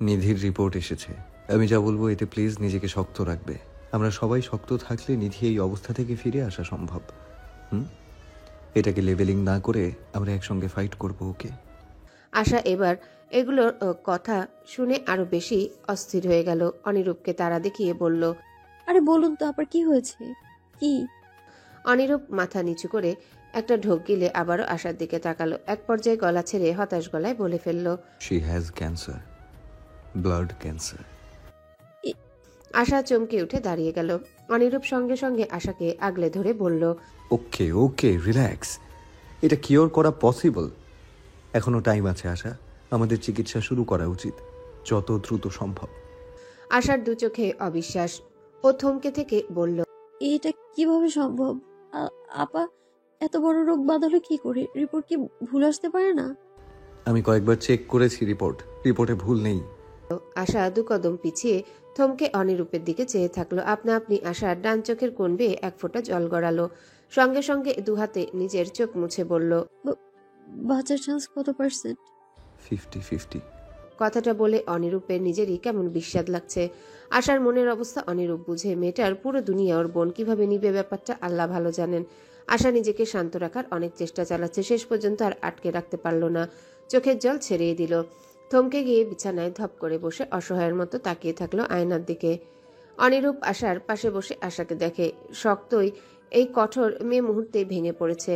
নিধির report এসেছে। আমি যা বলবো এতে প্লিজ নিজেকে শক্ত রাখবে। আমরা সবাই শক্ত থাকলে নিধি এই অবস্থা থেকে ফিরে আসা সম্ভব। এটাকে লেভেলিং না করে আমরা একসঙ্গে ফাইট করব, ওকে? আশা এবার এগুলোর কথা শুনে আরো বেশি অস্থির হয়ে গেল। অনিরূপকে তারা দেখিয়ে বলল, আরে বলুন তো আবার কি হয়েছে? কি? অনিরূপ মাথা নিচু করে একটা ঢোক গিলে আবারও আশার দিকে তাকালো। এক পর্যায়ে গলা ছেড়ে হতাশ গলায় বলে ফেলল, she has cancer, blood cancer. Asha চমকে উঠে দাঁড়িয়ে গেল। অনিরূপ সঙ্গে সঙ্গে আশাকে আগলে ধরে বলল, ওকে ওকে, রিল্যাক্স। এটা কিওর করা পসিবল। এখনো টাইম আছে আশা, আমাদের চিকিৎসা শুরু করা উচিত যত দ্রুত সম্ভব। আশার দু চোখে অবিশ্বাস। ও থমকে থেকে বলল, এটা কিভাবে সম্ভব? আপা এত বড় রোগ বাঁধালো কি করে? রিপোর্ট কি ভুল আসতে পারে না? আমি কয়েকবার চেক করেছি রিপোর্টে ভুল নেই। আশা দু কদম পিছিয়ে থমকে অনিরূপের দিকে চেয়ে থাকলো। আপনা আপনি আশার ডান চোখের কোণ বেয়ে এক ফোঁটা জল গড়ালো। সঙ্গে সঙ্গে দুহাতে নিজের চোখ মুছে বলল, বাঁচার চান্স কত %? 50-50। কথাটা বলে অনিরূপের নিজেরই কেমন বিস্বাদ লাগছে। আশার মনের অবস্থা অনিরূপ বুঝে। মেয়েটার পুরো দুনিয়া ওর বোন, কিভাবে নিবে ব্যাপারটা আল্লাহ ভালো জানেন। আশা নিজেকে শান্ত রাখার অনেক চেষ্টা চালাচ্ছে, শেষ পর্যন্ত আর আটকে রাখতে পারল না। চোখের জল ছেড়েই দিল। থমকে গিয়ে বিছানায় ধপ করে বসে অসহায়ের মতো তাকিয়ে থাকলো আয়নার দিকে। অনিরূপ আশার পাশে বসে আশাকে দেখে। শক্তই এই কঠোর মেয়ে মুহূর্তে ভেঙে পড়েছে।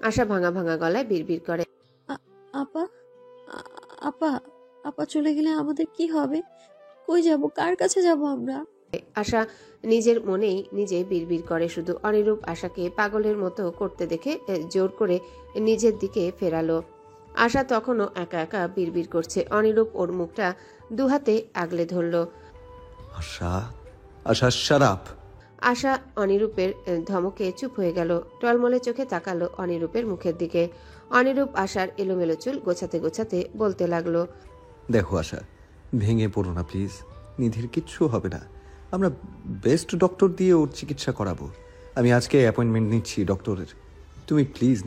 আশা ভাঙা ভাঙা গলায় বিড়বিড় করে, আপা আপা আপা চলে গেলে আমাদের কি হবে? কই যাব? কার কাছে যাব আমরা? আশা নিজের মনেই নিজে বিড়বিড় করে শুধু। অনিরূপ আশাকে পাগলের মতো করতে দেখে জোর করে নিজের দিকে ফেরালো। আশা তখনও একা একা বিড়বিড় করছে। অনিরূপ ওর মুখটা দুহাতে আগলে ধরল। আশা আশা শারাপ। আশা অনিরূপের ধমকে চুপ হয়ে গেল। টলমলে চোখে তাকালো অনিরূপের মুখের দিকে। অনিরূপ আশার এলোমেলো চুল গোছাতে গোছাতে বলতে লাগলো, দেখো আশা, ভেঙে পড়ো না প্লিজ। নিধির কিচ্ছু হবে না। আমরা বেস্ট ডক্টর দিয়ে ওর চিকিৎসা করাবো। আমি আজকে অ্যাপয়েন্টমেন্ট নিচ্ছি ডক্টরের। তুমি প্লিজ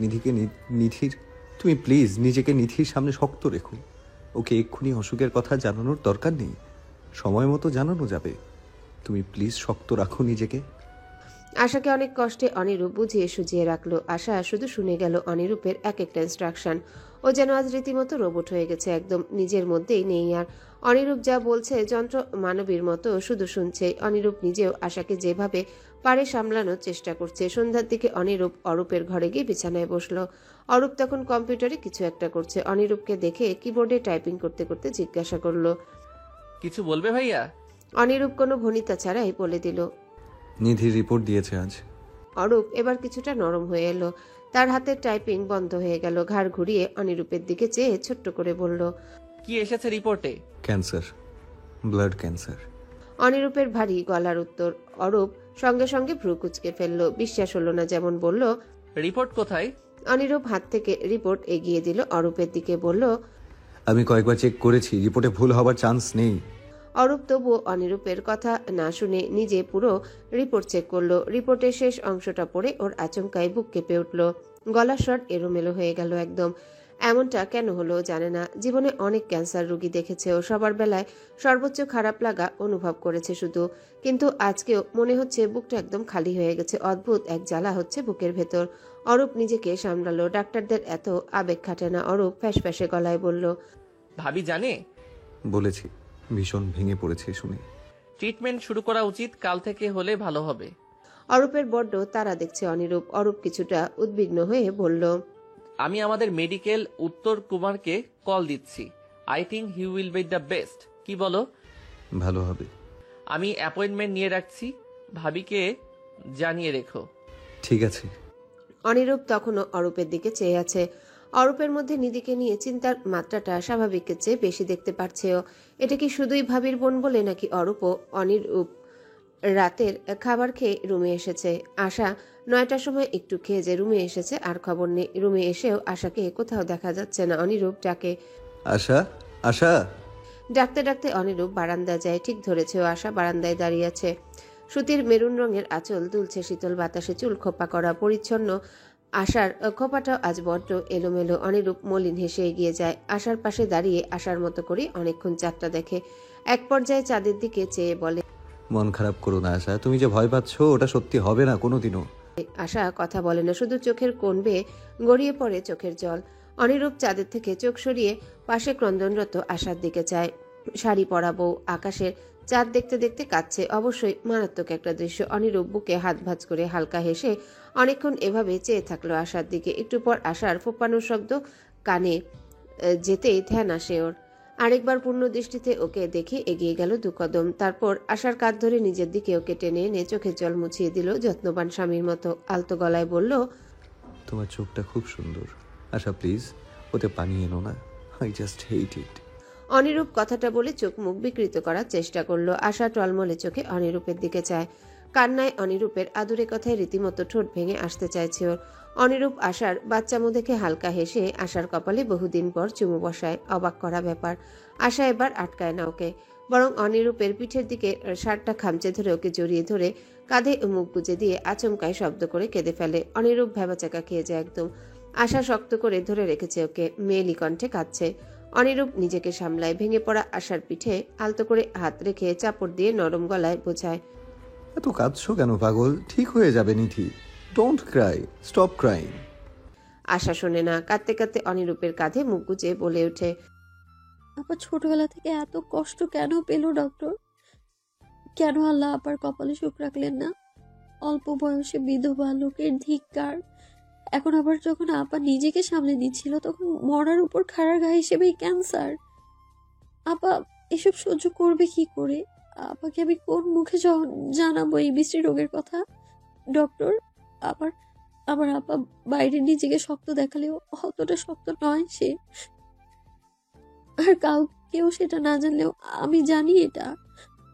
নিজেকে নিধির সামনে শক্ত রেখো। ওকে এক্ষুনি অসুখের কথা জানানোর দরকার নেই, সময় মতো জানানো যাবে। তুমি প্লিজ শক্ত রাখো নিজেকে। আশাকে অনেক কষ্টে অনিরূপ বুঝিয়ে সুঝিয়ে রাখলো। আশা শুধু শুনে গেল অনিরূপের এক একটা ইনস্ট্রাকশন। ও যেন আজ রীতিমতো রোবট হয়ে গেছে, একদম নিজের মধ্যেই নেই আর। অনিরূপ যা বলছে যন্ত্র মানবীর মতো শুধু শুনছে। অনিরূপ নিজেও আশাকে যেভাবে পারে সামলানোর চেষ্টা করছে। সন্ধ্যার দিকে অনিরূপ অরূপের ঘরে গিয়ে বিছানায় বসলো। অরূপ তখন কম্পিউটারে কিছু একটা করছে। অনিরূপকে দেখে কিবোর্ডে টাইপিং করতে করতে জিজ্ঞাসা করলো, কিছু বলবে ভাইয়া? অনিরূপ কোনো ভনিতা ছাড়াই বলে দিল, নিধির রিপোর্ট দিয়েছে আজ। অরূপ এবার কিছুটা নরম হয়ে এলো। তার হাতের টাইপিং বন্ধ হয়ে গেল। ঘাড় ঘুরিয়ে অনিরূপের দিকে চেয়ে ছোট্ট করে বলল, কি এসেছে রিপোর্টে? Cancer, blood cancer. অনিরূপের ভারী গলার উত্তর। অরূপ সঙ্গে সঙ্গে ভ্রু কুচকে ফেললো। বিশ্বাস হলো না, যেমন বলল, রিপোর্ট কোথায়? অনিরূপ হাত থেকে রিপোর্ট এগিয়ে দিল অরূপের দিকে, বলল, আমি কয়েকবার চেক করেছি, রিপোর্টে ভুল হবার চান্স নেই। অরূপ তবুও অনিরূপের কথা না শুনে নিজে পুরো রিপোর্ট চেক করলো। রিপোর্টের শেষ অংশটা পড়ে ওর আচমকায় বুক কেঁপে উঠল। গলার স্বর এলোমেলো হয়ে গেল একদম। এমনটা কেন হলো জানে না। জীবনে অনেক ক্যান্সার রোগী দেখেছে ও, সবার বেলায় সর্বোচ্চ খারাপ লাগা অনুভব করেছে শুধু। কিন্তু আজকেও মনে হচ্ছে বুকটা একদম খালি হয়ে গেছে। অদ্ভুত এক জ্বালা হচ্ছে বুকের ভেতর। অরূপ নিজেকে সামলালো। ডাক্তারদের এত আবেগ খাটে না। অরূপ ফ্যাসফ্যাসে গলায় বলল, ভাবি জানে? বলেছি, ভীষণ ভেঙে পড়েছে শুনে। ট্রিটমেন্ট শুরু করা উচিত, কাল থেকে হলে ভালো হবে। অরূপের বড্ড তারা দেখছে অনিরূপ। অরূপ কিছুটা উদ্বিগ্ন হয়ে বলল, আমি আমাদের মেডিকেল উত্তর কুমারকে কল দিচ্ছি। I think he will be the best. কি বলো? ভালো হবে। আমি অ্যাপয়েন্টমেন্ট নিয়ে রাখছি, ভাবিকে জানিয়ে রেখো। ঠিক আছে। অনিরূপ তখনও অরূপের দিকে চেয়ে আছে। অরূপের মধ্যে নিধিকে নিয়ে চিন্তার মাত্রাটা স্বাভাবিকের চেয়ে বেশি দেখতে পারছে ও। এটা কি শুধুই ভাবির বোন বলে, নাকি অরূপও অনিরূপ রাতের খাবার খেয়ে রুমে এসেছে? আশা 9টার সময় একটু খেয়ে যে রুমে এসেছে আর খবর নেই। রুমে এসেও আশাকে কোথাও দেখা যাচ্ছে না। অনিরূপ ডাকে, আশা আশা। ডাকতে ডাকতে অনিরূপ বারান্দা যায়। ঠিক ধরেছে ও, আশা বারান্দায় দাঁড়িয়ে আছে। সুতির মেরুন রঙের আঁচল দুলছে শীতল বাতাসে। চুল খোপা করা, পরিচ্ছন্ন আশার খোপাটাও আজ বড্ড এলোমেলো। অনিরূপ মলিন হেসে এগিয়ে যায়। আশার পাশে দাঁড়িয়ে আশার মতো করে অনেকক্ষণ চাঁদটা দেখে। এক পর্যায়ে চাঁদের দিকে চেয়ে বলে, মন খারাপ করো না আশা, তুমি যে ভয় পাচ্ছ ওটা সত্যি হবে না কোনোদিনও। আশা কথা বলে না, শুধু চোখের কোণ বেয়ে গড়িয়ে পড়ে চোখের জল। অনিরূপ চাঁদের থেকে চোখ সরিয়ে পাশে ক্রন্দনরত আশার দিকে চায়। শাড়ি পরা বউ আকাশের চাঁদ দেখতে দেখতে কাঁদছে। অবশ্যই মারাত্মক একটা দৃশ্য। অনিরূপ বুকে হাত ভাঁজ করে হালকা হেসে অনেকক্ষণ এভাবে চেয়ে থাকলো আশার দিকে। একটু পর আশার ফোপানোর শব্দ কানে যেতেই ধ্যান আসে ওর। আরেকবার পূর্ণ দৃষ্টিতে ওকে দেখে এগিয়ে গেল 2 কদম। তারপর আশার কাঁধ ধরে নিজের দিকে ওকে টেনে এনে চোখের জল মুছিয়ে দিল যত্নবান স্বামীর মতো। আলতো গলায় বলল, তোমার চোখটা খুব সুন্দর আশা, প্লিজ ওতে পানি এনো না, আই জাস্ট হেট ইট। অনিরূপ কথাটা বলে চোখ মুখ বিকৃত করার চেষ্টা করলো। আশা টলমলে চোখে অনিরূপের দিকে চায়। কান্নায় অনিরূপের আদুরে কথায় রীতিমতো ঠোঁট ভেঙে আসতে চাইছে ওর। অনিরূপ আশার বাচ্চামো দেখে হালকা হেসে আশার কপালে বহুদিন পর চুমু বসায়। অবাক করা ব্যাপার। আশা এবার আটকায় না ওকে, বরং অনিরূপের পিঠের দিকে শার্টটা খামচে ধরে ওকে জড়িয়ে ধরে কাঁধে মুখ গুজে দিয়ে আচমকায় শব্দ করে কেঁদে ফেলে। অনিরূপ ভ্যাবাচাকা খেয়ে যায় একদম। আশা শক্ত করে ধরে রেখেছে ওকে, মেয়েলি কণ্ঠে কাঁদছে। অনিরূপ নিজেকে সামলায়। ভেঙে পড়া আশার পিঠে আলতো করে হাত রেখে চাপড় দিয়ে নরম গলায় বোঝায়, এত কাঁদছো কেন পাগল, ঠিক হয়ে যাবে নিধি, ডোন্ট ক্রাই, স্টপ ক্রাইং। আশা শোনে না। কাঁদতে কাঁদতে অনিরূপের কাঁধে মুখ গুজে বলে ওঠে, আপা ছোটবেলা থেকে এত কষ্ট কেন পেল ডক্টর? কেন আল্লাহ আপার কপালে সুখ রাখলেন না? অল্প বয়সে বিধবা, লোকের ধিক্কার। এখন আবার যখন আপা নিজেকে সামলে নিচ্ছিল তখন মরার উপর খাড়ার ঘা হিসেবেই ক্যান্সার। আপা এসব সহ্য করবে কি করে? আপাকে আমি কোন মুখে জানাবো এই বিশ্রী রোগের কথা? ডক্টর, আবার আমার আপা বাইরে নিজেকে শক্ত দেখালেও অতটা শক্ত নয় সে। আর কেউ সেটা না জানলেও আমি জানি এটা।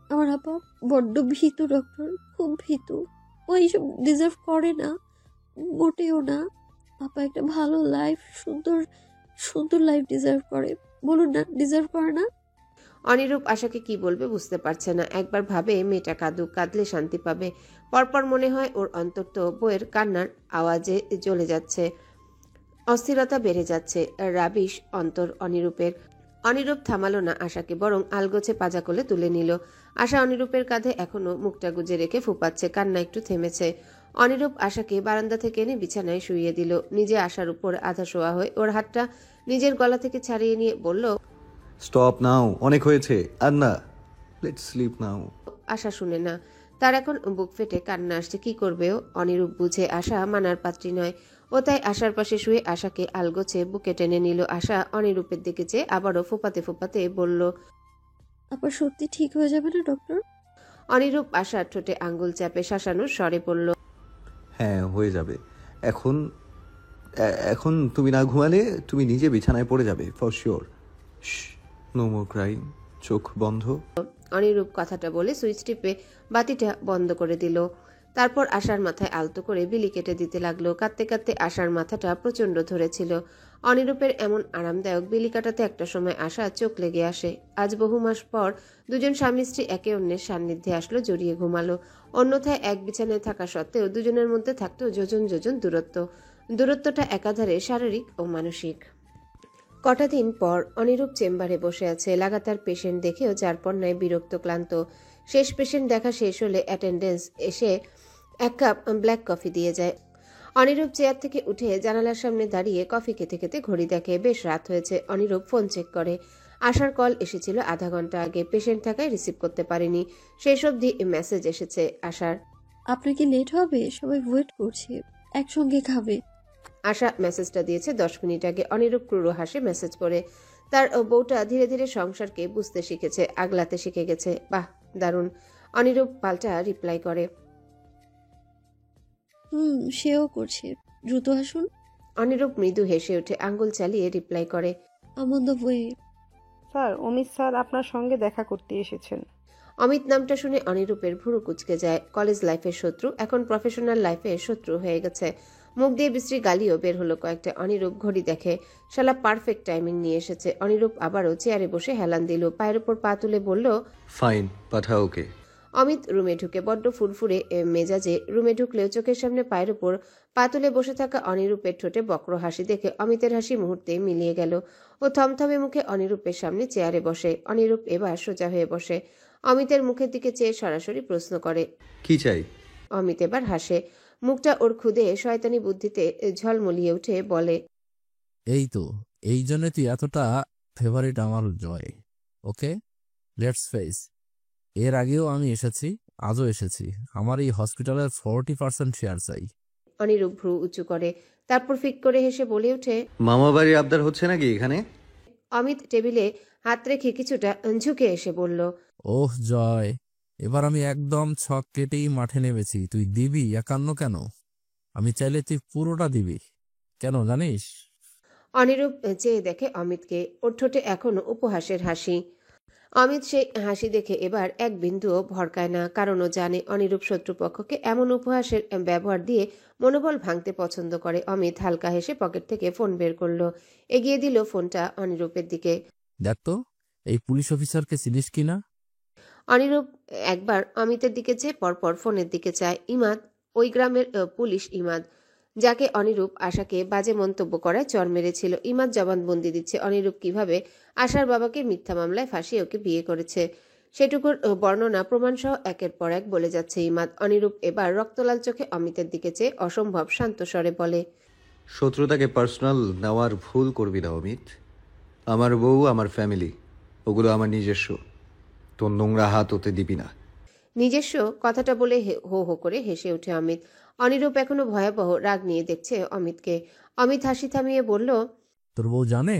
আমার আপা বড্ড ভীতু ডক্টর, খুব ভীতু। ও এইসব ডিজার্ভ করে না, মোটেও না। আপা একটা ভালো লাইফ, সুন্দর সুন্দর লাইফ ডিজার্ভ করে। বলুন না, ডিজার্ভ করে না? অনিরূপ আশাকে কি বলবে বুঝতে পারছে না। একবার ভাবে মেয়েটা কাঁদুক, কাঁদলে শান্তি পাবে। পরপর মনে হয় ওর অন্তর তো বইয়ের কান্নার আওয়াজে জ্বলে যাচ্ছে। অস্থিরতা বেড়ে যাচ্ছে। রাবিশ অন্তর অনিরূপের। অনিরূপ থামালো না আশাকে, বরং আলগোছে পাজা কোলে তুলে নিল। আশা অনিরূপের কাঁধে এখনো মুখটা গুজে রেখে ফুপাচ্ছে। কান্না একটু থেমেছে। অনিরূপ আশাকে বারান্দা থেকে এনে বিছানায় শুইয়ে দিল। নিজে আশার উপর আধা শোয়া হয়ে ওর হাতটা নিজের গলা থেকে ছাড়িয়ে নিয়ে বলল, স্টপ নাও, অনেক হয়েছে আর না, লেটস স্লিপ নাও। আশা শুনে না। তার এখন বুক ফেটে কান্না আসছে। কি করবে ও? অনিরূপ বুঝে আশা মানার পাত্রী নয়। ও তাই আশার পাশে শুয়ে আশাকে আলগোছে বুকে টেনে নিল। আশা অনিরূপের দিকে চেয়ে আবারও ফোপাতে ফোপাতে বলল, আপা সত্যি ঠিক হয়ে যাবে না ডক্টর? অনিরূপ আশার ঠোঁটে আঙ্গুল চাপে শাসানোর স্বরে পড়ল, হ্যাঁ হয়ে যাবে। এখন এখন তুমি না ঘুমালে তুমি নিজে বিছানায় পড়ে যাবে for sure. No more crying, চোখ বন্ধ। অনিরূপ কথাটা বলে সুইচ টিপে বাতিটা বন্ধ করে দিল। তারপর আশার মাথায় আলতো করে বিলি কেটে দিতে লাগলো। কাঁদতে কাঁদতে আশার মাথাটা প্রচন্ড ধরেছিল। অনিরূপের এমন আরামদায়ক বিলি কাটাতে একটা সময় আশা চোখ লেগে আসে। আজ বহু মাস পর দুজন স্বামী স্ত্রী একে অন্যের সান্নিধ্যে আসলো, জড়িয়ে ঘুমালো। অন্যথায় এক বিছানায় থাকা সত্ত্বেও দুজনের মধ্যে থাকতো যোজন যোজন দূরত্ব। দূরত্বটা একাধারে শারীরিক ও মানসিক। কটা দিন পর অনিরূপ চেম্বারে বসে আছে। লাগাতার পেশেন্ট দেখেও যার পর নাই বিরক্ত, ক্লান্ত। শেষ পেশেন্ট দেখা শেষ হলে অ্যাটেন্ডেন্স এসে 1 কাপ ব্ল্যাক কফি দিয়ে যায়। অনিরূপ চেয়ার থেকে উঠে জানালার সামনে দাঁড়িয়ে কফি খেতে খেতে ঘড়ি দেখে। বেশ রাত হয়েছে। অনিরূপ ফোন চেক করে। আশার কল এসেছিল আধা ঘন্টা আগে। পেশেন্ট থাকায় রিসিভ করতে পারেনি। শেষ অবধি মেসেজ এসেছে আশার, আপনার কি লেট হবে? সবাই ওয়েট করছে, একসঙ্গে খাবে। আশা মেসেজটা দিয়েছে 10 মিনিট আগে। অনিরূপ ক্রুড়ো হাসে মেসেজ করে। তার বউটা ধীরে ধীরে সংসারকে বুঝতে শিখেছে, আগলাতে শিখে গেছে। বাহ, দারুণ। অনিরূপ পাল্টা রিপ্লাই করে, সেও করছে, দ্রুত আসুন। অনিরূপ মৃদু হেসে উঠে আঙ্গুল চালিয়ে রিপ্লাই করে, I'm on the way. Sir, Amit sir আপনার সঙ্গে দেখা করতে এসেছেন। অমিত নামটা শুনে অনিরূপের ভুরু কুঁচকে যায়। কলেজ লাইফের শত্রু এখন প্রফেশনাল লাইফের শত্রু হয়ে গেছে। মুখ দিয়ে বিশ্রী গালিও বের হলো কয়েকটা। অনিরূপ ঘড়ি দেখে। শালা পারফেক্ট টাইমিং নিয়ে এসেছে। অনিরূপ আবারও চেয়ারে বসে হেলান দিল। পায়ের উপর পা তুলে বলল, ফাইন, পাঠাও ওকে। অমিত রুমে ঢুকে বড্ড ফুরফুরে মেজাজে রুমে ঢুকলেও চোখের সামনে পায়ের উপর পাতুলে বসে থাকা অনিরূপের ঠোঁটে বক্র হাসি দেখে অমিতের হাসি মুহূর্তে মিলিয়ে গেল। ও থমথমে মুখে অনিরূপের সামনে চেয়ারে বসে। অনিরূপ এবার সোজা হয়ে বসে অমিতের মুখের দিকে চেয়ে সরাসরি প্রশ্ন করে। কি চাই? অমিত এবার হাসে, মুখটা ওর ক্ষুদে শয়তানি বুদ্ধিতে ঝলমলিয়ে উঠে বলে, এই তো, এই জন্য তুই এতটা ফেভারিট আমার জয়। ওকে, লেটস ফেস। এর আগেও আমি এসেছি, আজও এসেছি। আমার এই হসপিটালের 40% শেয়ার চাই। অনিরূপ ভ্রু উঁচু করে, তারপর ফিক করে হেসে বলে ওঠে। মামা বাড়ির আবদার হচ্ছে নাকি এখানে? অমিত টেবিলে হাত রেখে কিছুটা ঝুঁকে এসে বলল, ওহ জয়, এবার আমি একদম ছক কেটেই মাঠে নেমেছি। তুই দিবি 51 কেন? আমি চাইলে তুই পুরোটা দিবি। কেন জানিস? অনিরূপ চেয়ে দেখে অমিতকে, ওর ঠোঁটে এখনো উপহাসের হাসি। অমিত সেই হাসি দেখে এবার এক বিন্দুও ভরকায় না, কারণ ও জানে অনিরূপ শত্রুপক্ষকে এমন উপহাসের ব্যবহার দিয়ে মনোবল ভাঙতে পছন্দ করে। অমিত হালকা হেসে পকেট থেকে ফোন বের করলো, এগিয়ে দিল ফোনটা অনিরূপের দিকে। দেখ তো, এই পুলিশ অফিসারকে চিনিস কিনা? অনিরূপ একবার অমিতের দিকে চেয়ে পরপর ফোনের দিকে চায়। ইমাদ, ওই গ্রামের পুলিশ ইমাদ, যাকে অনিরূপ আশাকে বাজে মন্তব্য করায় চর মেরেছিল। ইমাদ জবানবন্দি দিচ্ছে অনিরূপ কিভাবে আশার বাবাকে মিথ্যা মামলায় ফাঁসিয়ে ওকে বিয়ে করেছে। সেটুকুর বর্ণনা প্রমাণসহ একের পর এক বলে যাচ্ছে ইমাদ। অনিরূপ এবার রক্তলাল চোখে অমিতের দিকে চেয়ে অসম্ভব শান্ত স্বরে বলে, শত্রুতাকে পার্সোনাল নেওয়ার ভুল করবি না অমিত। আমার বউ, আমার ফ্যামিলি, ওগুলো আমার নিজস্ব। তোর নোংরা হাত ওতে দিবি না। নিজস্ব কথাটা বলে হো হো করে হেসে ওঠে অমিত। অনিরূপ এখনো ভয়াবহ রাগ নিয়ে দেখছে অমিতকে। অমিত হাসি থামিয়ে বলল, তোর বউ জানে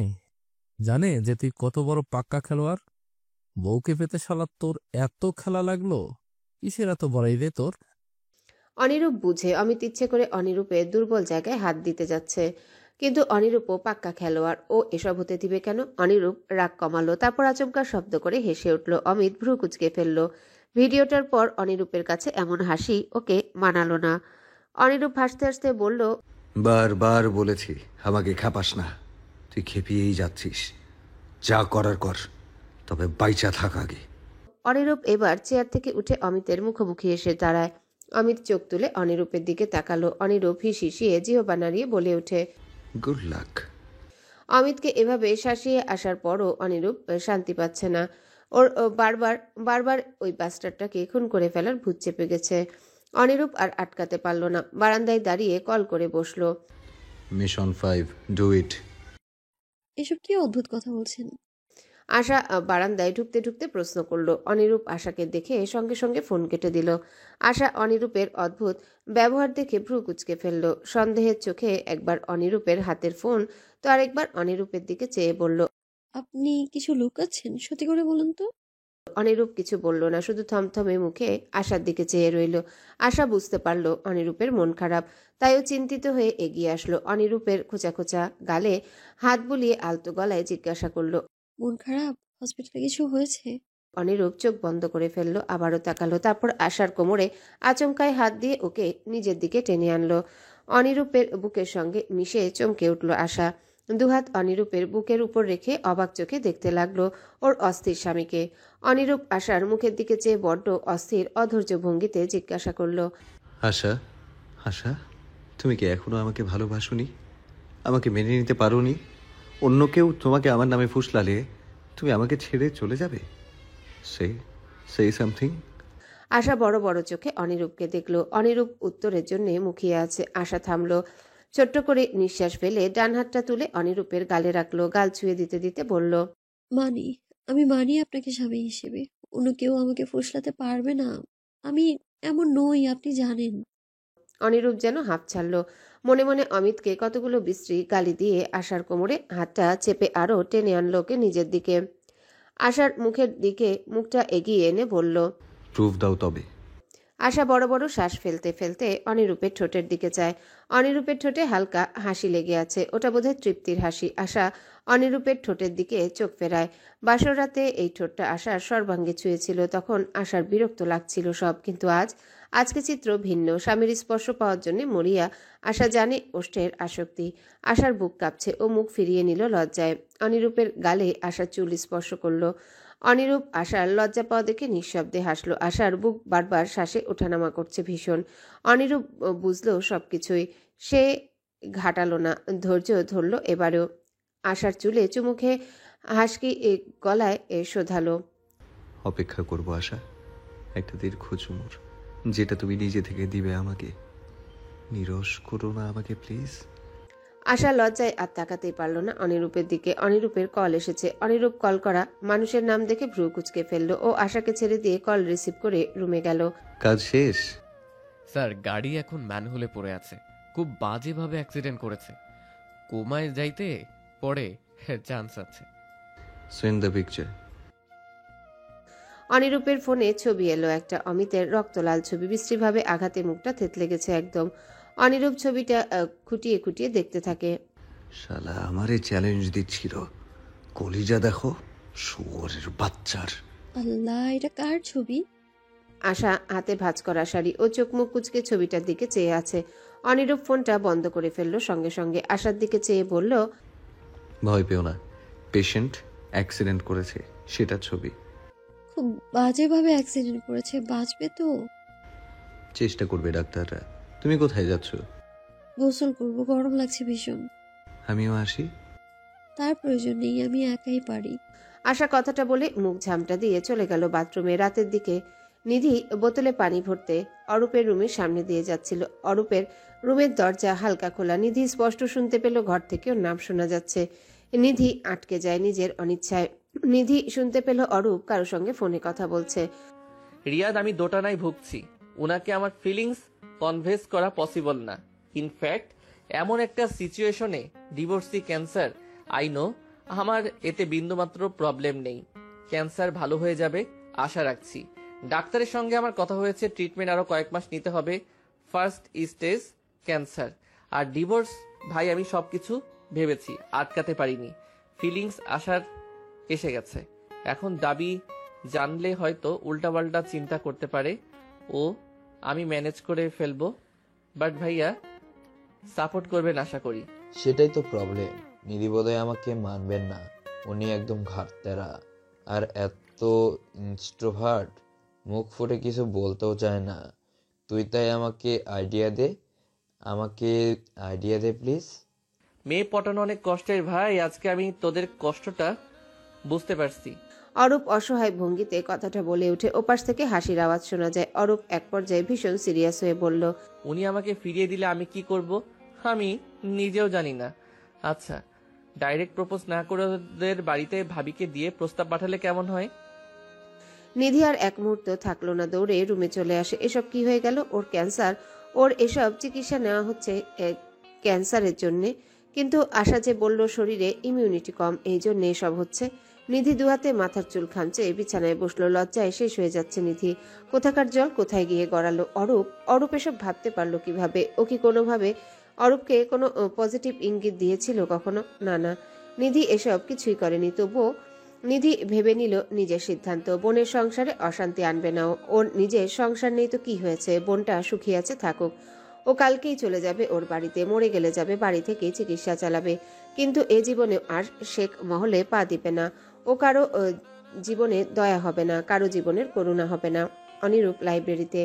জানে যে তুই কত বড় পাক্কা খেলোয়াড়? বউকে পেতে শালা তোর এত খেলা লাগলো? কিসের এত বড়াই রে তোর? অনিরূপ বুঝে অমিত ইচ্ছে করে অনিরূপের দুর্বল জায়গায় হাত দিতে যাচ্ছে, কিন্তু অনিরূপও পাক্কা খেলোয়াড়, ও এসব হতে দিবে কেন? অনিরূপ রাগ কমালো, তারপর আচমকা শব্দ করে হেসে উঠল। অমিত ভ্রু কুচকে ফেলল। ভিডিওটার পর অনিরূপের কাছে এমন হাসি ওকে মানালো না। অনিরূপ হাসতে হাসতে বলল, বারবার বলেছি আমাকে খেপাস না। তুই খেপিয়েই যাচ্ছিস। যা করার কর, তবে বাইচা থাক আগে। অনিরূপ এবার চেয়ার থেকে উঠে অমিতের মুখোমুখি এসে দাঁড়ায়। অমিত চোখ তুলে অনিরূপের দিকে তাকালো। অনিরূপ হিসিয়ে জিহ্বা নাড়িয়ে বলে ওঠে, গুড লাক। অমিতকে এভাবে শাসিয়ে আসার পরও অনিরূপ শান্তি পাচ্ছে না। ওর বারবার বারবার ওই বাস্টারটাকে খুন করে ফেলার ভূত চেপে গেছে। অনিরূপ আর আটকাতে পারল না, বারান্দায় দাঁড়িয়ে কল করে বসলো। Mission 5, do it. এসব কি অদ্ভুত কথা বলছেন? আশা বারান্দায় ঢুকতে ঢুকতে প্রশ্ন করলো। অনিরূপ আশাকে দেখে সঙ্গে সঙ্গে ফোন কেটে দিল। আশা অনিরূপের অদ্ভুত ব্যবহার দেখে ভ্রু কুচকে ফেলল। সন্দেহের চোখে একবার অনিরূপের হাতের ফোন তো আরেকবার অনিরূপের দিকে চেয়ে বলল, আপনি কিছু লুকাচ্ছেন? সত্যি করে বলুন তো। অনিরূপ কিছু বলল না, শুধু থমথমে মুখে আশার দিকে চেয়ে রইল। আশা বুঝতে পারল অনিরূপের মন খারাপ, তাই ও চিন্তিত হয়ে এগিয়ে আসলো। অনিরূপের খোঁচা খোঁচা গালে হাত বুলিয়ে আলতো গলায় জিজ্ঞাসা করলো, মন খারাপ? হসপিটালে কিছু হয়েছে? অনিরূপ চোখ বন্ধ করে ফেললো, আবারও তাকালো, তারপর আশার কোমরে আচমকায় হাত দিয়ে ওকে নিজের দিকে টেনে আনলো। অনিরূপের বুকের সঙ্গে মিশে চমকে উঠল আশা। দুহাত অনিরূপের বুকের উপর রেখে অবাক চোখে দেখতে লাগলো ওর অস্থির স্বামীকে। অনিরূপ আশার মুখের দিকে চেয়ে বড্ড অস্থির অধৈর্য ভঙ্গিতে জিজ্ঞাসা করলো, আশা, আশা, তুমি কি এখনো আমাকে ভালোবাসোনি? আমাকে মেনে নিতে পারোনি? অন্য কেউ তোমাকে আমার নামে ফুসলালে তুমি আমাকে ছেড়ে চলে যাবে? সেই সামথিং। আশা বড় বড় চোখে অনিরূপকে দেখলো। অনিরূপ উত্তরের জন্য মুখিয়ে আছে। আশা থামলো, ছোট্ট করে নিঃশ্বাস ফেলে ডান হাতটা তুলে অনিরূপের গালে রাখলো। গাল ছুঁয়ে দিতে দিতে বলল, আমি মানি আপনাকে স্বামী হিসেবে। অন্য কেউ আমাকে ফুসলাতে পারবে না। আমি এমন নই, আপনি জানেন। অনিরূপ যেন হাঁপ ছাড়লো। মনে মনে অমিতকে কতগুলো বিশ্রী গালি দিয়ে আশার কোমরে হাতটা চেপে আরো টেনে আনলো ওকে নিজের দিকে। আশার মুখের দিকে মুখটা এগিয়ে এনে বলল, প্রুফ দাও তবে। আশা বড় বড় শ্বাস ফেলতে ফেলতে অনিরূপের ঠোঁটের দিকে চায়। অনিরূপের ঠোঁটে হালকা হাসি লেগে আছে, ওটা বোধহয় তৃপ্তির হাসি। আশা অনিরূপের ঠোঁটের দিকে চোখ ফেরায়। বাসর রাতে এই ঠোঁটটা আশার সর্বাঙ্গে ছুঁয়েছিল, তখন আশার বিরক্ত লাগছিল সব, কিন্তু আজকে চিত্র ভিন্ন। স্বামীর স্পর্শ পাওয়ার জন্য মরিয়া আশা জানে ওষ্ঠের আসক্তি। আশার বুক কাঁপছে, ও মুখ ফিরিয়ে নিল লজ্জায়। অনিরূপের গালে আশা চুল স্পর্শ করলো। অনিরূপ আশার লজ্জা পাওয়া দেখে নিঃশব্দে হাসলো। আশার বুক বারবার শ্বাসে ওঠানামা করছে ভীষণ। অনিরূপ বুঝলো সবকিছুই। সে ঘাটালো না, ধৈর্য ধরল এবারেও। আশার চুলে চুমু খেয়ে হাসকি গলায় শোধালো। অপেক্ষা করব আশা, একটা দীর্ঘ চুমুর, যেটা তুমি নিজে থেকে দিবে আমাকে। নিরস করো না আমাকে প্লিজ। আশা লজ্জায় আর তাকাতেই পারল না অনিরূপের দিকে। অনিরূপের কল এসেছে। অনিরূপ কল করা মানুষের নাম দেখে ভ্রু কুচকে ফেলল ও আশাকে ছেড়ে দিয়ে কল রিসিভ করে রুমে গেল। কাজ শেষ? স্যার, গাড়ি এখন ম্যানহোলে পড়ে আছে। খুব বাজেভাবে অ্যাক্সিডেন্ট করেছে। কোমায় যাইতে পরে চান্স আছে। Send the picture. অনিরূপের ফোনে ছবি এলো একটা, অমিতের রক্তলাল ছবি। বিশ্রীভাবে আঘাতে মুখটা থেতলে গেছে একদম। অনিরূপ ছবিটা খুঁটিয়ে খুঁটিয়ে দেখতে থাকে। শালা আমারে চ্যালেঞ্জ দিচ্ছিল, কলিজা দেখো শুয়োরের বাচ্চার। আল্লাহ, এটা কার ছবি? আশা হাতে ভাঁজ করা শাড়ি ও চোখ মুখ কুচকে ছবিটার দিকে চেয়ে আছে। অনিরূপ ফোনটা বন্ধ করে ফেললো সঙ্গে সঙ্গে। আশার দিকে চেয়ে বলল, ভয় পেও না, পেশেন্ট অ্যাক্সিডেন্ট করেছে, সেটা ছবি। খুব বাজেভাবে অ্যাক্সিডেন্ট করেছে, বাঁচবে তো? চেষ্টা করবে ডাক্তাররা। তুমি কোথায় যাচ্ছ? গোসল করবো, গরম লাগছে ভীষণ। আমিও আসি। তার প্রয়োজন নেই, আমি একাই পারি। আশা কথাটা বলে মুখ ঝামটা দিয়ে চলে গেল বাথরুমে। রাতের দিকে নিধি বোতলে পানি ভরতে অরূপের রুমের সামনে দিয়ে যাচ্ছিল। অরূপের রুমের দরজা হালকা খোলা। নিধি স্পষ্ট শুনতে পেল ঘর থেকে ওর নাম শোনা যাচ্ছে। নিধি আটকে যায় নিজের অনিচ্ছায়। নিধি শুনতে পেল অরূপ কারো সঙ্গে ফোনে কথা বলছে। রিয়াদ, আমি দোটানায় ভুগছি। উনাকে আমার ফিলিংস কনভেস করা পসিবল না। ইনফ্যাক্ট এমন একটা সিচুয়েশনে ডিভোর্সি ক্যান্সার, আই নো, আমার এতে বিন্দুমাত্র প্রবলেম নেই। ক্যান্সার ভালো হয়ে যাবে আশা রাখছি। ডাক্তারের সঙ্গে আমার কথা হয়েছে, ট্রিটমেন্ট আরো কয়েক মাস নিতে হবে। First stage cancer. আর ডিভোর্স, ভাই আমি সবকিছু ভেবেছি, আটকাতে পারিনি। ফিলিংস আশার এসে গেছে। এখন দাবি জানলে হয়তো উল্টাপাল্টা চিন্তা করতে পারে ও, আমি ম্যানেজ করে ফেলবো। বাট ভাইয়া সাপোর্ট করবেন আশা করি। সেটাই তো প্রবলেম। নিধি বোধহয় আমাকে মানবেন না। উনি একদম ঘাটতেরা আর এত ইন্ট্রোভার্ট, মুখ ফুটে কিছু বলতেও চায় না। তুই তাই আমাকে আইডিয়া দে প্লিজ। মেয়ে পটানো অনেক কষ্টের ভাই, আজকে আমি তোদের কষ্টটা বুঝতে পারছি। অরূপ অসহায় ভঙ্গিতে কথাটা বলে উঠে। ওপাশ থেকে হাসির আওয়াজ শোনা যায়। অরূপ এক পর্যায়ে ভীষণ সিরিয়াস হয়ে বলল, উনি আমাকে ফিরিয়ে দিলে আমি কি করব আমি নিজেও জানি না। আচ্ছা, ডাইরেক্ট প্রপোজ না করে ওদের বাড়িতে ভাবিকে দিয়ে প্রস্তাব পাঠালে কেমন হয়? নিধি আর এক মুহূর্ত থাকলো না, দৌড়ে রুমে চলে আসে। এসব কি হয়ে গেল? ওর ক্যান্সার, ওর এসব চিকিৎসা নেওয়া হচ্ছে ক্যান্সারের জন্যে। কিন্তু আশা যে বলল শরীরে ইমিউনিটি কম, এই জন্য এসব হচ্ছে। নিধি দুহাতে মাথার চুল খামচে বিছানায় বসলো। লজ্জায় শেষ হয়ে যাচ্ছে নিধি। কোথাকার জল কোথায় গিয়ে গড়ালো? অরূপ এসব ভাবতে পারলো কিভাবে? ও কি কোনোভাবে অরূপকে কোনো পজিটিভ ইঙ্গিত দিয়েছিল কখনো? না না, নিধি এসব কিছুই করেনি। তবুও নিধি ভেবে নিল নিজের সিদ্ধান্ত। বোনের সংসারে অশান্তি আনবে না। ওর নিজের সংসার নেই তো কি হয়েছে? বোনটা সুখী আছে, থাকুক। ও কালকেই চলে যাবে ওর বাড়িতে, মরে গেলে যাবে, বাড়ি থেকেই চিকিৎসা চালাবে। কিন্তু এ জীবনে আর শেখ মহলে পা দিবে না। ও কারো জীবনে দয়া হবে না, কারো জীবনের করুণা হবে না। অনিরূপ লাইব্রেরিতে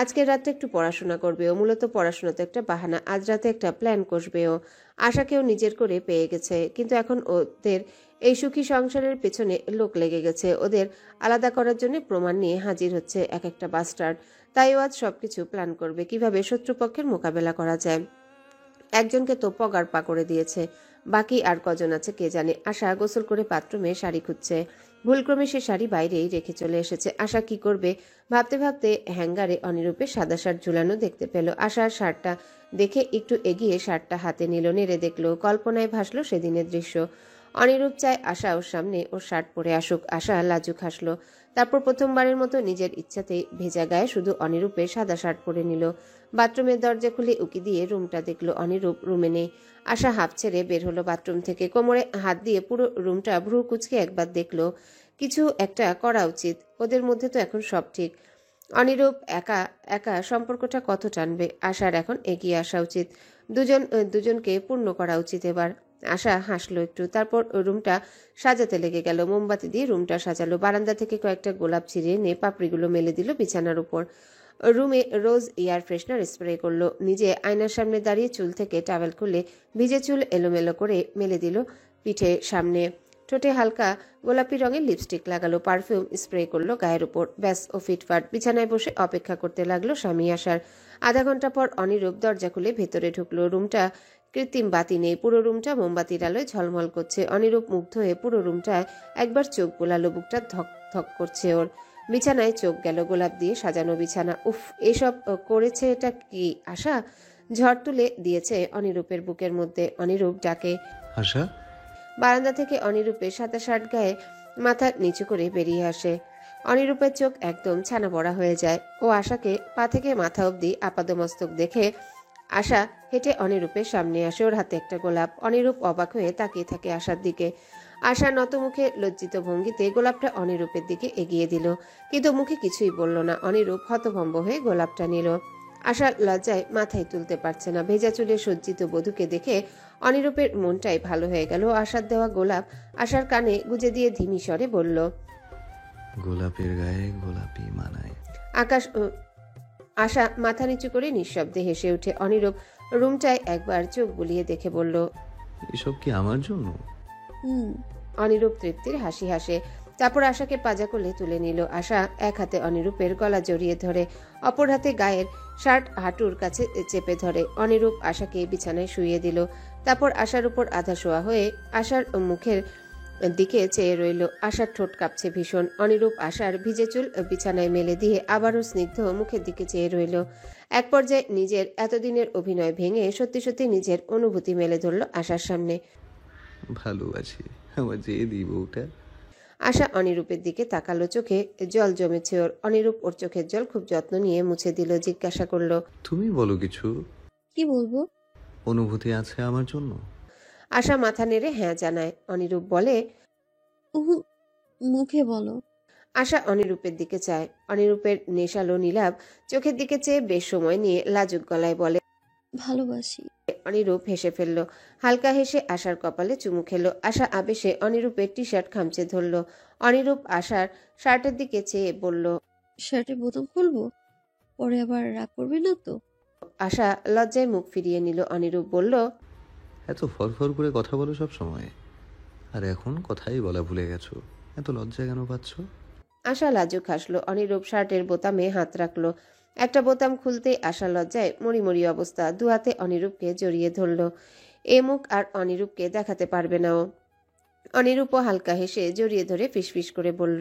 আজকের রাতে একটু পড়াশোনা করবে ও। মূলত পড়াশোনা তো একটা বাহানা। আজ রাতে একটা প্ল্যান কষবে ও। আশাকেও নিজের করে পেয়ে গেছে, কিন্তু এখন ওদের এই সুখী সংসারের পেছনে লোক লেগে গেছে। ওদের আলাদা করার জন্য প্রমাণ নিয়ে হাজির হচ্ছে এক একটা বাস্টার্ড। তাই ও আজ সবকিছু প্ল্যান করবে, কিভাবে শত্রুপক্ষের মোকাবেলা করা যায়। একজনকে তো পগার পা করে দিয়েছে, বাকি আর কজন আছে কে জানে। আশা গোসল করে বাথরুমে শাড়ি খুঁজছে। ভুলক্রমে সে শাড়ি বাইরেই রেখে চলে এসেছে। আশা কি করবে ভাবতে ভাবতে হ্যাঙ্গারে অনিরূপের সাদা শার্ট ঝুলানো দেখতে পেল। আশার শার্টটা দেখে একটু এগিয়ে শার্টটা হাতে নিল, নেড়ে দেখলো। কল্পনায় ভাসলো সেদিনের দৃশ্য। অনিরূপ চায় আশা ওর সামনে ওর শার্ট পরে আসুক। আশা লাজুক হাসলো। তারপর প্রথমবারের মতো নিজের ইচ্ছাতেই ভেজা গায়ে শুধু অনিরূপের সাদা শার্ট পরে নিল। বাথরুমের দরজা খুলে উকি দিয়ে রুমটা দেখলো। অনিরূপ রুমে নেই। আশা হাঁপ ছেড়ে বের হলো বাথরুম থেকে। কোমরে হাত দিয়ে পুরো রুমটা ভ্রু কুচকে একবার দেখলো। কিছু একটা করা উচিত। ওদের মধ্যে তো এখন সব ঠিক। অনিরূপ একা একা সম্পর্কটা কত টানবে? আশার এখন এগিয়ে আসা উচিত। দুজনকে পূর্ণ করা উচিত এবার। আশা হাসলো একটু, তারপর রুমটা সাজাতে লেগে গেল। মোমবাতি দিয়ে রুমটা সাজালো, বারান্দা থেকে কয়েকটা গোলাপ ছিঁড়ে এনে পাপড়িগুলো মেলে দিল বিছানার উপর। রুমে রোজ এয়ার ফ্রেশনার স্প্রে করলো। নিজে আয়নার সামনে দাঁড়িয়ে চুল থেকে টাওয়েল খুলে ভিজে চুল এলোমেলো করে মেলে দিল পিঠে সামনে। ঠোঁটে হালকা গোলাপি রঙের লিপস্টিক লাগালো, পারফিউম স্প্রে করলো গায়ের উপর। ব্যাস ও ফিটফাট। বিছানায় বসে অপেক্ষা করতে লাগলো স্বামী আসার। আধা ঘন্টা পর অনিরূপ দরজা খুলে ভেতরে ঢুকলো। রুমটা কৃত্রিম বাতি নেই, পুরো রুমটা মোমবাতির আলোয় ঝলমল করছে। অনিরূপ মুগ্ধ হয়ে পুরো রুমটায় একবার চোখ বোলালো, বুকটা ধক ধক করছে ওর। বিছানায় চোখ গেল, গোলাপ দিয়ে সাজানো বিছানা। উফ, এসব করেছে এটা কি আশা? ঝড় তুলে দিয়েছে অনিরূপের বুকের মধ্যে। অনিরূপ ডাকে। আশা, বারান্দা থেকে অনিরূপের সাদা শার্ট গায়ে মাথা নিচু করে বেরিয়ে আসে। অনিরূপের চোখ একদম ছানা বড়া হয়ে যায়। ও আশাকে পা থেকে মাথা অবধি আপাদমস্তক দেখে আশা হেঁটে অনিরূপের সামনে আসে, ওর হাতে একটা গোলাপ। অনিরূপ অবাক হয়ে তাকিয়ে থাকে আশার দিকে। আশা নতমুখে লজ্জিত ভঙ্গিতে গোলাপটা অনিরূপের দিকে এগিয়ে দিল, কিন্তু মুখে কিছুই বলল না। অনিরূপ হতভম্ব হয়ে গোলাপটা নিল। আশা লজ্জায় মাথায় তুলতে পারছে না। ভেজা চুলে সজ্জিত বধূকে দেখে অনিরূপের মনটাই ভালো হয়ে গেল। আশার দেওয়া গোলাপ আশার কানে গুজে দিয়ে ধিমি স্বরে বলল, গোলাপের গায়ে গোলাপি মানায়। আশা মাথা নিচু করে নিঃশব্দে হেসে ওঠে। অনিরূপ রুমটায় একবার চোখ বুলিয়ে দেখে বলল, এসব কি আমার জন্য? হুম। অনিরূপ তৃপ্তির হাসি হাসে। তারপর আশাকে পাজা কোলে তুলে নিল। আশা এক হাতে অনিরূপের গলা জড়িয়ে ধরে, অপর হাতে গায়ের শার্ট হাঁটুর কাছে চেপে ধরে। অনিরূপ আশাকে বিছানায় শুইয়ে দিল। তারপর আশার উপর আধা শোয়া হয়ে আশার মুখের দিকে চেয়ে রইল। আশার ঠোঁট কাঁপছে ভীষণ। অনিরূপ আশার ভিজে চুল বিছানায় মেলে দিয়ে আবারও স্নিগ্ধ মুখের দিকে চেয়ে রইল। এক পর্যায়ে নিজের এতদিনের অভিনয় ভেঙে সত্যি সত্যি নিজের অনুভূতি মেলে ধরল আশার সামনে। ভালোবাসি আমার যে দিই বউটা। আশা অনিরূপের দিকে তাকালো, চোখে জল জমেছে ওর। অনিরূপ ওর চোখের জল খুব যত্ন নিয়ে মুছে দিল। জিজ্ঞাসা করলো, তুমি বলো কিছু। কি বলবো? অনুভূতি আছে আমার জন্য? আশা মাথা নেড়ে হ্যাঁ জানায়। অনিরূপ বলে, উহু, মুখে বলো। আশা অনিরূপের দিকে চায়। অনিরূপের নেশালো নীলাভ চোখের দিকে চেয়ে বেশ সময় নিয়ে লাজুক গলায় বলে, ভালোবাসি। অনিরূপ হেসে ফেলল। হালকা হেসে আশার কপালে চুমু খেলো। আশা আবেশে অনিরূপের টি শার্ট খামচে ধরল। অনিরূপ আশার শার্টের দিকে চেয়ে বলল, শার্টের বোতাম খুলবো? পরে আবার রাগ করবে না তো? আশা লজ্জায় মুখ ফিরিয়ে নিল। অনিরূপ বলল, এত ফরফর করে কথা বলো সব সময়, আর এখন কথাই বলা ভুলে গেছো। এত লজ্জা কেন পাচ্ছ? আশা লাজুক হাসলো। অনিরূপ শার্টের বোতামে হাত রাখলো। একটা বোতাম খুলতেই আশা লজ্জায় মরিমরি অবস্থা। দু হাতে অনিরূপকে জড়িয়ে ধরল। এ মুখ আর অনিরূপকে দেখাতে পারবে না ও। অনিরূপও হালকা হেসে জড়িয়ে ধরে ফিসফিস করে বলল,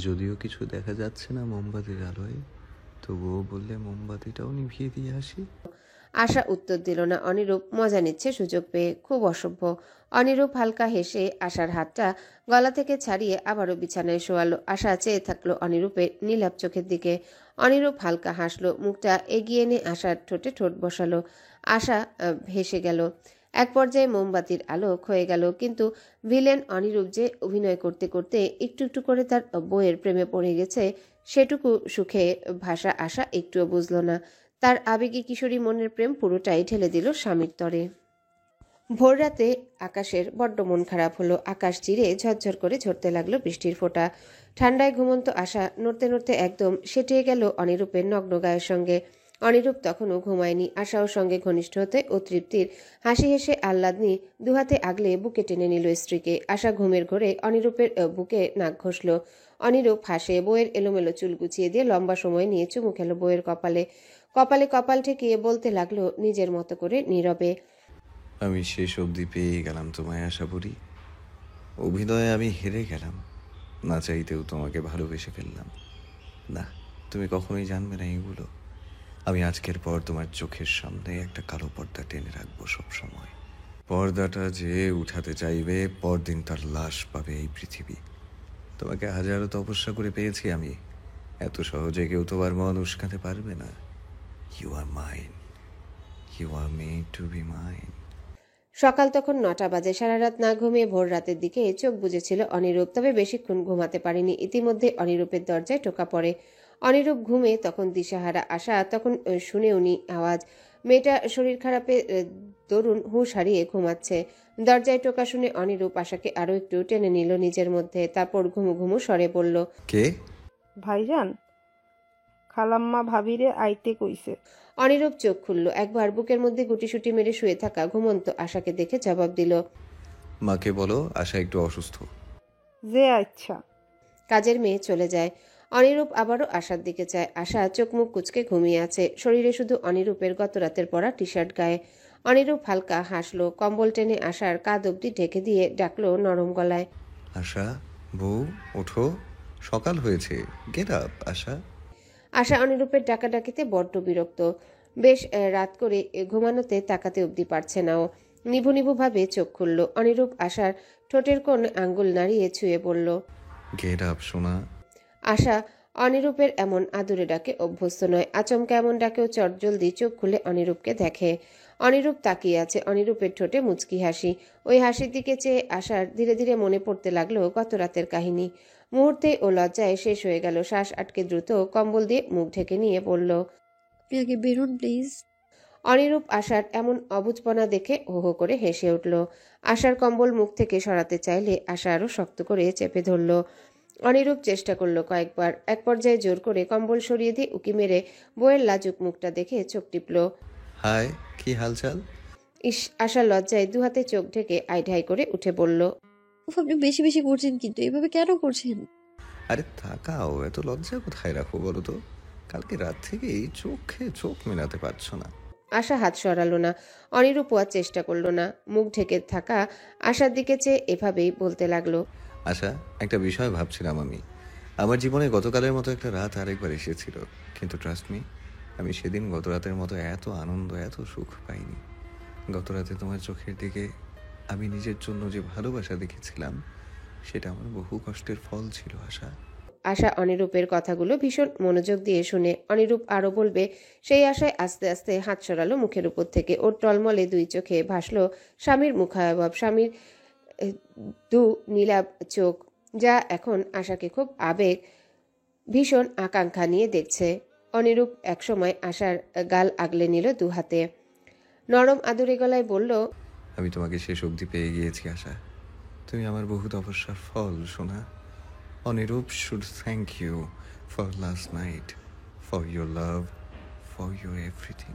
যদিও কিছু দেখা যাচ্ছে না মোমবাতির আলোয়, তবুও বললে মোমবাতিটাও নিভিয়ে দিয়ে আসি। আশা উত্তর দিল না। অনিরূপ মজা নিচ্ছে সুযোগ পেয়ে। খুব অসভ্য। অনিরূপ হালকা হেসে আশার হাতটা গলা থেকে ছাড়িয়ে আবারও বিছানায় শোয়ালো। আশা চেয়ে থাকলো অনিরূপের নীলাভ চোখের দিকে। অনিরূপ হালকা হাসলো, মুখটা এগিয়ে এনে আশার ঠোঁটে ঠোঁট বসালো। আশা হেসে গেল। এক পর্যায়ে মোমবাতির আলো ক্ষয়ে গেল, কিন্তু ভিলেন অনিরূপ যে অভিনয় করতে করতে একটু একটু করে তার বউয়ের প্রেমে পড়ে গেছে, সেটুকু সুখে ভাষা আশা একটুও বুঝল না। তার আবেগী কিশোরী মনের প্রেম পুরোটাই ঢেলে দিল স্বামীর তরে। ভোর রাতে আকাশের বড্ড মন খারাপ হলো। আকাশ চিরে ঝরঝর করে ঝরতে লাগলো বৃষ্টির ফোঁটা। ঠান্ডায় ঘুমন্ত আশা নড়তে নড়তে একদম সেটিয়ে গেল অনিরূপের নগ্ন গায়ের সঙ্গে। অনিরূপ তখনও ঘুমায়নি। আশাও সঙ্গে ঘনিষ্ঠ হতে ও তৃপ্তির হাসি হেসে আহ্লাদনি দুহাতে আগলে বুকে টেনে নিল স্ত্রীকে। আশা ঘুমের ঘোরে অনিরূপের বুকে নাক ঘষল। অনিরূপ হাসে বইয়ের এলোমেলো চুল গুছিয়ে দিয়ে লম্বা সময় নিয়ে চুমু খেলো বইয়ের কপালে। কপালে কপাল ঠেকিয়ে বলতে লাগলো নিজের মতো করে নীরবে, আমি শেষ অবধি পেয়ে গেলাম তোমায় আশা করি। অভিনয়ে আমি হেরে গেলাম, না চাইতেও তোমাকে ভালোবেসে ফেললাম। না, তুমি কখনোই জানবে না এগুলো। আমি আজকের পর তোমার চোখের সামনে একটা কালো পর্দা টেনে রাখবো সব সময়। পর্দাটা যে উঠাতে চাইবে, পরদিন তার লাশ পাবে এই পৃথিবী। তোমাকে হাজারো তপস্যা করে পেয়েছি আমি, এত সহজে কেউ তোমার মন উস্কাতে পারবে না। You are mine, you are made to be mine. সকাল তখন 9টা বাজে। সারা রাত না ঘুমিয়ে ভোর রাতের দিকে চোখ বুজেছিল অনিরূপ, তবে বেশিক্ষণ ঘুমাতে পারেনি। ইতিমধ্যে অনিরূপের দরজায় টোকা পড়ে। অনিরূপ ঘুমে তখন দিশাহারা। আশা তখন শুনে উনি আওয়াজ। মেয়েটা শরীর খারাপে দরুন হুঁশ হারিয়ে ঘুমাচ্ছে। দরজায় টোকা শুনে অনিরূপ আশাকে আরো একটু টেনে নিল নিজের মধ্যে, তারপর ঘুমু ঘুমু স্বরে বলল, কে? ভাইজান, খালাম্মা ভাবিরে আইতে কইছে। অনিরূপ চোখ খুলল। একবার বুকের মধ্যে গুটিসুটি মেরে শুয়ে থাকা ঘুমন্ত আশাকে দেখে জবাব দিল, মাকে বলো আশা একটু অসুস্থ। যে আচ্ছা। কাজের মেয়ে চলে যায়। অনিরূপ আবারও আশার দিকে চায়। আশা চোখ মুখ কুচকে ঘুমিয়ে আছে, শরীরে শুধু অনিরূপের গত রাতের পরা টি শার্ট গায়ে। অনিরূপ হালকা হাসলো, কম্বল টেনে আশার কাঁধ অব্দি ঢেকে দিয়ে ডাকলো নরম গলায়, আশা, বউ, ওঠো, সকাল হয়েছে, গেট আপ আশা। আশা অনিরূপের ডাকাডাকিতে বড্ড বিরক্ত। বেশ রাত করে ঘুমানোতে তাকাতে অবধি পারছে না ও। নিভু নিভু ভাবে চোখ খুলল। অনিরূপ আশার ঠোঁটের কোণ আঙ্গুল নাড়িয়ে ছুঁয়ে বলল, গেট আপ সোনা। আশা অনিরূপের এমন আদুরে ডাকে অভ্যস্ত নয়। আচমকা এমন ডাকেও চটজলদি চোখ খুলে অনিরূপকে দেখে। অনিরূপ তাকিয়ে আছে, অনিরূপের ঠোঁটে মুচকি হাসি। ওই হাসির দিকে চেয়ে আশার ধীরে ধীরে মনে পড়তে লাগলো গত রাতের কাহিনী। মুহূর্তে ও লজ্জায় শেষ হয়ে গেল। শ্বাস আটকে দ্রুত কম্বল দিয়ে মুখ ঢেকে নিয়ে বলল, আপনি আগে বেরোন প্লিজ। অনিরূপ আশার এমন অবুঝপনা দেখে হো হো করে হেসে উঠল। আশার কম্বল মুখ থেকে সরাতে চাইলে আশা আরো শক্ত করে চেপে ধরল। অনিরূপ চেষ্টা করলো কয়েকবার, এক পর্যায়ে জোর করে কম্বল সরিয়ে দিয়ে উকি মেরে বইয়ের লাজুক মুখটা দেখে চোখ টিপল। হাই, কি হালচাল? ইস, আশার লজ্জায় দুহাতে চোখ ঢেকে আইঢাই করে উঠে বলল, উফ, আপনি বেশি বেশি করছেন, কিন্তু এভাবে কেন করছেন? আরে তাকাও, এত লজ্জা কোথায় রাখো বলো তো? কালকে রাত থেকেই চোখে চোখ মেলাতে পারছো না। আশা হাত সরালো না। অনিরূপ আর চেষ্টা করলো না। মুখ ঢেকে থাকা আশার দিকে চেয়ে এভাবেই বলতে লাগলো, আশা, একটা বিষয় ভাবছিলাম আমি। আমার জীবনে গতকালের মতো একটা রাত আরেকবার এসেছিল, কিন্তু ট্রাস্ট মি, আমি সেদিন গত রাতের মতো এত আনন্দ, এত সুখ পাইনি। গত রাতে তোমার চোখের দিকে আমি নিজের জন্য যে ভালোবাসা দেখেছিলাম, সেটা আমার বহু কষ্টের ফল ছিল আশা। আশা অনিরূপের কথাগুলো ভীষণ মনোযোগ দিয়ে শুনে অনিরূপ আরো বলবে সেই আশায় আস্তে আস্তে হাত সরালো মুখের উপর থেকে। ওর টলমলে দুই চোখে ভাসলো স্বামীর মুখায়ভাব, স্বামীর দু নীলাভ চোখ, যা এখন আশাকে খুব আবেগ, ভীষণ আকাঙ্ক্ষা নিয়ে দেখছে। অনিরূপ একসময় আশার গাল আগলে নিল দু হাতে, নরম আদুরে গলায় বলল, আমি তোমাকে শেষ অবধি পেয়ে গিয়েছি আশা। তুমি আমার বহু তপস্যার ফল সোনা। Anirup should thank you for last night, for your love, for your everything.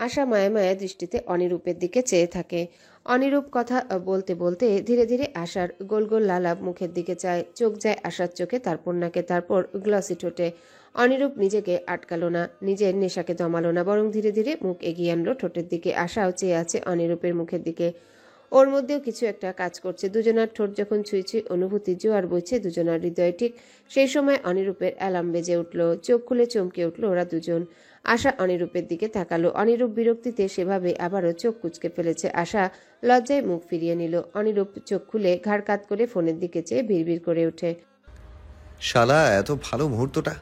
Asha মায়া মায়া দৃষ্টিতে অনিরূপের দিকে চেয়ে থাকে। অনিরূপ কথা বলতে বলতে ধীরে ধীরে আশার গোল গোল লালাব মুখের দিকে চায়। চোখ যায় আশার চোখে, তারপর নাকে, তারপর গ্লসি ঠোঁটে। অনিরূপ নিজেকে আটকালো না, নিজের নেশাকে দমালো না, বরং ধীরে ধীরে মুখ এগিয়ে আনলো ঠোঁটের দিকে। আশাও চেয়ে আছে অনিরূপের মুখের দিকে। ওর মধ্যেও কিছু একটা কাজ করছে। দুজনার ঠোঁট যখন ছুঁই ছুঁই অনুভূতি জোয়ার বইছে দুজনার হৃদয়ে, ঠিক সেই সময় অনিরূপের অ্যালার্ম বেজে উঠল। চোখ খুলে চমকে উঠল ওরা দুজন। আশা অনিরূপের দিকে তাকালো। অনিরূপ বিরক্তিতে সেভাবে আবারও চোখ কুচকে ফেলেছে। আশা লজ্জায় মুখ ফিরিয়ে নিল। অনিরূপ চোখ খুলে ঘাড় কাত করে ফোনের দিকে চেয়ে বিড়বিড় করে ওঠে, শালা, এত ভালো মুহূর্তটা।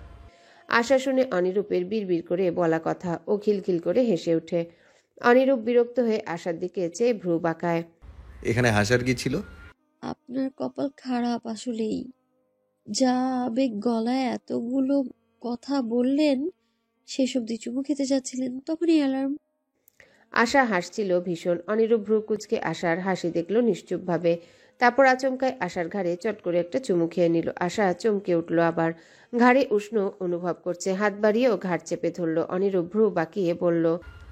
আশা শুনে অনিরূপের বিড়বিড় করে বলা কথা ও খিলখিল করে হেসে ওঠে। অনিরূপ বিরক্ত হয়ে আশার দিকে চেয়ে ভ্রু বাঁকায়। এখানে হাসার কি ছিল? আপনার কপাল খারাপ আসলেই। যা আবেগ গলায় এতগুলো কথা বললেন, শেষ অব্দি চুমু খেতে যাচ্ছিলেন, তখনই অ্যালার্ম। আশা হাসছিল ভীষণ। অনিরূপ ভ্রু কুচকে আশার হাসি দেখল নিশ্চুপভাবে, তারপর আচমকায় আশার ঘাড়ে চট করে একটা চুমু খেয়ে নিল। আশা চমকে উঠল, আবার ঘাড়ে উষ্ণ অনুভব করছে। হাত বাড়িয়েও ঘাড় চেপে ধরল। অনিরূপ ভ্রু বাঁকিয়ে বলল,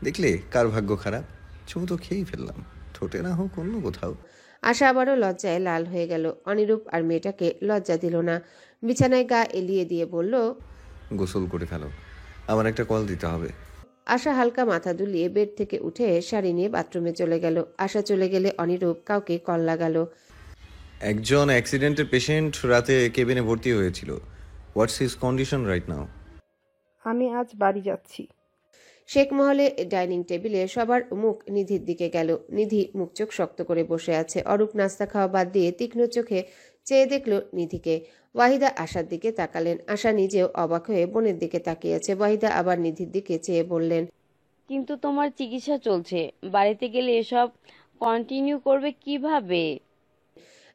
দেখলে কার ভাগ্য খারাপ, চুমু তো খেয়েই ফেললাম, ঠোঁটে না হোক অন্য কোথাও। আশা আবারও লজ্জায় লাল হয়ে গেল। অনিরূপ আর মেয়েটাকে লজ্জা দিল না, বিছানায় গা এলিয়ে দিয়ে বলল, গোসল করে ফেলো, আমার একটা কল দিতে হবে। আশা হালকা মাথা দুলিয়ে বেড থেকে উঠে শাড়ি নিয়ে বাথরুমে চলে গেল। আশা চলে গেলে অনিরূপ কাউকে কল লাগালো। একজন অ্যাক্সিডেন্টের পেশেন্ট রাতে কেবিনে ভর্তি হয়েছিল। হোয়াটস হিজ কন্ডিশন রাইট নাও? আমি আজ বাড়ি যাচ্ছি। শেখ মহলে ডাইনিং টেবিলে সবার মুখ নিধির দিকে গেল। নিধি মুখ চোখ শক্ত করে বসে আছে। অরূপ নাস্তা খাওয়া বাদ দিয়ে তীক্ষ্ণ চোখে চেয়ে দেখল নিধিকে। ওয়াহিদা আশার দিকে তাকালেন। আশা নিজেও অবাক হয়ে বোনের দিকে তাকিয়ে আছে। ওয়াহিদা আবার নিধির দিকে চেয়ে বললেন, কিন্তু তোমার চিকিৎসা চলছে, বাড়িতে গেলে এসব কন্টিনিউ করবে কিভাবে?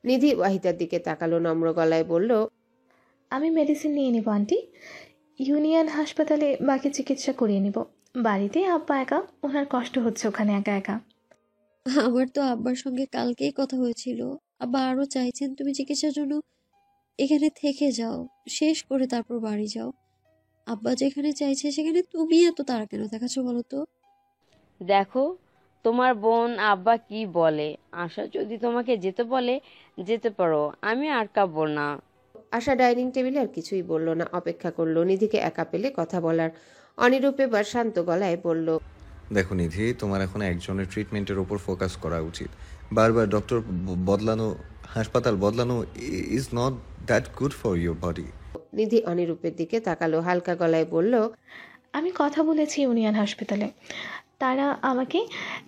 নিধি ওয়াহিদার দিকে তাকালো, নম্র গলায় বলল, আমি মেডিসিন নিয়ে নিব আন্টি, ইউনিয়ন হাসপাতালে বাকি চিকিৎসা করিয়ে নিব। বাড়িতে আব্বা একা, ওনার কষ্ট হচ্ছে ওখানে একা একা। আমার তো আব্বার সঙ্গে কালকেই কথা হয়েছিল। আব্বা আরো চাইছেন তুমি চিকিৎসার জন্য এখানে থেকে যাও, শেষ করে তারপর বাড়ি যাও। আব্বা যেখানে চাইছে সেখানে তুমি এত তাড়া কেন দেখাচ্ছ বলো তো? দেখো তোমার বোন আব্বা কি বলে। আশা যদি তোমাকে যেতে বলে যেতে পারো, আমি আটকাবো না। আশা ডাইনিং টেবিলে আর কিছুই বলল না, অপেক্ষা করলো নিধিকে একা পেলে কথা বলার। অনিরূপ এবার শান্ত গলায় বলল, দেখো নিধি, তোমার এখন একজনের ট্রিটমেন্টের ওপর ফোকাস করা উচিত। বারবার ডক্টর বদলানো, হাসপাতাল বদলানো is not that good for your body. Nidhi অনিরূপের দিকে তাকালো, হালকা গলায় বলল, আমি কথা বলেছি ইউনিয়ন হাসপাতালে, তারা আমাকে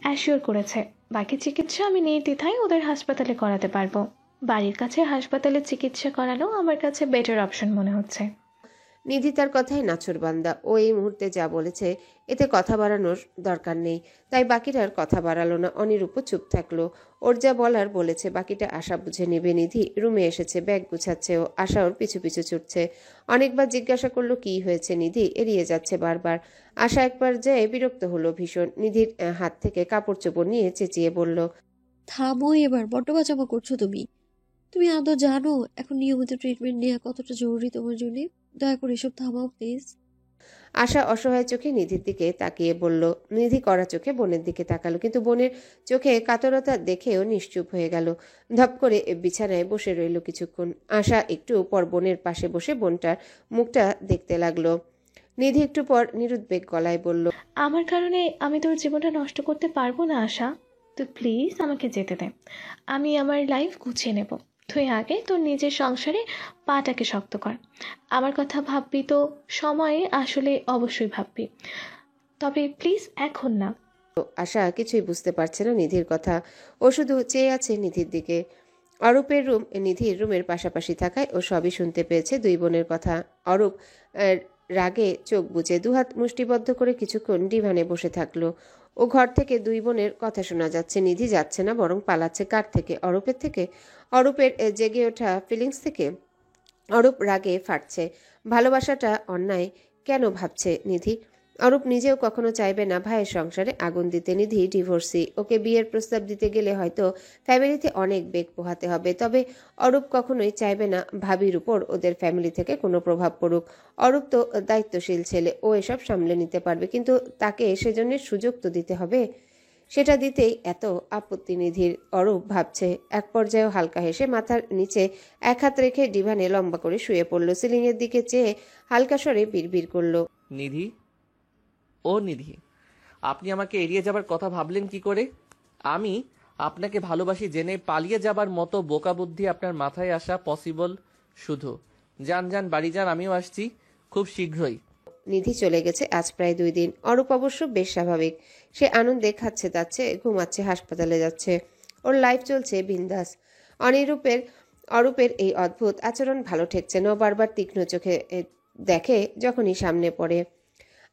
অ্যাসিওর করেছে বাকি চিকিৎসা আমি নির্দ্বিধায় ওদের হাসপাতালে করাতে পারবো। বাড়ির কাছে হাসপাতালে চিকিৎসা করানো আমার কাছে বেটার অপশন মনে হচ্ছে। নিধি তার কথায় নাছোড়বান্দা। ও এই মুহূর্তে যা বলেছে এতে কথা বাড়ানোর দরকার নেই, তাই বাকিটার কথা বাড়ালো না। অনিরূপও চুপ থাকলো। ওর যা বলার বলেছে, বাকিটা আশা বুঝে নেবে। নিধি রুমে এসেছে, ব্যাগ গুছাচ্ছে ও। আশা ওর পিছু পিছু ছুটছে। অনেকবার জিজ্ঞাসা করলো কি হয়েছে, নিধি এড়িয়ে যাচ্ছে বারবার। আশা একবার যেয়ে বিরক্ত হলো ভীষণ। নিধির হাত থেকে কাপড় চোপড় নিয়ে চেঁচিয়ে বলল, থামো এবার, বড্ড বাচামা করছো তুমি। তুমি আদৌ জানো এখন নিয়মিত ট্রিটমেন্ট নেওয়া কতটা জরুরি তোমার জন্য? দয়া করে এসব থামাও প্লিজ। আশা অসহায় চোখে নিধির দিকে তাকিয়ে বলল। নিধি কড়া চোখে বোনের দিকে তাকালো, কিন্তু বোনের চোখে কাতরতা দেখেও নিশ্চুপ হয়ে গেল। ধপ করে বিছানায় বসে রইল কিছুক্ষণ। আশা একটু পর বোনের পাশে বসে বোনটার মুখটা দেখতে লাগলো। নিধি একটু পর নিরুদ্বেগ গলায় বলল, আমার কারণে আমি তোর জীবনটা নষ্ট করতে পারবো না আশা, তুই প্লিজ আমাকে যেতে দে। আমি আমার লাইফ গুছিয়ে নেব। তুই আগে তোর নিজের সংসারে পাটাকে শক্ত কর। আমার কথা ভাববি তো সময়ে আসলে অবশ্যই ভাববি, তবে প্লিজ এখন না। আশা কিছুই বুঝতে পারছে না নিধির কথা। ও শুধু চেয়ে আছে নিধির দিকে। অরূপের রুম নিধির রুমের পাশাপাশি থাকায় ও সবই শুনতে পেয়েছে দুই বোনের কথা। অরূপ রাগে চোখ বুজে দুহাত মুষ্টিবদ্ধ করে কিছুক্ষণ ডিভানে বসে থাকলো। ও ঘর থেকে দুই বোনের কথা শোনা যাচ্ছে। নিধি যাচ্ছে না, বরং পালাচ্ছে। কার থেকে? অরূপের থেকে। অরূপের জেগে ওঠা ফিলিংস থেকে। অরূপ রাগে ফাটছে। ভালোবাসাটা অন্যায় কেন ভাবছে নিধি? অরূপ নিজেও কখনো চাইবে না ভাইয়ের সংসারে আগুন দিতে। নিধি ডিভোর্সি, ওকে বিয়ের প্রস্তাব দিতে গেলে হয়তো ফ্যামিলিতে অনেক বেগ পোহাতে হবে, তবে অরূপ কখনোই চাইবে না ভাবির উপর ওদের ফ্যামিলি থেকে কোনো প্রভাব পড়ুক। অরূপ তো দায়িত্বশীল ছেলে, ও এসব সামলে নিতে পারবে, কিন্তু তাকে সেজন্য সুযোগ তো দিতে হবে। সেটা দিতেই এত আপত্তি নিধির। অরূপ ভাবছে। এক পর্যায়ে হালকা হেসে মাথার নিচে এক হাত রেখে ডিভানে লম্বা করে শুয়ে পড়ল। সিলিংয়ের দিকে চেয়ে হালকা স্বরে বিড়বিড় করলো, নিধি, ও নিধি, আপনি আমাকে এড়িয়ে যাবার কথা ভাবলেন কি করে? আমি আপনাকে ভালোবাসি জেনে পালিয়ে যাবার মতো বোকা বুদ্ধি আপনার মাথায় আসা পসিবল? শুধু যান যান, বাড়ি যান, আমিও আসছি খুব শীঘ্রই। নিধি চলে গেছে আজ প্রায় 2 দিন। অরূপ অবশ্য বেশ স্বাভাবিক। সে আনন্দে খাচ্ছে দাচ্ছে, ঘুমাচ্ছে, হাসপাতালে যাচ্ছে। ওর লাইফ চলছে বিন্দাস। অরূপের এই অদ্ভুত আচরণ ভালো ঠেকছে না। ও বারবার তীক্ষ্ণ চোখে দেখে যখনই সামনে পড়ে।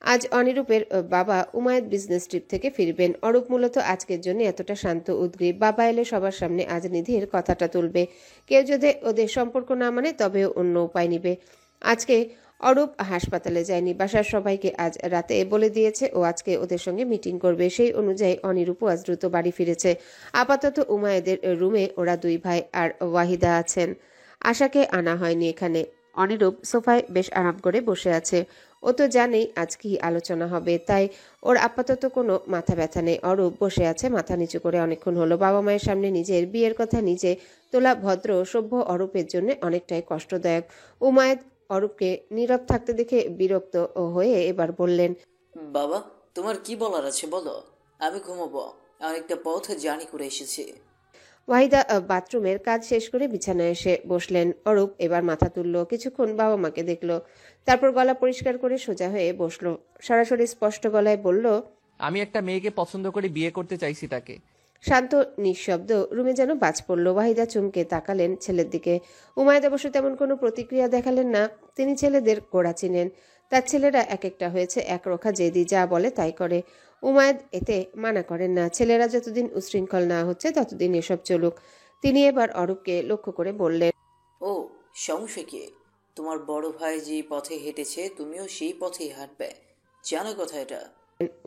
আজ অনিরূপের বাবা উমায়েত বিজনেস ট্রিপ থেকে ফিরবেন। অরূপ মূলত আজকের জন্য এতটা শান্ত উদ্গ্রীব। বাবা এলে সবার সামনে আজ নিধির কথাটা তুলবে। কেউ যদি ওদের সম্পর্ক না মানে তবে অন্য উপায় নিবে। আজকে অরূপ হাসপাতালে যায়নি, বাসার সবাইকে আজ রাতে বলে দিয়েছে ও আজকে ওদের সঙ্গে মিটিং করবে। সেই অনুযায়ী অনিরূপও আজ দ্রুত বাড়ি ফিরেছে। আপাতত উমায়েদের রুমে ওরা দুই ভাই আর ওয়াহিদা আছেন। আশাকে আনা হয়নি এখানে। অনিরূপ সোফায় বেশ আরাম করে বসে আছে। ও তো জানেই আজ কি আলোচনা হবে, তাই ওর আপাতত কোনো মাথা ব্যথা নেই। অরূপ বসে আছে মাথা নিচু করে অনেকক্ষণ হলো। বাবা মায়ের সামনে নিজের বিয়ের কথা নিজে তোলা ভদ্র সভ্য অরূপের জন্য অনেকটাই কষ্টদায়ক। উমায়েত অরূপকে নীরব থাকতে দেখে বিরক্ত হয়ে এবার বললেন, বাবা, তোমার কি বলার আছে বলো, আমি ঘুমাবো, অনেকটা পথ জার্নি করে এসেছি। ওয়াহিদা বাথরুমের কাজ শেষ করে বিছানায় এসে বসলেন। অরূপ এবার মাথা তুলল, কিছুক্ষণ বাবা মাকে দেখলো, তারপর গলা পরিষ্কার করে সোজা হয়ে বসলো। সরাসরি স্পষ্ট গলায় বলল, আমি একটা মেয়েকে পছন্দ করে বিয়ে করতে চাইছি তাকে। শান্ত নিঃশব্দ রুমে যেন বাজ পড়ল। ওয়াহিদা চমকে তাকালেন ছেলের দিকে। উমায়েদ অবশ্য তেমন কোনো প্রতিক্রিয়া দেখালেন না। তিনি ছেলেদের গোড়া চিনেন। তার ছেলেরা এক একটা হয়েছে একরোখা জেদি, যা বলে তাই করে। উমায়েদ এতে মানা করেন না। ছেলেরা যতদিন উশৃঙ্খল না হচ্ছে ততদিন এসব চলুক। তিনি এবার অরূপকে লক্ষ্য করে বললেন, ও সমস্যা কি? তোমার বড় ভাই যে পথে হেঁটেছে তুমিও সেই পথেই হাঁটবে, জানো কথা এটা?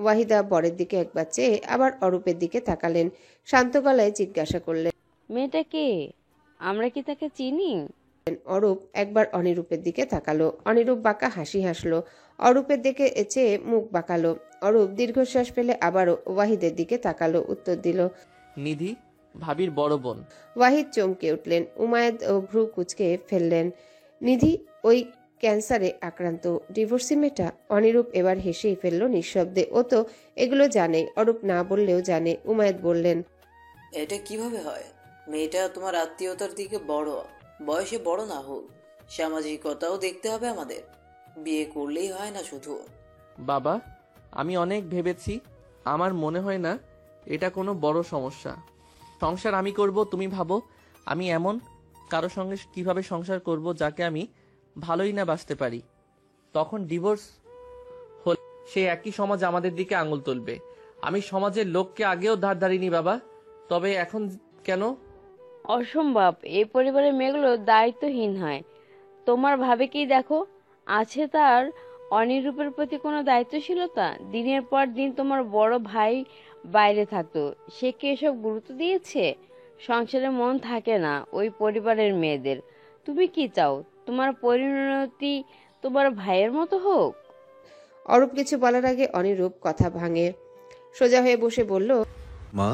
ওয়াহিদা বরের দিকে একবার চেয়ে আবার অরূপের দিকে তাকালেন, শান্ত গলায় জিজ্ঞাসা করলেন। মেয়েটা কে? আমরা কি তাকে চিনি? অরূপ একবার অনিরূপের দিকে তাকালো। অনিরূপ বাঁকা হাসি হাসলো, অরূপের দিকে চেয়ে মুখ বাঁকালো। অরূপ দীর্ঘশ্বাস ফেলে আবারও ওয়াহিদের দিকে তাকালো, উত্তর দিল, নিধি, ভাবির বড় বোন। ওয়াহিদ চমকে উঠলেন, উমায়েদ ও ভ্রু কুচকে ফেললেন। নিধি ওই ক্যান্সারে আক্রান্ত ডিভোর্সি মেয়েটা? অনিরূপ এবার হেসেই ফেলল নিঃশব্দে। ও তো এগুলো জানে, অরূপ না বললেও জানে। উমায়েদ বললেন, এটা কিভাবে হয়? মেয়েটা তোমার আত্মীয়তার দিকে বড়, বয়সে বড় না হোক, সামাজিকতাও দেখতে হবে আমাদের। বিয়ে করলেই হয় না শুধু। বাবা, আমি অনেক ভেবেছি, আমার মনে হয় না এটা কোনো বড় সমস্যা। সংসার আমি করব, তুমি ভাবো আমি এমন কারো সঙ্গে কিভাবে সংসার করব যাকে আমি ভালোই না বাসতে পারি? তখন ডিভোর্স হলে সে একই সমাজ আমাদের দিকে আঙুল তুলবে। আমি সমাজের লোককে আগেও ধার ধারিনি বাবা, তবে এখন কেন? অসম্ভব। এই পরিবারের মেয়েগুলো দায়িত্বহীন হয়। তোমার ভাবিকেই দেখো, আছে তার অনিরূপের প্রতি কোনো দায়িত্বশীলতা? দিনের পর দিন তোমার বড় ভাই বাইরে থাকতো, সে কি এসব গুরুত্ব দিয়েছে? সংসারে মন থাকে না ওই পরিবারের মেয়েদের। তুমি কি চাও তোমার পরিণতি তোমার ভাইয়ের মতো হোক? অরূপ কিছু বলার আগে অনিরূপ কথা ভাঙে, সোজা হয়ে বসে বলল, মা,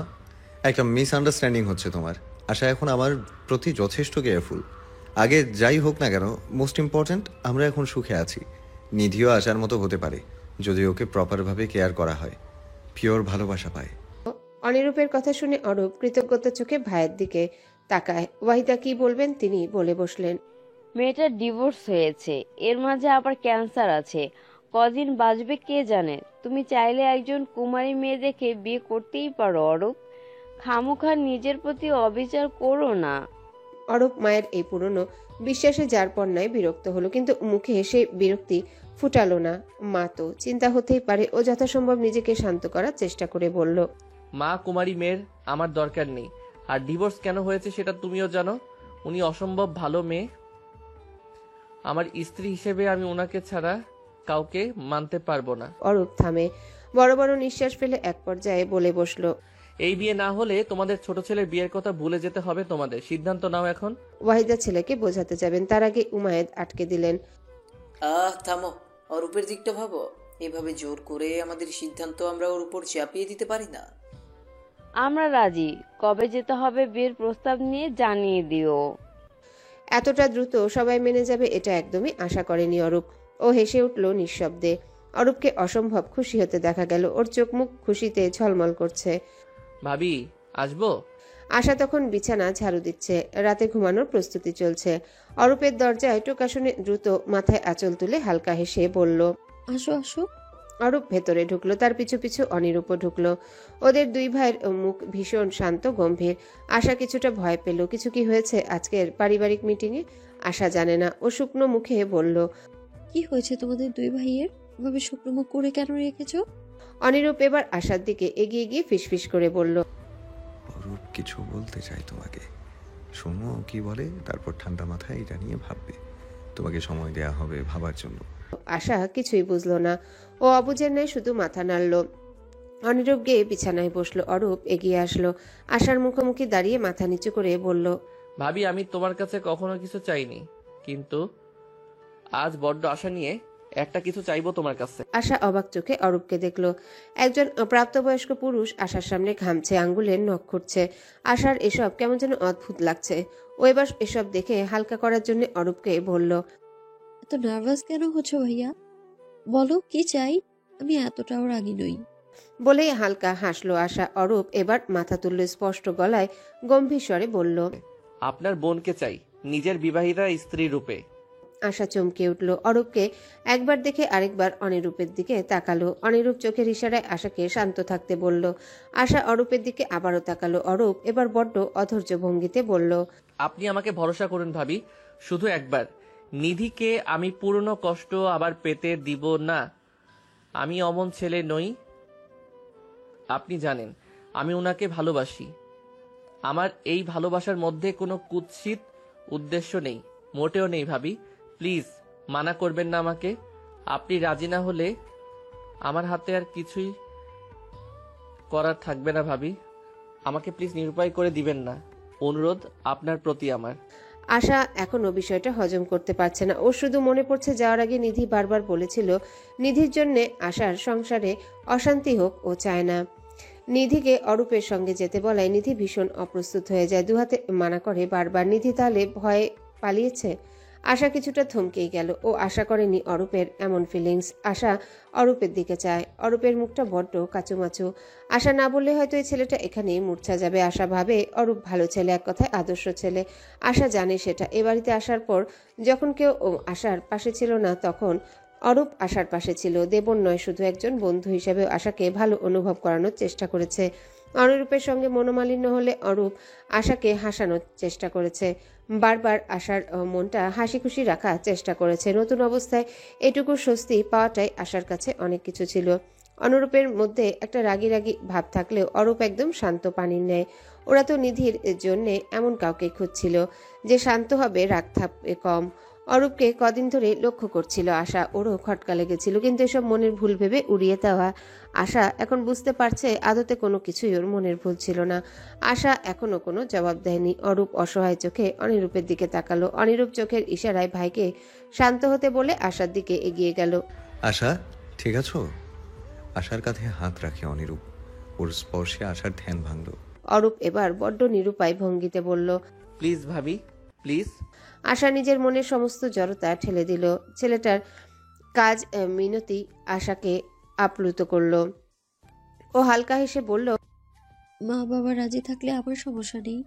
একটা মিসআন্ডারস্ট্যান্ডিং হচ্ছে তোমার। আশা এখন আমার প্রতি যথেষ্ট কেয়ারফুল। আগে যাই হোক না কেন, মোস্ট ইম্পর্ট্যান্ট আমরা এখন সুখে আছি। নিধিও আশার মতো হতে পারে যদি ওকে প্রপারভাবে কেয়ার করা হয়, পিওর ভালোবাসা পায়। অনিরূপের কথা শুনে অরূপ কৃতজ্ঞতা চোখে ভাইয়ের দিকে তাকায়। ওয়াহিদা কি বলবেন তিনি বলে বসলেন, মেয়েটার ডিভোর্স হয়েছে, এর মাঝে আবার ক্যান্সার আছে, কদিন বাঁচবে কে জানে। তুমি চাইলে একজন কুমারী মেয়ে দেখে বিয়ে করতেই পারো অরূপ। খামোখা নিজের প্রতি অবিচার করো না। অরূপ মায়ের এই পুরনো বিশ্বাসে যার পর নাই বিরক্ত হলো, কিন্তু মুখে এসে বিরক্তি ফুটালো না। মা তো চিন্তা হতেই পারে। ও যথাসম্ভব নিজেকে শান্ত করার চেষ্টা করে বলল, মা, কুমারী মেয়ের আমার দরকার নেই। আর ডিভোর্স কেন হয়েছে সেটা তুমিও জানো। উনি অসম্ভব ভালো মেয়ে। আমার স্ত্রী হিসেবে আমি ওনাকে ছাড়া কাউকে মানতে পারবো না। অরূপ থামে, বড় বড় নিঃশ্বাস ফেলে এক পর্যায়ে বলে বসলো, এই বিয়ে না হলে তোমাদের ছোট ছেলের বিয়ের কথা ভুলে যেতে হবে তোমাদের। সিদ্ধান্ত নাও এখন। ওয়াহিদা ছেলেকে বোঝাতে যাবেন, তার আগে উমায়েদ আটকে দিলেন। থামো, অরূপের দিকটা ভাবো। এভাবে জোর করে আমাদের সিদ্ধান্ত আমরা ওর উপর চাপিয়ে দিতে পারি না। আমরা রাজি, কবে যেতে হবে বিয়ের প্রস্তাব নিয়ে জানিয়ে দিও। এতটা দ্রুত সবাই মেনে যাবে এটা একদমই আশা করেনি অরূপ। ও হেসে উঠল নিঃশব্দে। অরূপকে অসম্ভব খুশি হতে দেখা গেল, ওর চোখ মুখ খুশিতে ঝলমল করছে। ভাবি, আসবো? আশা তখন বিছানা ঝাড়ু দিচ্ছে, রাতে ঘুমানোর প্রস্তুতি চলছে। অরূপের দরজায় টোকা শুনে দ্রুত মাথায় আঁচল তুলে হালকা হেসে বলল, আসো আসো। অরূপ ভেতরে ঢুকলো, তার পিছু পিছু অনিরূপও ঢুকলো। ওদের দুই ভাইয়ের মুখ ভীষণ শান্ত গম্ভীর। আশা কিছুটা ভয় পেল। কিছু কি হয়েছে আজকের পারিবারিক মিটিংয়ে? আশা জানে না। ও শুকনো মুখে বলল, কি হয়েছে তোমাদের দুই ভাইয়ের? ভাবে শুকনো মুখ করে কেন রেখেছো? অনিরূপ এবার আশার দিকে এগিয়ে গিয়ে ফিসফিস করে বলল, অরূপ কিছু বলতে চাই তোমাকে, শোনো কি বলে, তারপর ঠান্ডা মাথায় এটা নিয়ে ভাববে। তোমাকে সময় দেয়া হবে ভাবার জন্য। আশা কিছুই বুঝলো না। ও অবুঝের ন্যায় শুধু মাথা নাড়ল। অনিরূপ গিয়ে বিছানায় বসলো। অরূপ এগিয়ে আসলো, আশার মুখোমুখি দাঁড়িয়ে মাথা নিচু করে বলল, ভাবি, আমি তোমার কাছে কখনো কিছু চাইনি, কিন্তু আজ বড্ড আশা নিয়ে একটা কিছু চাইবো তোমার কাছে। আশা অবাক চোখে অরূপকে দেখলো। একজন প্রাপ্তবয়স্ক পুরুষ আশার সামনে ঘামছে, আঙ্গুলের নখ খুঁড়ছে। আশার এসব কেমন যেন অদ্ভুত লাগছে। ও এবার এসব দেখে হালকা করার জন্য অরূপকে বলল, এত নার্ভাস কেন হচ্ছো ভাইয়া? বলো কি চাই? আমি এতটাও রাগী নই। বলেই হালকা হাসলো আশা। অরূপ এবার মাথা তুলল, স্পষ্ট গলায় গম্ভীর স্বরে বলল, আপনার বোনকে চাই, নিজের বিবাহিতা স্ত্রী রূপে। আশা চমকে উঠল। অরূপকে একবার দেখে আরেকবার অনিরূপের দিকে তাকালো। অনিরূপ চোখের ইশারায় আশাকে শান্ত থাকতে বলল। আশা অরূপের দিকে আবারও তাকালো। অরূপ এবার বড্ড অধৈর্য ভঙ্গিতে বলল, আপনি আমাকে ভরসা করুন ভাবি, শুধু একবার। নিধিকে আমি পুরনো কষ্ট আবার পেতে দিব না। আমি অমন ছেলে নই, আপনি জানেন। আমি ওনাকে ভালোবাসি। আমার এই ভালোবাসার মধ্যে কোনো কুৎসিত উদ্দেশ্য নেই, মোটেও নেই ভাবি। প্লিজ মানা করবেন না আমাকে। আপনি রাজি না হলে আমার হাতে আর কিছুই করার থাকবে না ভাবি। আমাকে প্লিজ নিরুপায় করে দিবেন না, অনুরোধ আপনার প্রতি আমার। আশা এখনো বিষয়টা হজম করতে পারছে না। ও শুধু মনে পড়ছে যাওয়ার আগে নিধি বারবার বলেছিল নিধির জন্য আশার সংসারে অশান্তি হোক ও চায় না। নিধিকে অরূপের সঙ্গে যেতে বলায় নিধি ভীষণ অপ্রস্তুত হয়ে যায়, দুহাতে মানা করে বারবার। নিধি তাহলে ভয়ে পালিয়েছে? আশা কিছুটা থমকেই গেল। ও আশা করেনি অরূপের এমন ফিলিংস। আশা অরূপের দিকে চায়। অরূপের মুখটা বড্ড কাচুমাচু। আশা না বললে হয়তো এই ছেলেটা এখানেই মূর্ছা যাবে। আশা ভাবে অরূপ ভালো ছেলে, এক কথায় আদর্শ ছেলে। আশা জানে সেটা। এ বাড়িতে আসার পর যখন কেউ আশার পাশে ছিল না, তখন অরূপ আশার পাশে ছিল। দেবন নয়, শুধু একজন বন্ধু হিসেবে আশাকে ভালো অনুভব করানোর চেষ্টা করেছে। অনুরূপের সঙ্গে মনোমালিন্য হলে অরূপ আশাকে হাসানোর চেষ্টা করেছে। বারবার আশার মনটা হাসি খুশি রাখার চেষ্টা করেছে। নতুন অবস্থায় এটুকু স্বস্তি পাওয়াটাই আশার কাছে অনেক কিছু ছিল। অনুরূপের মধ্যে একটা রাগি রাগি ভাব থাকলেও অরূপ একদম শান্ত পানির ন্যায়। ওরা তো নিধির জন্যে এমন কাউকে খুঁজছিল যে শান্ত হবে, রাগ থাকবে কম। অরূপকে কদিন ধরে লক্ষ্য করছিল আশা। ওরও খটকা লেগেছিল, কিন্তু এসব মনের ভুল ভেবে উড়িয়ে দেওয়া। আশা এখন বুঝতে পারছে আদতে কোনো কিছুই ওর মনের ভুল ছিল না। আশা এখনো কোনো জবাব দেয়নি। অরূপ অসহায় চোখে অনিরূপের দিকে তাকালো। অনিরূপ চোখের ইশারায় ভাইকে শান্ত হতে বলে আশার দিকে এগিয়ে গেল। আশা, ঠিক আছো? আশার কাঁধে হাত রাখে অনিরূপ। ওর স্পর্শে আশার ধ্যান ভাঙল। অরূপ এবার বড্ড নিরুপায় ভঙ্গিতে বলল, প্লিজ ভাবি, প্লিজ। আশা নিজের মনের সমস্ত জড়তা ঠেলে দিল। ছেলেটার কাজ মিনতি আশাকে আপ্লুত করলো। ও হালকা হেসে বলল, মা বাবা রাজি থাকলে আমার সমস্যা নেই।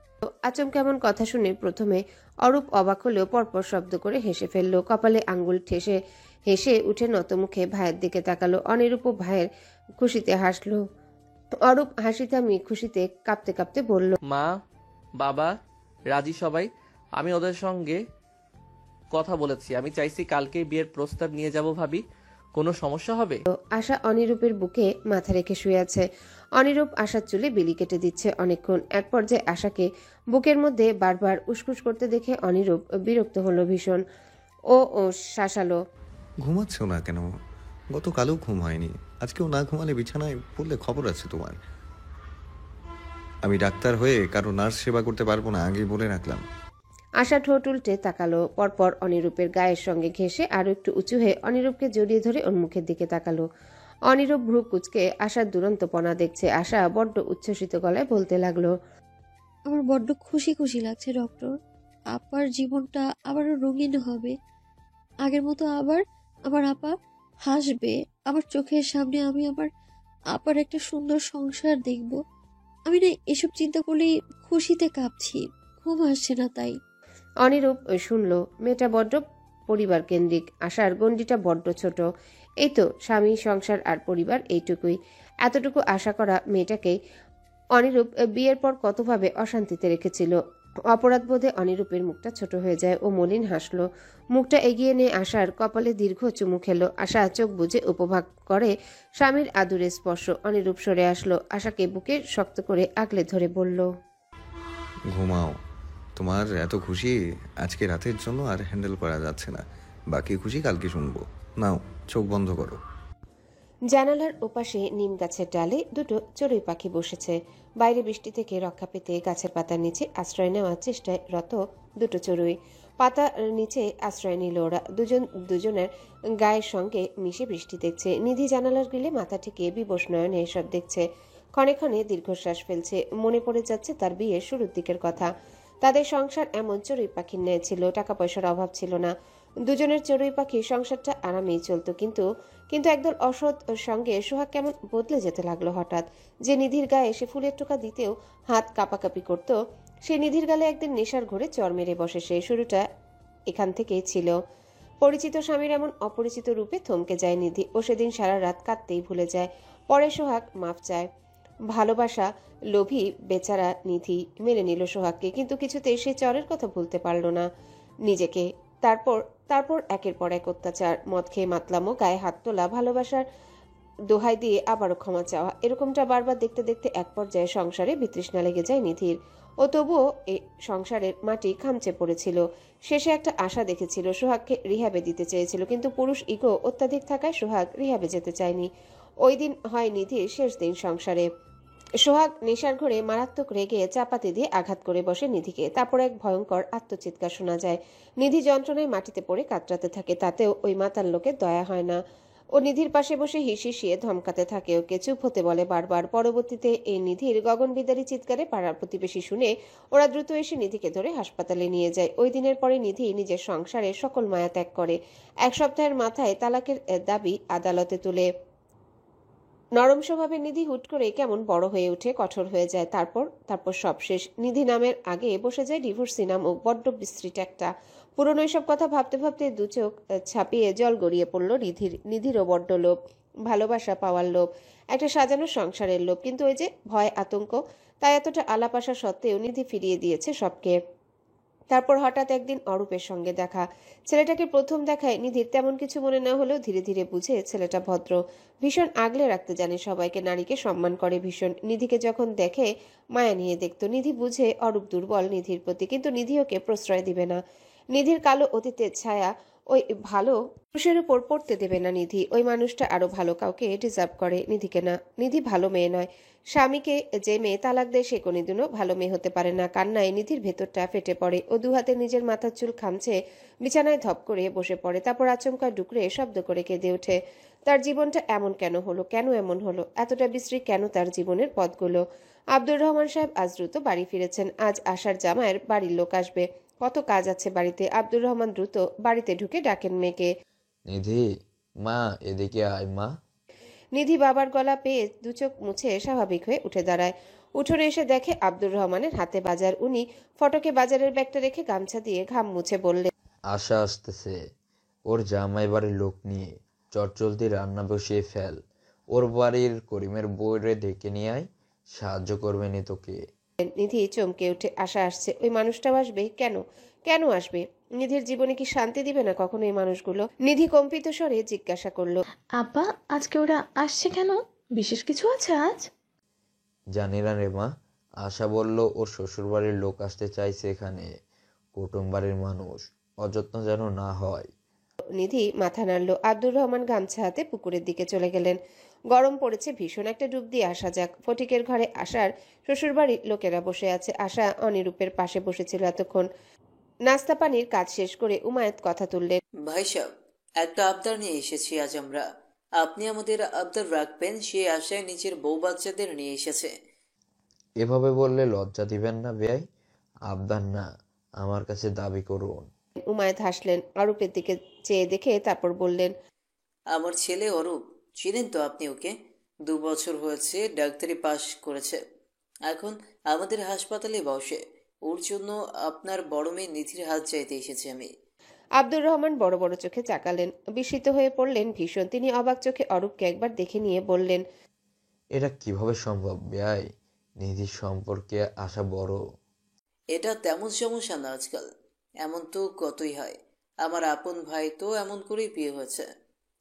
আচমকা এমন কথা শুনে প্রথমে অরূপ অবাক হলেও পরপর শব্দ করে হেসে ফেলল। কপালে আঙ্গুল ঠেসে হেসে উঠে নতমুখে ভাইয়ের দিকে তাকালো। অনিরূপও ভাইয়ের খুশিতে হাসলো। অরূপ হাসি থামিয়ে খুশিতে কাঁপতে কাঁপতে বলল, মা বাবা রাজি সবাই। আমি ওদের সঙ্গে কথা বলেছি। আমি চাইছি কালকেই বিয়ের প্রস্তাব নিয়ে যাব ভাবি। কোনো সমস্যা হবে? আশা অনিরূপের বুকে মাথা রেখে শুয়ে আছে। অনিরূপ আশার চুলে বিলি কেটে দিচ্ছে অনেকক্ষণ। এক পর্যায়ে আশাকে বুকের মধ্যে বারবার উসকুস করতে দেখে অনিরূপ বিরক্ত হলো ভীষণ। ও শাসালো, ঘুমাচ্ছ না কেন? গতকালও ঘুম হয়নি, আজকেও না ঘুমালে বিছানায় পড়লে খবর আছে তোমার। আমি ডাক্তার হয়ে কারো নার্স সেবা করতে পারবো না, আগে বলে রাখলাম। আশা ঠোঁট উল্টে তাকালো। পরপর অনিরূপের গায়ের সঙ্গে ঘেঁষে আরো একটু উঁচু হয়ে অনিরূপকে জড়িয়ে ধরে ওর মুখের দিকে তাকালো। অনিরূপ ভ্রু কুচকে আশার দুরন্তপনা দেখছে। আশা বড্ড উচ্ছ্বসিত গলায় বলতে লাগলো, আমার বড্ড খুশি খুশি লাগছে ডক্টর। আপার জীবনটা আবারও রঙিন হবে। আগের মতো আবার আমার আপা হাসবে। আমার চোখের সামনে আমি আমার আপার একটা সুন্দর সংসার দেখব। আমি না এসব চিন্তা করলেই খুশিতে কাঁপছি, ঘুম আসছে না তাই। অনিরূপ শুনল। মেয়েটা বড্ড পরিবার কেন্দ্রিক। আশার গণ্ডিটা বড্ড ছোট। এই তো স্বামী, সংসার আর পরিবার, এইটুকুই। এতটুকু আশা করা মেয়েটাকে অনিরূপ বিয়ের পর কতভাবে অশান্তিতে রেখেছিল। অপরাধ বোধে অনিরূপের মুখটা ছোট হয়ে যায়। ও মলিন হাসলো। মুখটা এগিয়ে নিয়ে আশার কপালে দীর্ঘ চুমু খেলো। আশা চোখ বুজে উপভোগ করে স্বামীর আদুরে স্পর্শ। অনিরূপ সরে আসলো। আশাকে বুকে শক্ত করে আগলে ধরে বলল, ঘুমাও। তোমার এত খুশি আজকে রাতের জন্য আর হ্যান্ডেল করা যাচ্ছে না। বাকি খুশি কালকে শুনবো। নাও, চোখ বন্ধ করো। জানালার ওপাশে নিম গাছের ডালে দুটো চড়ুই পাখি বসেছে। বাইরে বৃষ্টি থেকে রক্ষা পেতে গাছের পাতার নিচে আশ্রয় নেওয়ার চেষ্টায় রত দুটো চড়ুই। পাতার নিচে আশ্রয় নিল ওরা। দুজনের গায়ের সঙ্গে মিশে বৃষ্টি দেখছে। নিধি জানালার গ্রিলে মাথা ঠেকিয়ে বিবশ নয়নে এসব দেখছে। ক্ষণে ক্ষণে দীর্ঘশ্বাস ফেলছে। মনে পড়ে যাচ্ছে তার বিয়ের শুরুর দিকের কথা। তাদের সংসার এমন চড়ুই পাখির ন্যায় ছিল। টাকা পয়সার অভাব ছিল না। দুজনের চড়ুই পাখি সংসারটা আরামেই চলতো। কিন্তু একদল অসৎ সঙ্গে সোহাগ কেমন বদলে যেতে লাগলো হঠাৎ। যে নিধির গায়ে সে ফুলের টোকা দিতেও হাত কাঁপাকাঁপি করত, সে নিধির গালে একদিন নেশার ঘোরে চর মেরে বসে। সে শুরুটা এখান থেকেই ছিল। পরিচিত স্বামীর এমন অপরিচিত রূপে থমকে যায় নিধি। ও সেদিন সারা রাত কাঁদতেই ভুলে যায়। পরে সোহাগ মাফ চায়। ভালোবাসা লোভী বেচারা নিধি মেনে নিল সোহাগকে, কিন্তু কিছুতেই সে চরের কথা ভুলতে পারল না নিজেকে। তারপর একের পর এক অত্যাচার, মদ খেয়ে মাতলামো, গায়ে হাত তোলা, ভালোবাসার দোহাই দিয়ে আবারও ক্ষমা চাওয়া, এরকমটা বারবার দেখতে দেখতে এক পর্যায়ে সংসারে বিতৃষ্ণা লেগে যায় নিধির। ও তবুও এই সংসারের মাটি খামচে পড়েছিল। শেষে একটা আশা দেখেছিল, সোহাগকে রিহ্যাবে দিতে চেয়েছিল, কিন্তু পুরুষ ইগো অত্যাধিক থাকায় সোহাগ রিহ্যাবে যেতে চায়নি। ওই দিন হয় নিধির শেষ দিন সংসারে। সোহাগ নেশার ঘরে মারাত্মক রেগে চাপাতি দিয়ে আঘাত করে বসে নিধিকে। তারপর এক ভয়ঙ্কর আত্মচিৎকার শোনা যায়। নিধি যন্ত্রণায় মাটিতে পড়ে কাতরাতে থাকে। তাতেও ওই মাতাল লোকের দয়া হয় না। ও নিধির পাশে বসে হিসিয়ে ধমকাতে থাকে, ওকে চুপ হতে বলে বারবার। পরবর্তীতে এই নিধির গগনবিদারী চিৎকারে পাড়ার প্রতিবেশী শুনে ওরা দ্রুত এসে নিধিকে ধরে হাসপাতালে নিয়ে যায়। ওই দিনের পরে নিধি নিজের সংসারে সকল মায়া ত্যাগ করে। এক সপ্তাহের মাথায় তালাকের দাবি আদালতে তুলে। নরম স্বভাবের নিধি হুট করে কেমন বড় হয়ে উঠে, কঠোর হয়ে যায়। তারপর সব শেষ। নিধি নামের আগে বসে যায় ডিভোর্সি নামক বড্ড বিস্তৃত একটা। পুরনো এসব কথা ভাবতে ভাবতে দু চোখ ছাপিয়ে জল গড়িয়ে পড়ল নিধিরও বড্ড লোভ, ভালোবাসা পাওয়ার লোভ, একটা সাজানো সংসারের লোভ। কিন্তু ওই যে ভয়, আতঙ্ক, তাই এতটা আলাপ আসা সত্ত্বেও নিধি ফিরিয়ে দিয়েছে সবকে। তারপর হঠাৎ একদিন অরূপের সঙ্গে দেখা। ছেলেটাকে প্রথম দেখায় নিধির তেমন কিছু মনে না হলেও ধীরে ধীরে বুঝে ছেলেটা ভদ্র, ভীষণ আগলে রাখতে জানে সবাইকে, নারীকে সম্মান করে ভীষণ। নিধিকে যখন দেখে মায়া নিয়ে দেখতো। নিধি বুঝে অরূপ দুর্বল নিধির প্রতি, কিন্তু নিধি ওকে প্রশ্রয় দিবে না। নিধির কালো অতীতের ছায়া ওই ভালো পুরুষের উপর পড়তে দেবে না নিধি। ওই মানুষটা আরো ভালো কাউকে ডিজার্ভ করে, নিধিকে না। নিধি ভালো মেয়ে নয়। স্বামীকে যে মেয়ে তালাক দেয় সে কোনোদিনও ভালো মেয়ে হতে পারে না। কান্নায় নিধির ভেতরটা ফেটে পড়ে। ও দুহাতে নিজের মাথার চুল খামছে, বিছানায় ধপ করে বসে পড়ে। তারপর আচমকা ডুকরে শব্দ করে কেঁদে ওঠে। তার জীবনটা এমন কেন হলো? কেন এমন হলো? এতটা বিশ্রী কেন তার জীবনের পথগুলো? আব্দুর রহমান সাহেব আজ দ্রুত বাড়ি ফিরেছেন। আজ আশার জামাইয়ের বাড়ির লোক আসবে, কত কাজ আছে বাড়িতে। আব্দুর রহমান দ্রুত বাড়িতে ঢুকে ডাকেন মেয়েকে। নিধি, মা এদিকে আয় মা। নিধি বাবার গলা পেয়ে দু চোখ মুছে স্বাভাবিক হয়ে উঠে দাঁড়ায়। উঠোনে এসে দেখে আব্দুর রহমানের হাতে বাজার। উনি ফটকে বাজারের ব্যাগটা রেখে গামছা দিয়ে ঘাম মুছে বললেন, আশা আসতেছে ওর জামাই বাড়ির লোক নিয়ে, চটজলদি রান্না বসিয়ে ফেল। ওর বাড়ির করিমের বউরে ডেকে নিয়ে আয়, সাহায্য করবে নি তোকে। নিধি চমকে উঠে, আশা আসছে? ওই মানুষটাও আসবে? কেন? কেন আসবে? নিধির জীবনে কি শান্তি দিবে না কখনো এই মানুষগুলো? নিধি কম্পিত স্বরে জিজ্ঞাসা করলো, আব্বা, আজকে ওরা আসছে কেন? বিশেষ কিছু আছে আজ? জানি না রে মা, আশা বলল ওর শ্বশুর বাড়ির লোক আসতে চাইছে এখানে, কুটুম বাড়ির মানুষ, অযত্ন যেন না হয়। নিধি মাথা নাড়ল। আব্দুর রহমান গামছা হাতে পুকুরের দিকে চলে গেলেন। গরম পড়েছে ভীষণ, একটা ডুব দিয়ে আসা যাক। ফটিকের ঘরে আশার শ্বশুরবাড়ির লোকেরা বসে আছে। আশা অনিরূপের পাশে বসেছিল এতক্ষণ। নাস্তা পানির কাজ শেষ করে উমায়েত কথা তুললেন, ভাই সাহেব, একটা আবদার নিয়ে এসেছি আজ আমরা। আপনি আমাদের আবদার রাখবেন সে আশায় নিজের বউ বাচ্চাদের নিয়ে এসেছে। এভাবে বললে লজ্জা দিবেন না বেয়াই? আবদার না, আমার কাছে দাবি করুন। উমায়েত হাসলেন। অরূপের দিকে চেয়ে দেখে তারপর বললেন, আমার ছেলে অরূপ, চিনেন তো আপনি ওকে? 2 বছর হয়েছে ডাক্তারি পাশ করেছে, এখন আমাদের হাসপাতালে বসে। ওর জন্য আপনার বড় মেয়ে নিধির হাত চাইতে এসেছি আমি। আব্দুর রহমান বড় বড় চোখে চাকালেন, বিস্মিত হয়ে পড়লেন ভীষণ। তিনি অবাক চোখে অরূপকে একবার দেখে নিয়ে বললেন, এটা কিভাবে সম্ভব বেয়াই? নিধির সম্পর্কে আশা বড়। এটা তেমন সমস্যা না আজকাল, এমন তো কতই হয়। আমার আপন ভাই তো এমন করেই বিয়ে হয়েছে।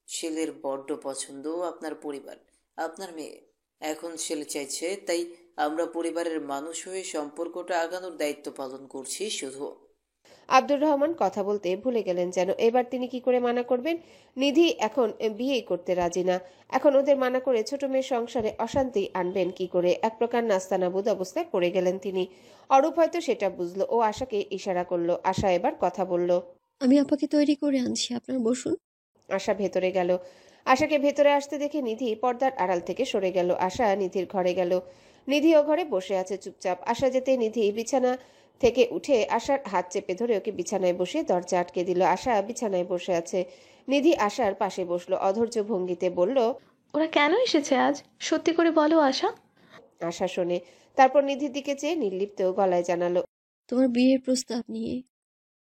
ছেলের বড্ড পছন্দ আপনার পরিবার, আপনার মেয়ে। এখন ছেলে চাইছে, তাই আমরা পরিবারের মানুষ হয়ে সম্পর্কটা আগানোর দায়িত্ব পালন করছি শুধু। আব্দুর রহমান কথা বলতে ভুলে গেলেন যেন। এবার তিনি কি করে মানা করবেন? নিধি এখন বিয়ে করতে রাজি না। এখন ওদের মানা করে ছোট মেয়ের সংসারে অশান্তি আনবেন কি করে? এক প্রকার নাস্তানাবুদ অবস্থায় পড়ে গেলেন তিনি। অরূপ হয়তো সেটা বুঝলো। ও আশাকে ইশারা করলো। আশা এবার কথা বলল, আমি আপাকে তৈরি করে আনছি, আপনার বসুন। আশা ভেতরে গেল। আশাকে ভেতরে আসতে দেখে নিধি পর্দার আড়াল থেকে সরে গেল। আশা নিধির ঘরে গেল। নিধি ও ঘরে বসে আছে চুপচাপ। আশা যেতে নিধি বিছানা থেকে উঠে আশার হাত চেপে ধরে ওকে বিছানায় বসে দরজা আটকে দিল। আশা বিছানায় বসে আছে। নিধি আশার পাশে বসলো। অধৈর্য ভঙ্গিতে বলল, ওরা কেন এসেছে আজ? সত্যি করে বলো আশা। আশা শোনে। তারপর নিধির দিকে চেয়ে নির্লিপ্ত গলায় জানালো, তোমার বিয়ের প্রস্তাব নিয়ে।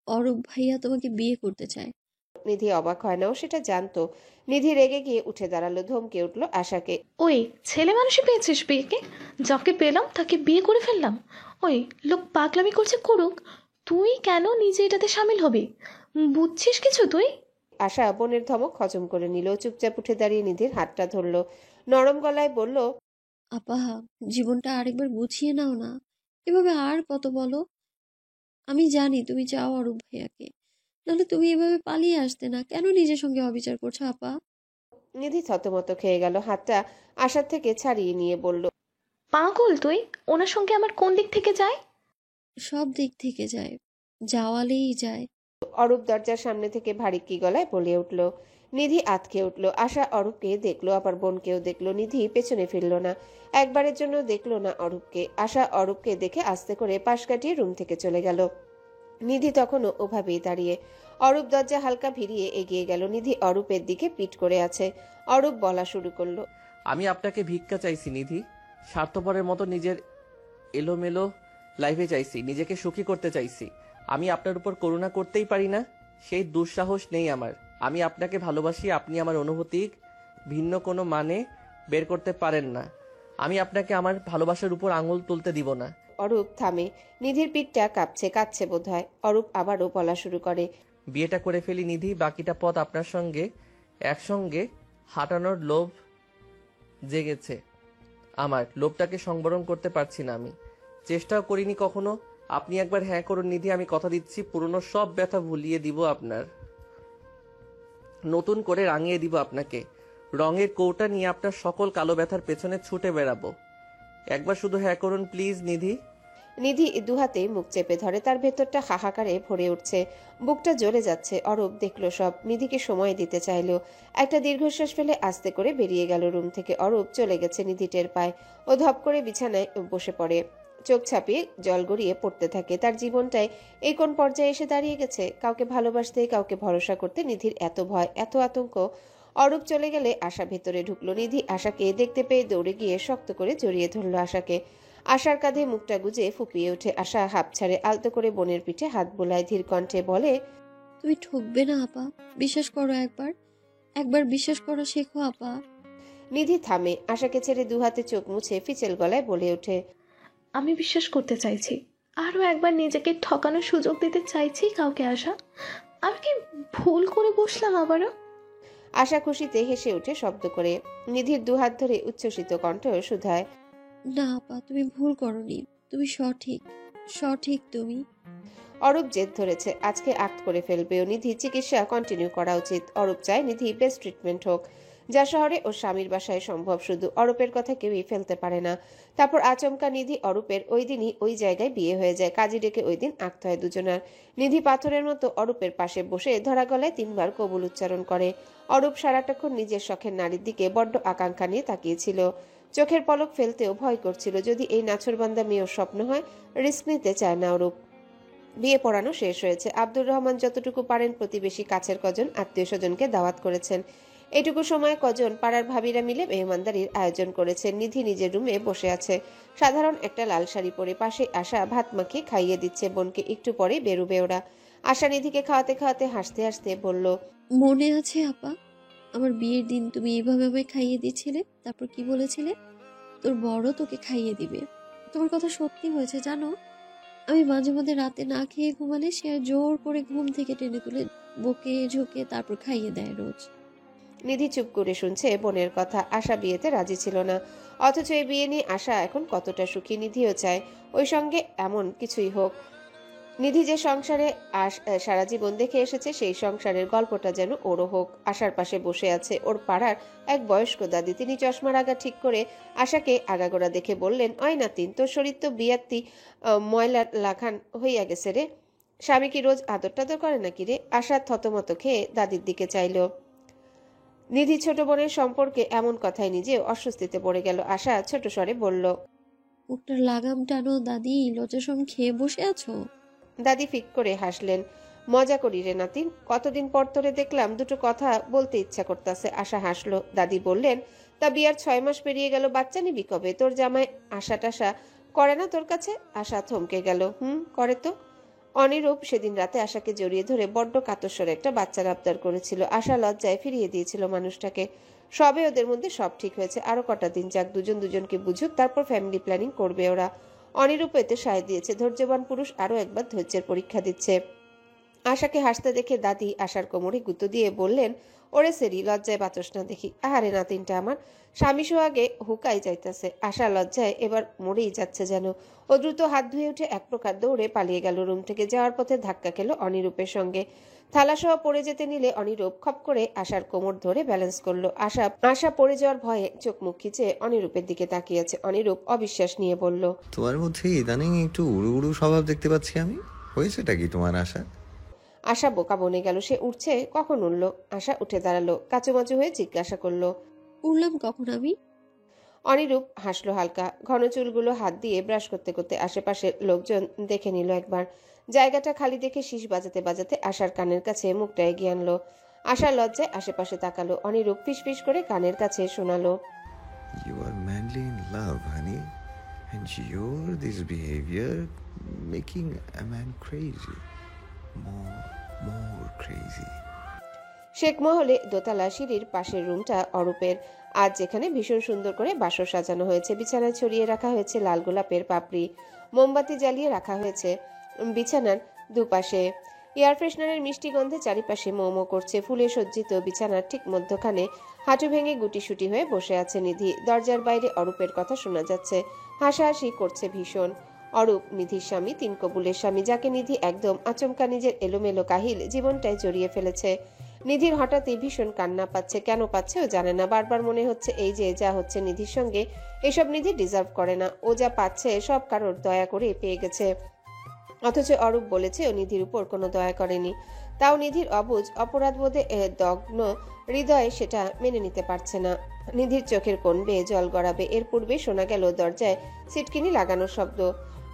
অরূপ ভাইয়া তোমাকে বিয়ে করতে চায়। নিধি অবাক হয় না, ও সেটা জানতো। নিধি রেগে গিয়ে উঠে দাঁড়ালো, ধমকে উঠলো আশাকে, ওই ছেলে মানুষই পেয়েছিস বিয়েকে? যাকে পেলাম তাকে বিয়ে করে ফেললাম। ওই লোক পাগলামি করছে করুক, তুই কেন নিজে এটাতে সামিল হবি? বুঝছিস কিছু তুই? আশা বোনের ধমক হজম করে নিল। চুপচাপ উঠে দাঁড়িয়ে নিধির হাতটা ধরলো। নরম গলায় বলল, আপা, জীবনটা আরেকবার গুছিয়ে নাও না। এভাবে আর কত বলো? আমি জানি তুমি চাও অরূপ ভাইয়াকে, নাহলে তুমি এভাবে পালিয়ে আসতে না। কেন নিজের সঙ্গে অবিচার করছো আপা? নিধি থতমত খেয়ে গেল, হাতটা আশার থেকে ছাড়িয়ে নিয়ে বলল, পাগল তুই? ওনার সঙ্গে আমার কোন দিক থেকে যায়? সব দিক থেকে যায়, যাওয়ালেই যায়। অরূপ দরজার সামনে থেকে ভারী গলায় বলে উঠল। নিধি আতকে উঠল। আশা অরূপকে দেখলো, আবার বোনকেও দেখলো। নিধি পেছনে ফিরল না, একবারের জন্য দেখলো না অরূপকে। আশা অরূপকে দেখে আস্তে করে পাশ কাটিয়ে রুম থেকে চলে গেল। নিধি তখনও ওভাবেই দাঁড়িয়ে। অরূপ দরজা হালকা ভিড়িয়ে এগিয়ে গেল। নিধি অরূপের দিকে পিঠ করে আছে। অরূপ বলা শুরু করলো, আমি আপনাকে ভিক্ষা চাইছি নিধি, স্বার্থপরের মতো নিজের এলোমেলো লাইফে চাইছি, নিজেকে সুখী করতে চাইছি। আমি আপনার উপর করুণা করতেই পারি না, সেই দুঃসাহস নেই আমার। আমি আপনাকে ভালোবাসি, আপনি আমার অনুভূতি ভিন্ন কোনো মানে বের করতে পারেন না। আমি আপনাকে আমার ভালোবাসার উপর আঙুল তুলতে দিব না। অরূপ থামে। নিধির পিঠটা কাঁপছে, কাঁদছে বোধহয়। অরূপ আবারও বলা শুরু করে, বিয়েটা করে ফেলি নিধি, বাকিটা পথ আপনার সঙ্গে একসঙ্গে হাঁটানোর লোভ জেগেছে আমার। লোভটাকে সংবরণ করতে পারছি না আমি, চেষ্টাও করিনি কখনো। আপনি একবার হ্যাঁ করুন নিধি, আমি কথা দিচ্ছি পুরনো সব ব্যথা ভুলিয়ে দিব আপনার, নতুন করে রাঙিয়ে দিব আপনাকে। রঙের কৌটা নিয়ে আপনার সকল কালো ব্যথার পেছনে ছুটে বেড়াবো। একবার শুধু হ্যাঁ করুন প্লিজ নিধি। নিধি দুহাতে মুখ চেপে ধরে। তার ভেতরটা হাহাকারে ভরে উঠছে, বুকটা জ্বলে যাচ্ছে। অরূপ দেখলো সব। নিধিকে সময় দিতে চাইলো। একটা দীর্ঘশ্বাস ফেলে আস্তে করে বেরিয়ে গেল রুম থেকে। অরূপ চলে গেছে, নিধি টের পায়। ও ধপ করে বিছানায় বসে পড়ে, চোখ ছাপিয়ে জল গড়িয়ে পড়তে থাকে। তার জীবনটায় এই কোন পর্যায়ে এসে দাঁড়িয়ে গেছে? কাউকে ভালোবাসতে, কাউকে ভরসা করতে নিধির এত ভয়, এত আতঙ্ক। অরূপ চলে গেলে আশা ভেতরে ঢুকলো। নিধি আশাকে দেখতে পেয়ে দৌড়ে গিয়ে শক্ত করে জড়িয়ে ধরলো আশাকে। আশার কাঁধে মুখটা গুজে ফুপিয়ে ওঠে। আশা হাঁপ ছাড়ে, আলতো করে বোনের পিঠে হাত বোলায়, ধীর কণ্ঠে বলে, তুমি ঠকবে না আপা, বিশ্বাস করো একবার, একবার বিশ্বাস করা শেখো আপা। নিধি থামে। আশাকে ছেড়ে দুহাতে চোখ মুছে ফিচেল গলায় বলে ওঠে, আমি বিশ্বাস করতে চাইছি, আরও একবার নিজেকে ঠকানোর সুযোগ দিতে চাইছি কাউকে। আশা, আমি কি ভুল করে বসলাম আবারও? আশা খুশিতে হেসে ওঠে শব্দ করে। নিধির দুহাত ধরে উচ্ছ্বসিত কণ্ঠ শুধায়, না আপা, তুমি ভুল করনি, তুমি সঠিক, সঠিক তুমি। অরূপ জেদ ধরেছে, আজকে আক্ট করে ফেলবে ও। নিধি চিকিৎসা কন্টিনিউ করা উচিত। অরূপ চায় নিধি বেস্ট ট্রিটমেন্ট হোক, যা শহরে ও স্বামীর বাসায় সম্ভব। শুধু অরূপের কথা কেউই ফেলতে পারে না। তারপর আচমকা নিধি অরূপের ওই দিনই ওই জায়গায় বিয়ে হয়ে যায়। কাজী ডেকে ওই দিন আঁকতে হয় দুজনার। নিধি পাথরের মতো অরূপের পাশে বসে ধরা গলায় 3 বার কবুল উচ্চারণ করে। অরূপ সারাটাক্ষণ নিজের শখের নারীর দিকে বড্ড আকাঙ্ক্ষা নিয়ে তাকিয়েছিল। চোখের পলক ফেলতেও ভয় করছিল, যদি এই নাছরবান্দা মেয়ের স্বপ্ন হয়। রিস্ক নিতে চায় না অরূপ। বিয়ে পড়ানো শেষ হয়েছে। আব্দুর রহমান যতটুকু পারেন প্রতিবেশী কাছের কজন আত্মীয় স্বজনকে দাওয়াত করেছেন। এটুকু সময় কজন পাড়ার ভাবিরা মিলে মেহমানদারির আয়োজন করেছেন। নিধি নিজের রুমে বসে আছে, সাধারণ একটা লাল শাড়ি পরে। পাশে আশা ভাত মাখিয়ে খাইয়ে দিচ্ছে বোনকে। একটু পরে বেরোবে ওরা। আশা নিধিকে খাওয়াতে খাওয়াতে হাসতে হাসতে বলল, মনে আছে আপা, আমার বিয়ের দিন তুমি এইভাবে আমায় খাইয়ে দিয়েছিলে, তারপর কি বলেছিলে? তোর বড় তোকে খাইয়ে দিবে। তোমার কথা সত্যি হয়েছে জানো। আমি মাঝে মাঝে রাতে না খেয়ে ঘুমালে সে জোর করে ঘুম থেকে টেনে তুলে বুকে ঝুঁকে তারপর খাইয়ে দেয় রোজ। নিধি চুপ করে শুনছে বোনের কথা। আশা বিয়েতে রাজি ছিল না, অথচ এই বিয়ে নিয়ে আশা এখন কতটা সুখী। নিধিও চায় ওই সঙ্গে এমন কিছুই হোক। নিধি যে সংসারে সারা জীবন দেখে এসেছে, সেই সংসারের গল্পটা যেন ওরও হোক। আশার পাশে বসে আছে ওর পাড়ার এক বয়স্ক দাদি। তিনি চশমার আগা ঠিক করে আশাকে আগাগোড়া দেখে বললেন, অয় নাতিন, তোর শরীর তো বিয়াত্তি ময়লা লাখান হইয়া গেছে রে। স্বামী কি রোজ আদর টাদর করে নাকি রে? আশা থতমত খেয়ে দাদির দিকে চাইল। নিধি ছোট বোনের সম্পর্কে এমন কথায় নিজেও অস্বস্তিতে পড়ে গেল। আশা ছোট স্বরে বলল, মুখটার লাগাম টানো দাদি, লজ্জাসম খেয়ে বসে আছো। দাদি ফিক করে হাসলেন। মজা করি রে নাতিন, কতদিন পর তোরে দেখলাম, দুটো কথা বলতে ইচ্ছা করতেছে। আশা হাসলো। দাদি বললেন, তা বিয়ার 6 মাস পেরিয়ে গেল, বাচ্চা নিবি কবে? তোর জামাই আশা টাশা করে না তোর কাছে? আশা থমকে গেল। করে তো। অনিরূপ সেদিন রাতে আশাকে জড়িয়ে ধরে বড্ড কাতস্বরে একটা বাচ্চার আবদার করেছিল। আশা লজ্জায় ফিরিয়ে দিয়েছিল মানুষটাকে। সবে ওদের মধ্যে সব ঠিক হয়েছে, আরো কটা দিন যাক, দুজন দুজনকে বুঝুক, তারপর ফ্যামিলি প্ল্যানিং করবে ওরা। অনিরূপ এতে সায় দিয়েছে। ধৈর্যবান পুরুষ আরো একবার ধৈর্যের পরীক্ষা দিচ্ছে। আশাকে হাসতে দেখে দাদি আশার কোমরে গুঁতো দিয়ে বললেন, ওরে সেরি, লজ্জায় বাতস না দেখি। আহারে নাতিনটা আমার, স্বামী সোহাগে হুকাই যাইতেছে। আশা লজ্জায় এবার মরেই যাচ্ছে যেন। ও দ্রুত হাত ধুয়ে উঠে এক প্রকার দৌড়ে পালিয়ে গেল রুম থেকে। যাওয়ার পথে ধাক্কা খেলো অনিরূপের সঙ্গে। থালাসহ পড়ে যেতে নিলে অনিরূপ খপ করে আশার কোমর ধরে ব্যালেন্স করলো। আশা পড়ে যাওয়ার ভয়ে চোখ মুখ খিচে অনিরূপের দিকে তাকিয়েছে। অনিরূপ অবিশ্বাস নিয়ে বলল, তোমার মধ্যে ইদানিং একটু উড়ু উড়ু স্বভাব দেখতে পাচ্ছি আমি। হয়েছেটা কি তোমার আশা? আশা বোকা বনে গেল। সে উঠছে, কখন উঠল? আশা উঠে দাঁড়ালো, কাচুমাচু হয়ে জিজ্ঞাসা করলো, উঠলাম কখন আমি? অনিরূপ হাসলো হালকা। ঘন চুলগুলো হাত দিয়ে ব্রাশ করতে করতে আশেপাশের লোকজন দেখে নিল একবার। জায়গাটা খালি দেখে শীষ বাজাতে বাজাতে আশার কানের কাছে মুখটা এগিয়ে আনলো। আশার লজ্জায় আশেপাশে তাকালো। অনিরূপ ফিসফিস করে কানের কাছে শোনালো, You are madly in love, honey. And your this behavior making a man crazy. More crazy. Sheikh মহলে দোতলা সিঁড়ির পাশের রুমটা অরূপের। আজ যেখানে ভীষণ সুন্দর করে বাসর সাজানো হয়েছে। বিছানায় ছড়িয়ে রাখা হয়েছে লাল গোলাপের পাপড়ি। মোমবাতি জ্বালিয়ে রাখা হয়েছে বিছানার দুপাশে। এয়ার ফ্রেশনারের মিষ্টি গন্ধে চারিপাশে মোমো করছে। ফুলে সজ্জিত বিছানার ঠিক মধ্যখানে হাঁটু ভেঙে গুটিসুটি হয়ে বসে আছে নিধি। দরজার বাইরে অরূপের কথা শোনা যাচ্ছে। হাসাহাসি করছে ভীষণ। অরূপ নিধির স্বামী, তিন কবুলের স্বামী, যাকে নিধি একদম আচমকা নিজের এলোমেলো কাহিল জীবনটায় জড়িয়ে ফেলেছে। নিধির হঠাৎই ভীষণ কান্না পাচ্ছে। কেন পাচ্ছে ও জানে না। বারবার মনে হচ্ছে এই যে যা হচ্ছে নিধির সঙ্গে, এসব নিধি ডিজার্ভ করে না। ও যা পাচ্ছে সব কারোর দয়া করে পেয়ে গেছে। অথচ অরূপ বলেছে ও নিধির উপর কোনো দয়া করেনি। তাও নিধির অবুঝ অপরাধবোধে দগ্ন হৃদয়ে সেটা মেনে নিতে পারছে না। নিধির চোখের কোণ বেয়ে জল গড়াবে। এর পূর্বে শোনা গেল দরজায় সিটকিনি লাগানোর শব্দ।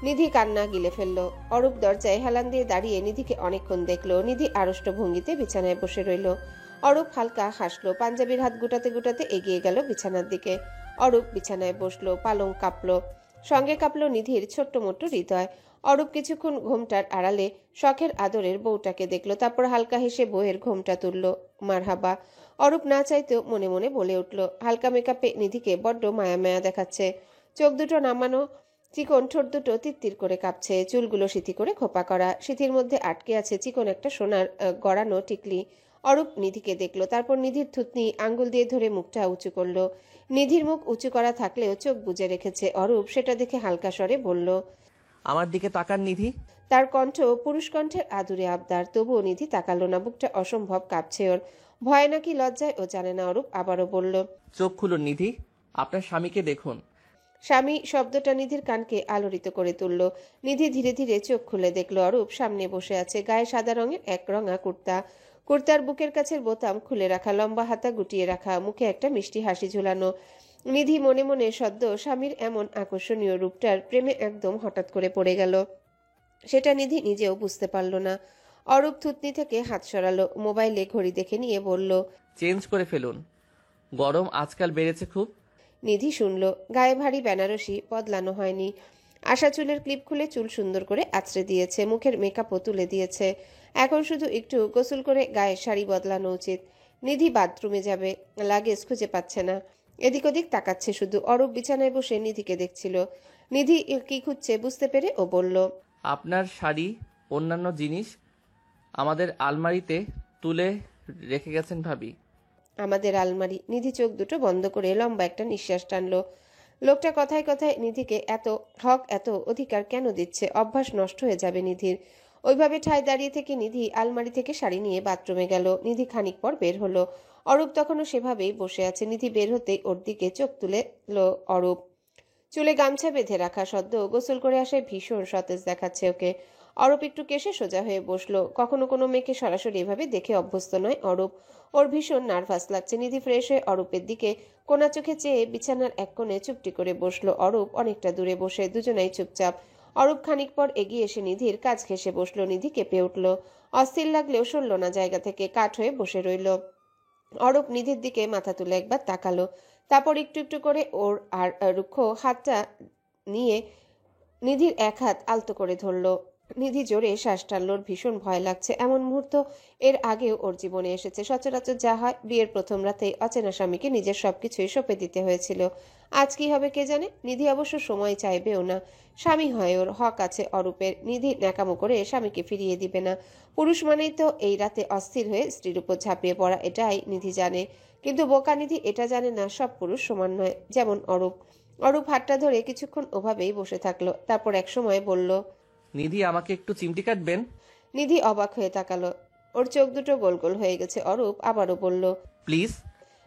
নিধি কান্না গিলে ফেলল। অরূপ দরজায় হেলান দিয়ে দাঁড়িয়ে নিধিকে অনেকক্ষণ দেখলো। নিধি আড়ষ্ট ভঙ্গিতে বিছানায় বসে রইল। অরূপ হালকা হাসলো। পাঞ্জাবির হাত গুটাতে গুটাতে এগিয়ে গেল বিছানার দিকে। অরূপ বিছানায় বসলো। পালং কাঁপলো, সঙ্গে কাঁপলো নিধির ছোট্ট মোট্ট হৃদয়। অরূপ কিছুক্ষণ ঘোমটার আড়ালে শখের আদরের বউটাকে দেখলো। তারপর হালকা হেসে বউয়ের ঘোমটা তুললো। মারহাবা। অরূপ না চাইতেও মনে মনে বলে উঠল, হালকা মেকআপে নিধিকে বড্ড মায়া মায়া দেখাচ্ছে। চোখ দুটো নামানো, চিকন ঠোঁট দুটো তিত্তির করে কাঁপছে। চুলগুলো সিথি করে খোপা করা। সিথির মধ্যে আটকে আছে চিকন একটা সোনার গড়ানো টিকলি। অরূপ নিধিকে দেখলো। তারপর নিধির থুতনি আঙ্গুল দিয়ে ধরে মুখটা উঁচু করলো। নিধির মুখ উঁচু করা থাকলেও চোখ বুজে রেখেছে। অরূপ সেটা দেখে হালকা স্বরে বলল, আমার দিকে তাকান নিধি। তার কণ্ঠ পুরুষ কণ্ঠের আদুরে আবদার। তবুও নিধি তাকালো না। বুকটা অসম্ভব কাঁপছে ওর। ভয় নাকি লজ্জায় ও জানে না। অরূপ আবারও বলল, চোখ খুলুন নিধি, আপনার স্বামীকে দেখুন। স্বামী শব্দটা নিধির কানকে আলোড়িত করে তুলল। নিধি ধীরে ধীরে চোখ খুলে দেখলো অরূপ সামনে বসে আছে। গায়ে সাদা রঙের এক রঙা কুর্তা। কুর্তার বুকের কাছের বোতাম খুলে রাখা, লম্বা হাতা গুটিয়ে রাখা, মুখে একটা মিষ্টি হাসি ঝুলানো। নিধি মনে মনে সদ্য স্বামীর এমন আকর্ষণীয় রূপটার প্রেমে একদম হঠাৎ করে পড়ে গেল। সেটা নিধি নিজেও বুঝতে পারল না। অরূপ থুতনি থেকে হাত সরালো। মোবাইলে ঘড়ি দেখে নিয়ে বলল, চেঞ্জ করে ফেলুন, গরম আজকাল বেড়েছে খুব। নিধি শুনল। গায়ে ভারী বেনারসি বদলানো হয়নি। আশা চুলের ক্লিপ খুলে চুল সুন্দর করে আঁচড়ে দিয়েছে। মুখের মেকআপও তুলে দিয়েছে। এখন শুধু একটু গোসল করে গায়ে শাড়ি বদলানো উচিত। নিধি বাথরুমে যাবে, লাগেজ খুঁজে পাচ্ছে না। এদিক ওদিক তাকাচ্ছে শুধু। অরূপ বিছানায় বসে নিধিকে দেখছিল। নিধি কি খুঁজছে বুঝতে পেরে ও বলল, আপনার শাড়ি, অন্যান্য জিনিস আমাদের আলমারিতে তুলে রেখে গেছেন ভাবি। আমাদের আলমারি? নিধি চোখ দুটো বন্ধ করে লম্বা একটা নিঃশ্বাস টানলো। লোকটা কথায় কথায় নিধিকে এত হক, এত অধিকার কেন দিচ্ছে? অভ্যাস নষ্ট হয়ে যাবে নিধির। ওইভাবে ঠায় দাঁড়িয়ে থেকে নিধি আলমারি থেকে শাড়ি নিয়ে বাথরুমে গেল। নিধি খানিক পর বের হলো। অরূপ তখনও সেভাবেই বসে আছে। নিধি বের হতেই ওর দিকে চোখ তুলে অরূপ। চুলে গামছা বেঁধে রাখা, সদ্য গোসল করে আসায় ভীষণ সতেজ দেখাচ্ছে ওকে। অরূপ একটু কেশে সোজা হয়ে বসলো। কখনো কোনো মেয়েকে সরাসরি এভাবে দেখে অভ্যস্ত নয় অরূপ। ওর ভীষণ নার্ভাস লাগছে। নিধি ফ্রেশ হয়ে অরূপের দিকে কোনা চোখে চেয়ে বিছানার এক কোণে চুপটি করে বসলো। অরূপ অনেকটা দূরে বসে, দুজনাই চুপচাপ। অরূপ খানিক পর এগিয়ে এসে নিধির কাজ ঘেঁষে বসলো। নিধি কেঁপে উঠল। অস্থির লাগলেও সরল না জায়গা থেকে, কাঠ হয়ে বসে রইল। অরূপ নিধির দিকে মাথা তুলে একবার তাকালো। তারপর একটু একটু করে ওর আর রুক্ষ হাতটা নিয়ে নিধির এক হাত আলতো করে ধরল। নিধি জোরে শ্বাস টানল। ওর ভীষণ ভয় লাগছে। এমন মুহূর্ত এর আগেও ওর জীবনে এসেছে। সচরাচর যা হয়, বিয়ের প্রথম রাতেই অচেনা স্বামীকে নিজের সবকিছুই সঁপে দিতে হয়েছিল। আজ কি হবে কে জানে। নিধি অবশ্য সময় চাইবেও না। স্বামী হয় ওর, হক আছে অরূপের। নিধি ন্যাকামো করে স্বামীকে ফিরিয়ে দিবে না। পুরুষ মানেই তো এই রাতে অস্থির হয়ে স্ত্রীর উপর ঝাঁপিয়ে পড়া, এটাই নিধি জানে। কিন্তু বোকা নিধি এটা জানে না সব পুরুষ সমান নয়। যেমন অরূপ। অরূপ হাতটা ধরে কিছুক্ষণ ওভাবেই বসে থাকলো, তারপর একসময় বলল, নিধি আমাকে একটু চিমটি কাটবেন? নিধি অবাক হয়ে তাকালো। ওর চোখ দুটো গোল গোল হয়ে গেছে। অরূপ আবারও বলল, প্লিজ।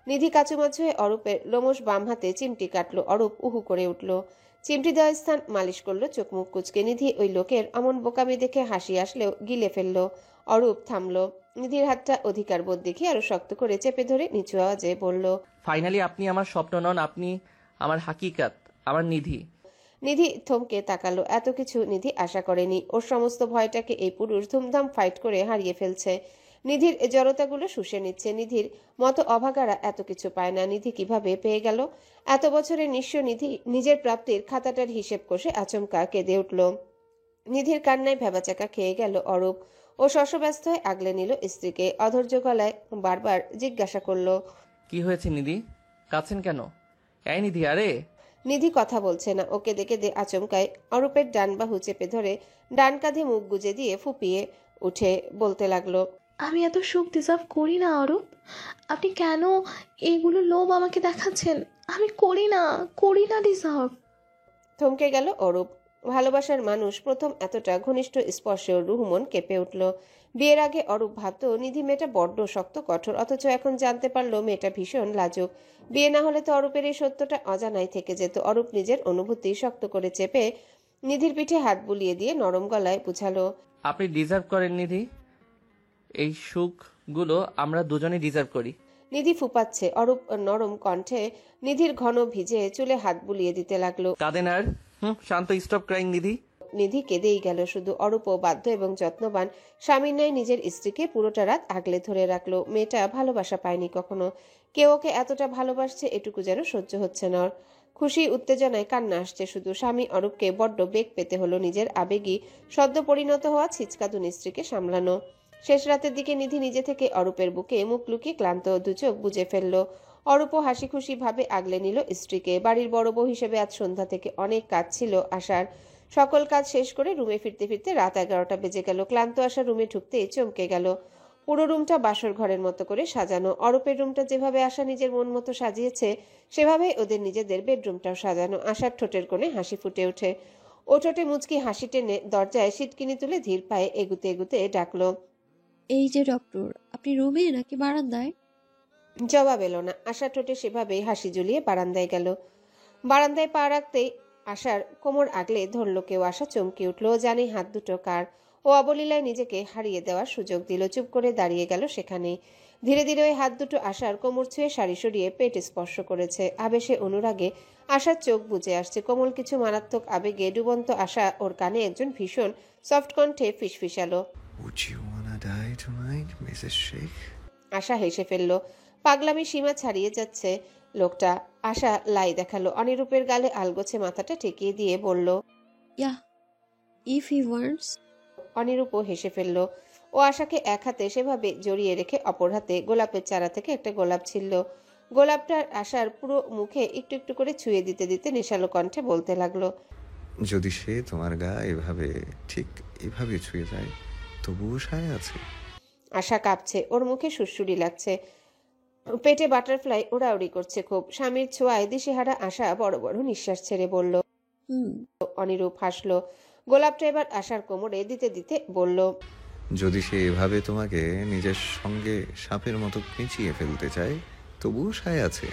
নিধি কাচুমাচু হয়ে অরূপের লোমশ বাম হাতে চিমটি কাটলো। অরূপ উহু করে উঠল। চিমটি দেওয়া স্থান মালিশ করলো চোখ মুখ কুচকে। নিধি ওই লোকের অমন বোকামি দেখে হাসি আসলেও গিলে ফেললো। অরূপ থামলো। নিধির হাতটা অধিকার বোধ দেখে আরো শক্ত করে চেপে ধরে নিচু আওয়াজে বলল, ফাইনালি আপনি আমার স্বপ্ন নন, আপনি আমার হাকিকাত, আমার নিধি। নিধি থমকে তাকালো। এত কিছু নিধি আশা করেনি। ওর সমস্ত ভয়টাকে এই পুরুষ ধুমধাম ফাইট করে হারিয়ে ফেলছে। নিধির জড়তাগুলো শুষে নিচ্ছে। নিধির মতো অভাগারা এত কিছু পায় না। নিধি কিভাবে পেয়ে গেল? এত বছরের নিঃস্ব নিধি নিজের প্রাপ্তির খাতাটার হিসেব কষে আচমকা কেঁদে উঠল। নিধির কান্নায় ভেবাচাকা খেয়ে গেল অরূপ। ও শশব্যস্ত হয়ে আগলে নিল স্ত্রীকে। অধৈর্য গলায় বারবার জিজ্ঞাসা করলো, কি হয়েছে নিধি? কাঁদছেন কেন? এই নিধি, আরে। নিধি কথা বলছে না। ওকে দেখে দে আচমকায় অরূপের ডান বাহু চেপে ধরে ডান কাঁধে মুখ গুজে দিয়ে ফুপিয়ে উঠে বলতে লাগলো, আমি এত সুখ ডিজার্ভ করি না অরূপ। আপনি কেন এইগুলো লোভ আমাকে দেখাচ্ছেন? আমি করি না ডিজার্ভ। থমকে গেল অরূপ। ভালোবাসার মানুষ প্রথম এতটা ঘনিষ্ঠ স্পর্শে ওর রুহ মন কেঁপে উঠল। বিয়ের আগে অরূপ ভাবত নিধি মেয়েটা বড্ড শক্ত কঠোর, অথচ এখন জানতে পারলো মেয়েটা ভীষণ লাজুক। বিয়ে না হলে তো অরূপের এই সত্যটা অজানাই থেকে যেত। অরূপ নিজের অনুভূতি শক্ত করে চেপে নিধির পিঠে হাত বুলিয়ে দিয়ে নরম গলায় বুঝালো, আপনি ডিজার্ভ করেন নিধি। এই সুখগুলো আমরা দুজনেই ডিজার্ভ করি। নিধি ফুপাচ্ছে। অরূপ নরম কণ্ঠে নিধির ঘন ভিজে চুলে হাত বুলিয়ে দিতে লাগলো। কাঁদেন আর। শান্ত, স্টপ ক্রাইং নিধি। নিধি কেঁদেই গেল শুধু। অরূপও বাধ্য এবং যত্নবান স্বামীর ন্যায় নিজের স্ত্রীকে পুরোটা রাত আগলে ধরে রাখলো। মেয়েটা ভালোবাসা পায়নি কখনো। কেউ ওকে এতটা ভালোবাসছে এটুকু যেন সহ্য হচ্ছে না ওর। খুশি উত্তেজনায় কান্না আসছে শুধু। স্বামী অরূপকে বড্ড বেগ পেতে হলো নিজের আবেগী সদ্য পরিণত হওয়া ছিচকাদুন স্ত্রীকে সামলানো। শেষ রাতের দিকে নিধি নিজে থেকে অরূপের বুকে মুখ লুকিয়ে ক্লান্ত দু চোখ বুজে ফেলল। অরূপও হাসি খুশি ভাবে আগলে নিল স্ত্রীকে। বাড়ির বড় বউ হিসেবে আজ সন্ধ্যা থেকে অনেক কাজ ছিল আশার। সকল কাজ শেষ করে রুমে ফিরতে ফিরতে রাত 11টা বেজে গেল। ক্লান্ত আশা রুমে ঢুকতেই চমকে গেল। পুরো রুমটা বাসর ঘরের মতো করে সাজানো। অরূপের রুমটা যেভাবে আশা নিজের মন মতো সাজিয়েছে সেভাবেই ওদের নিজেদের বেডরুমটাও সাজানো। আশার ঠোঁটের কোণে হাসি ফুটে ওঠে। ও ঠোঁটে মুচকি হাসি টেনে দরজায় সিটকিনি তুলে ধীর পায়ে এগুতে এগুতে ডাকলো, এই যে ডক্টর, আপনি রুমে নাকি বারান্দায়? জবাব এলো না। আশার ঠোঁটে সেভাবেই হাসি ঝুলিয়ে বারান্দায় গেল। বারান্দায় পা রাখতেই আশার কোমর আগলে ধরল কেউ। আশা চমকে উঠল। ও জানে হাত দুটো কার। ও অবলীলায় নিজেকে হারিয়ে দেওয়ার সুযোগ দিল। চুপ করে দাঁড়িয়ে গেল সেখানেই। ধীরে ধীরে ওই হাত দুটো আশার কোমর ছুঁয়ে শাড়ি সরিয়ে পেট স্পর্শ করেছে। আবেশে অনুরাগে আশার চোখ বুজে আসছে। কোমল কিছু মারাত্মক আবেগে ডুবন্ত আশা ওর কানে একজন ভীষণ সফট কণ্ঠে ফিসফিসালো, Would you wanna die tonight, Mrs. Sheikh? আশা হেসে ফেলল। পাগলামি সীমা ছাড়িয়ে যাচ্ছে লোকটা। আশা লাই দেখালো। অনিরূপের গালে আলগোছে মাথাটা ঠেকিয়ে দিয়ে বলল, ইয়া, ইফ হি ওয়ান্টস। অনিরূপও হেসে ফেলল। ও আশাকে এক হাতে সেভাবে জড়িয়ে রেখে অপর হাতে গোলাপের চারা থেকে একটা গোলাপ ছিলল। গোলাপটার আশার পুরো মুখে একটু একটু করে ছুঁয়ে দিতে দিতে নেশালো কণ্ঠে বলতে লাগলো, যদি সে তোমার গা ঠিক এভাবে ছুঁয়ে যায় তবুও সায় আছে। আশা কাঁপছে। ওর মুখে সুরসুরি লাগছে। পেটে বাটারফ্লাই ওড়াউড়ি করছে খুব। স্বামীর ছোঁয়ায় দিশেহারা আশা বড় বড় নিঃশ্বাস ছেড়ে বলল, অনিরূপ হাসলো। গোলাপটা এবার আশার কোমরে দিতে দিতে বলল, যদি সে এভাবে তোমাকে নিজের সঙ্গে সাপের মতো পেঁচিয়ে ফেলতে চায় তবুও সায় আছে।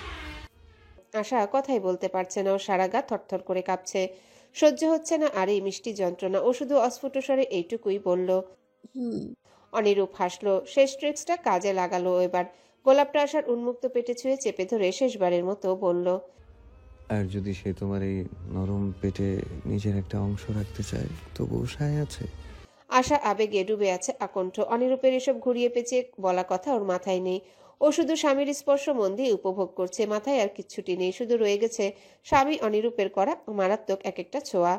আশা কথাই বলতে পারছে না। ও সারা গা থরথর করে কাঁপছে। সহ্য হচ্ছে না আর এই মিষ্টি যন্ত্রণা। ও শুধু অস্ফুট স্বরে এইটুকুই বলল। অনিরূপ হাসলো। শেষ ট্রিক্সটা কাজে লাগালো এবার। গোলাপটা আশার উন্মুক্ত পেটে ছুঁয়ে চেপে ধরে শেষবারের মতো বলল, আর যদি সে তোমার এই নরম পেটে নিজের একটা অংশ রাখতে চায় তবুও সায় আছে। আশা আবেগে ডুবে আছে আকণ্ঠ। অনিরূপের এসব ঘুরিয়ে পেঁচিয়ে বলা কথা ওর মাথায় নেই। ও শুধু স্বামীর স্পর্শ মন দিয়ে উপভোগ করছে। মাথায় আর কিচ্ছুটি নেই। শুধু রয়ে গেছে স্বামী অনিরূপের করা মারাত্মক এক একটা ছোঁয়া।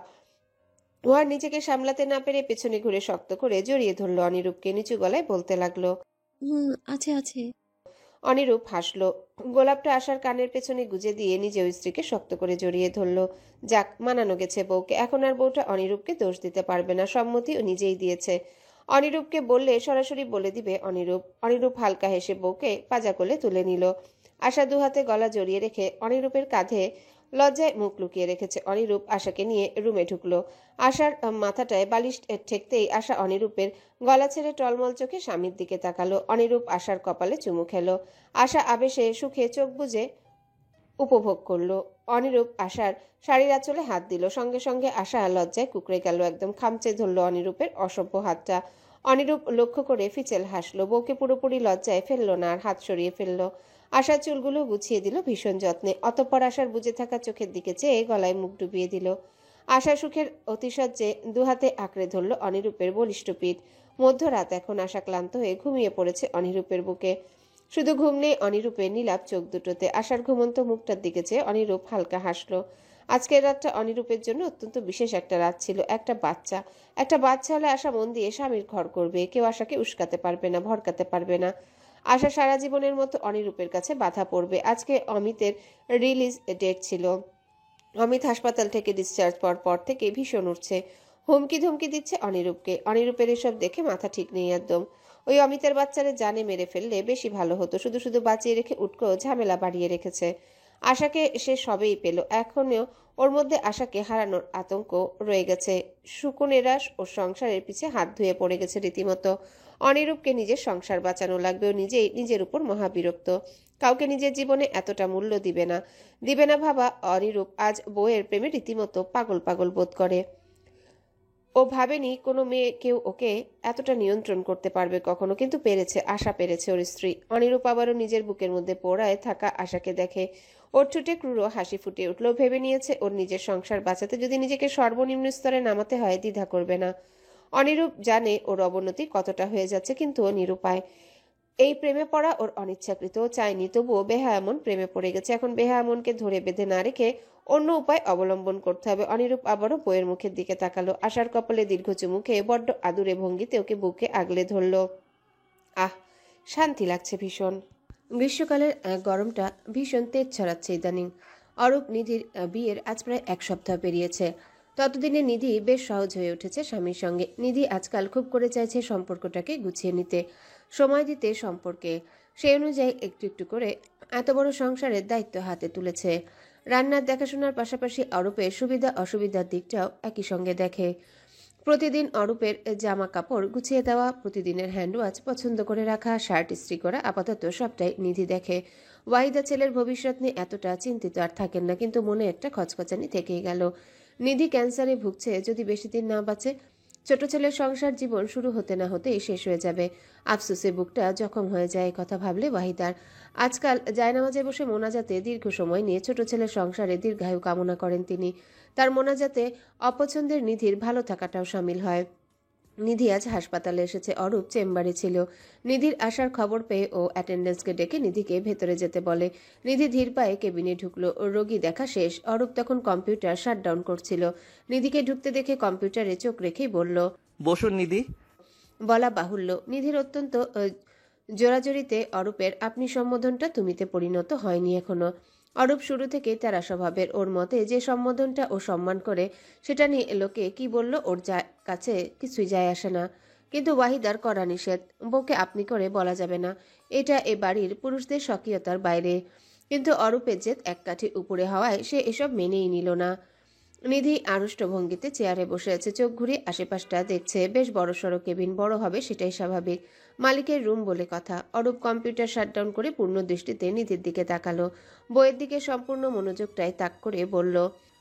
ওয়ার নিজেকে সামলাতে না পেরে পেছনে ঘুরে শক্ত করে জড়িয়ে ধরল অনিরূপকে। নিচু গলায় বলতে লাগলো। আছে আছে। অনিরূপ হাসলো। গোলাপটা আশার কানের পেছনে গুজে দিয়ে নিজেও স্ত্রীকে শক্ত করে জড়িয়ে ধরল। যাক, মানানো গেছে বউকে। এখন আর বউটা অনিরূপকে দোষ দিতে পারবে না, সম্মতি ও নিজেই দিয়েছে। অনিরূপকে বললে সরাসরি বলে দিবে অনিরূপ। অনিরূপ হালকা হেসে বউকে পাজা কোলে তুলে নিল। আশা দুহাতে গলা জড়িয়ে রেখে অনিরূপের কাঁধে লজ্জায় মুখ লুকিয়ে রেখেছে। অনিরূপ আশাকে নিয়ে রুমে ঢুকলো। আশার মাথাটায় বালিশ ঠেকতেই আশা অনিরূপের গলা ছেড়ে টলমল চোখে স্বামীর দিকে তাকালো। অনিরূপ আশার কপালে চুমু খেলো। আশা আবেশে সুখে চোখ বুজে উপভোগ করলো। অনিরূপ আশার শাড়ির আঁচলে হাত দিল। সঙ্গে সঙ্গে আশা লজ্জায় কুকড়ে গেল, একদম খামচে ধরল অনিরূপের অসভ্য হাতটা। অনিরূপ লক্ষ্য করে ফিচেল হাসলো। বউকে পুরোপুরি লজ্জায় ফেললো না, আর হাত সরিয়ে ফেললো। আশার চুলগুলো গুছিয়ে দিল ভীষণ যত্নে। অতঃপর আশার বুজে থাকা চোখের দিকে চেয়ে গলায় মুখ ডুবিয়ে দিল। আশা সুখের অতিশয্যে দুহাতে আঁকড়ে ধরল অনিরূপের বলিষ্ঠ পিঠ। মধ্যরাত এখন। আশা ক্লান্ত হয়ে ঘুমিয়ে পড়েছে অনিরূপের বুকে। শুধু ঘুম নেই অনিরূপের নীলাভ চোখ দুটোতে। আশার ঘুমন্ত মুখটার দিকে চেয়ে অনিরূপ হালকা হাসলো। আজকের রাতটা অনিরূপের জন্য অত্যন্ত বিশেষ একটা রাত ছিল। একটা বাচ্চা হলে আশা মন দিয়ে স্বামীর ঘর করবে। কেউ আশাকে উস্কাতে পারবে না, ভড়কাতে পারবে না। আশা সারা জীবনের মতো অনিরূপের কাছে বাধা পড়বে। আজকে অমিতের রিলিজ ডেট ছিল। অমিত হাসপাতাল থেকে ডিসচার্জ পর থেকে ভীষণ উঠছে, হুমকি ধুমকি দিচ্ছে অনিরূপকে। অনিরূপের এসব দেখে মাথা ঠিক নেই একদম। ওই অমিতের বাচ্চারে জানে মেরে ফেললে বেশি ভালো হতো। শুধু শুধু বাঁচিয়ে রেখে উটকো ঝামেলা বাড়িয়ে রেখেছে। আশাকে সে সবেই পেল। এখনও ওর মধ্যে আশাকে হারানোর আতঙ্ক রয়ে গেছে। শুকুনেরাস ও সংসারের পিছে হাত ধুয়ে পড়ে গেছে রীতিমতো। অনিরূপকে নিজের সংসার বাঁচানো লাগবে। ও নিজেই নিজের উপর মহাবিরক্ত। কাউকে নিজের জীবনে এতটা মূল্য দিবে না ভাবা অনিরূপ আজ বউয়ের প্রেমে রীতিমতো পাগল পাগল বোধ করে। ও ভাবেনি কোনো মেয়ে কেউ ওকে এতটা নিয়ন্ত্রণ করতে পারবে কখনো, কিন্তু পেরেছে। আশা পেরেছে ওর স্ত্রী। অনিরূপ আবারও নিজের বুকের মধ্যে পোড়ায় থাকা আশাকে দেখে। ওর ঠোঁটে ক্রূর হাসি ফুটে উঠল। ভেবে নিয়েছে ওর নিজের সংসার বাঁচাতে যদি নিজেকে সর্বনিম্ন স্তরে নামাতে হয় দ্বিধা করবে না। অনিরূপ জানে ওর অবনতি কতটা হয়ে যাচ্ছে, কিন্তু ও নিরুপায়। এই প্রেমে পড়া ওর অনিচ্ছাকৃত, তবুও বেহায়া মন প্রেমে পড়ে গেছে। এখন বেহায়া মনকে ধরে বেঁধে না রেখে অন্য উপায় অবলম্বন করতে হবে। অনিরূপ আবারও বইয়ের মুখের দিকে তাকালো। আশার কপালে দীর্ঘ চুমুখে বড্ড আদুরে ভঙ্গিতে ওকে বুকে আগলে ধরল। আহ, শান্তি লাগছে ভীষণ। গ্রীষ্মকালের গরমটা ভীষণ তেজ ছড়াচ্ছে ইদানিং। অরূপ নিধির বিয়ের আজ প্রায় 1 সপ্তাহ পেরিয়েছে। ততদিনে নিধি বেশ সহজ হয়ে উঠেছে স্বামীর সঙ্গে। নিধি আজকাল খুব করে চাইছে সম্পর্কটাকে গুছিয়ে নিতে, সময় দিতে সম্পর্কে। সেই অনুযায়ী একটু একটু করে এত বড় সংসারের দায়িত্ব হাতে তুলেছে। রান্নার দেখাশোনার পাশাপাশি অরূপের সুবিধা অসুবিধার দিকটাও একই সঙ্গে দেখে। প্রতিদিন অরূপের জামা কাপড় গুছিয়ে দেওয়া, প্রতিদিনের হ্যান্ডওয়াচ পছন্দ করে রাখা, শার্ট ইস্ত্রি করা, আপাতত সবটাই নিধি দেখে। ওয়াহিদা ছেলের ভবিষ্যৎ নিয়ে এতটা চিন্তিত আর থাকেন না, কিন্তু মনে একটা খচখচানি থেকেই গেল। নিধি ক্যান্সারে ভুগছে। যদি বেশি দিন না বাঁচে, ছোট ছেলের সংসার জীবন শুরু হতে না হতেই শেষ হয়ে যাবে। আফসোসে বুকটা জখম হয়ে যায় কথা ভাবলে ওয়াহিদার। আজকাল জায়নামাজে বসে মোনাজাতে দীর্ঘ সময় নিয়ে ছোট ছেলের সংসারে দীর্ঘায়ু কামনা করেন তিনি। তার মোনাজাতে অপছন্দের নিধির ভালো থাকাটাও শামিল হয়। নিধি আজ হাসপাতালে এসেছে। অরূপ চেম্বারে ছিল। নিধির আসার খবর পেয়ে ও অ্যাটেন্ডেন্সকে ডেকে নিধিকে ভেতরে যেতে বলে। নিধি ধীর পায়ে কেবিনে ঢুকলো। রোগী দেখা শেষ। অরূপ তখন কম্পিউটার শাটডাউন করছিল। নিধিকে ঢুকতে দেখে কম্পিউটারে চোখ রেখেই বলল, বসুন নিধি। বলা বাহুল্য, নিধির অত্যন্ত জোরাজোরিতে অরূপের আপনি সম্বোধনটা তুমিতে পরিণত হয়নি এখনো। অরূপ শুরু থেকেই তারা স্বভাবের। ওর মতে যে সম্বোধনটা ও সম্মান করে সেটা নিয়ে লোকে কি বলল ওর কাছে কিছুই যায় আসে না। কিন্তু ওয়াহিদার করা নিষেধ। বউকে আপনি করে বলা যাবে না, এটা এ বাড়ির পুরুষদের স্বকীয়তার বাইরে। কিন্তু অরূপের জেদ এক কাঠি উপরে হওয়ায় সে এসব মেনেই নিল না। নিধি আড়ষ্ট ভঙ্গিতে চেয়ারে বসে আছে, চোখ ঘুরিয়ে আশেপাশটা দেখছে। বেশ বড়সড় কেবিন, বড় হবে সেটাই স্বাভাবিক। মালিকের রুম বলে কথা। অরূপ কম্পিউটার শাটডাউন করে পূর্ণ দৃষ্টিতে নিধির দিকে তাকালো। বইয়ের দিকে সম্পূর্ণ মনোযোগটাই তাক করে বলল,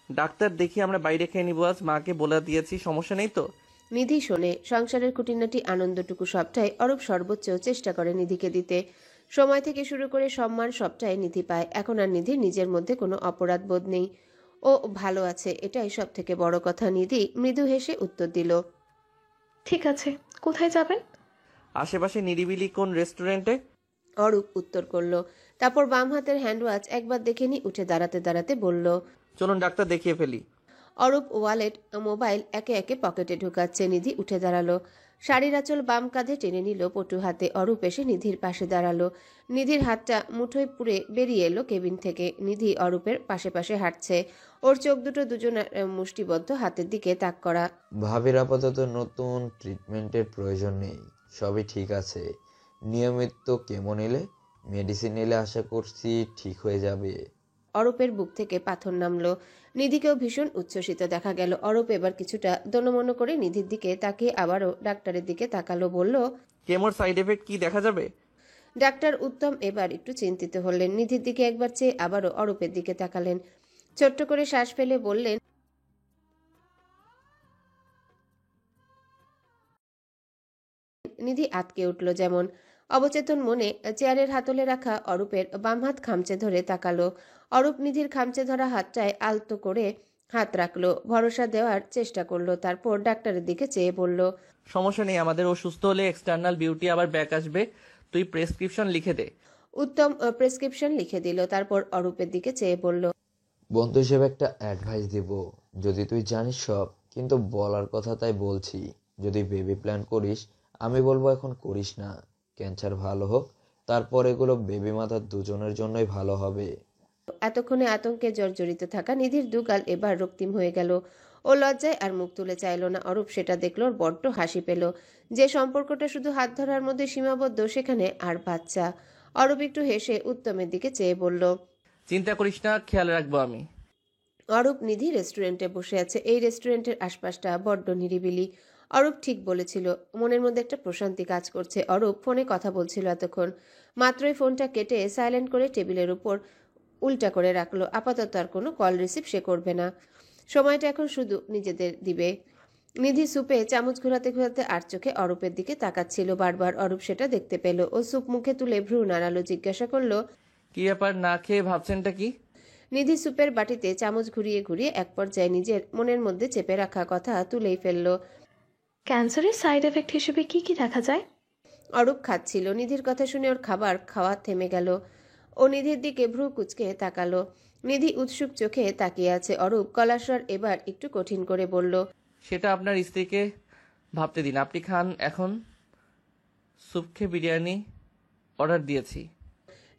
ডাক্তার দেখি আমরা বাইরে খেয়ে নিবো আজ, মাকে বলে দিয়েছি, সমস্যা নেই তো? নিধি শোনে। সংসারের খুঁটিনাটি আনন্দটুকু সবটাই অরূপ সর্বোচ্চ চেষ্টা করে নিধিকে দিতে। সময় থেকে শুরু করে সম্মান সবটাই নিধি পায়। এখন আর নিধির নিজের মধ্যে কোনো অপরাধ বোধ নেই। ও ভালো আছে, এটাই সব থেকে বড় কথা। নিধি মৃদু হেসে উত্তর দিল, ঠিক আছে, কোথায় যাবেন? আশেপাশে নিরিবিলি কোন রেস্টুরেন্টে? অরূপ উত্তর করলো। তারপর বাম হাতের হ্যান্ডওয়াচ একবার দেখে নি উঠে দাঁড়াতে দাঁড়াতে বলল, চলুন ডাক্তার দেখিয়ে ফেলি। অরূপ ওয়ালেট মোবাইল একে একে পকেটে ঢুকাচ্ছে। নিধি উঠে দাঁড়ালো, শাড়ির আঁচল বাম কাঁধে টেনে নিল পটু হাতে। অরূপ এসে নিধির পাশে দাঁড়ালো। নিধির হাতটা মুঠোয় পুরে বেরিয়ে এলো কেবিন থেকে। নিধি অরূপের পাশে পাশে হাঁটছে, ওর চোখ দুটো দুজনের মুষ্টিবদ্ধ হাতের দিকে তাক করা। ভাবির আপাতত নতুন ট্রিটমেন্টের প্রয়োজন নেই, সবই ঠিক আছে। নিয়মিত কেমো নিলে, মেডিসিন নিলে আশা করছি ঠিক হয়ে যাবে। অরূপের বুক থেকে পাথর নামলো। নিধিকেও ভীষণ উচ্ছ্বসিত দেখা গেল। অরূপ এবার কিছুটা দনমন করে নিধির দিকে তাকিয়ে আবারও ডাক্তারের দিকে তাকালো, বলল, কেমোর সাইড এফেক্ট কি দেখা যাবে? ডাক্তার উত্তম এবার একটু চিন্তিত হলেন। নিধির দিকে একবার চেয়ে আবারও অরূপের দিকে তাকালেন। ছোট্ট করে শ্বাস ফেলে বললেন, নিধি আটকে উঠল যেমন। অবচেতন মনে চেয়ারের হাতলে রাখা অরূপের বাম হাত খামচে ধরে তাকালো। অরূপ নিধির খামচে ধরা হাতটায় আলতো করে হাত রাখলো, ভরসা দেওয়ার চেষ্টা করলো। তারপর ডাক্তারের দিকে চেয়ে বলল, সমস্যা নেই, আমাদের ও সুস্থ হলে এক্সটার্নাল বিউটি আবার ব্যাক আসবে। তুই প্রেসক্রিপশন লিখে দে। উত্তম প্রেসক্রিপশন লিখে দিল। তারপর অরূপের দিকে চেয়ে বলল, বন্ধু হিসেবে একটা অ্যাডভাইস দিব, যদি তুই জানিস সব, কিন্তু বলার কথা তাই বলছি। যদি বেবি প্ল্যান করিস, আমি বলবো এখন করিস না। ক্যান্সার ভালো হোক, তারপর এগুলো বেবি মাদার দুজনের জন্যই ভালো হবে। এতক্ষণে আতঙ্কে জর্জরিত থাকা নিধির দুগাল এবার রক্তিম হয়ে গেল। ও লজ্জায় আর মুখ তুলে চাইল না। অরূপ সেটা দেখলো, ওর বড্ড হাসি পেল। যে সম্পর্কটা শুধু হাত ধরার মধ্যে সীমাবদ্ধ, সেখানে আর বাচ্চা। অরূপ একটু হেসে উত্তমের দিকে চেয়ে বলল, চিন্তা করিস না, খেয়াল রাখবো আমি। অরূপ নিধি রেস্টুরেন্টে বসে আছে। এই রেস্টুরেন্টের আশপাশটা বড্ড নিরিবিলি। অরূপ ঠিক বলেছিল, মনের মধ্যে একটা প্রশান্তি কাজ করছে। অরূপ ফোনে কথা বলছিল এতক্ষণ, মাত্রই ফোনটা কেটে সাইলেন্ট করে টেবিলের উপর উল্টা করে রাখলো। আপাতত আর কোনো কল রিসিভ সে করবে না। সময়টা এখন শুধু নিজেদের দিবে। নিধি সুপে চামচ ঘোরাতে ঘোরাতে আর চোখে অরূপের দিকে তাকাচ্ছিল বারবার। অরূপ সেটা দেখতে পেল। ও সুপ মুখে তুলে ভ্রু নাড়ালো, জিজ্ঞাসা করলো, কি ব্যাপার, না খেয়ে ভাবছেনটা কি? নিধি সুপের বাটিতে চামচ ঘুরিয়ে ঘুরিয়ে এক পর্যায়ে নিজের মনের মধ্যে চেপে রাখা কথা তুলেই ফেলল। ক্যান্সারের সাইড এফেক্ট হিসেবে কি কি দেখা যায়? অরূপ খাচ্ছিল। নিধির কথা শুনে ওর খাবার খাওয়া থেমে গেল। ও নিধির দিকে ভ্রু কুচকে তাকালো। নিধি উৎসুক চোখে তাকিয়ে আছে। অরূপ গলার স্বর এবার একটু কঠিন করে বলল, সেটা আপনার স্ত্রীকে ভাবতে দিন। আপনি খান এখন। স্যুপ খেয়ে বিরিয়ানি অর্ডার দিয়েছি।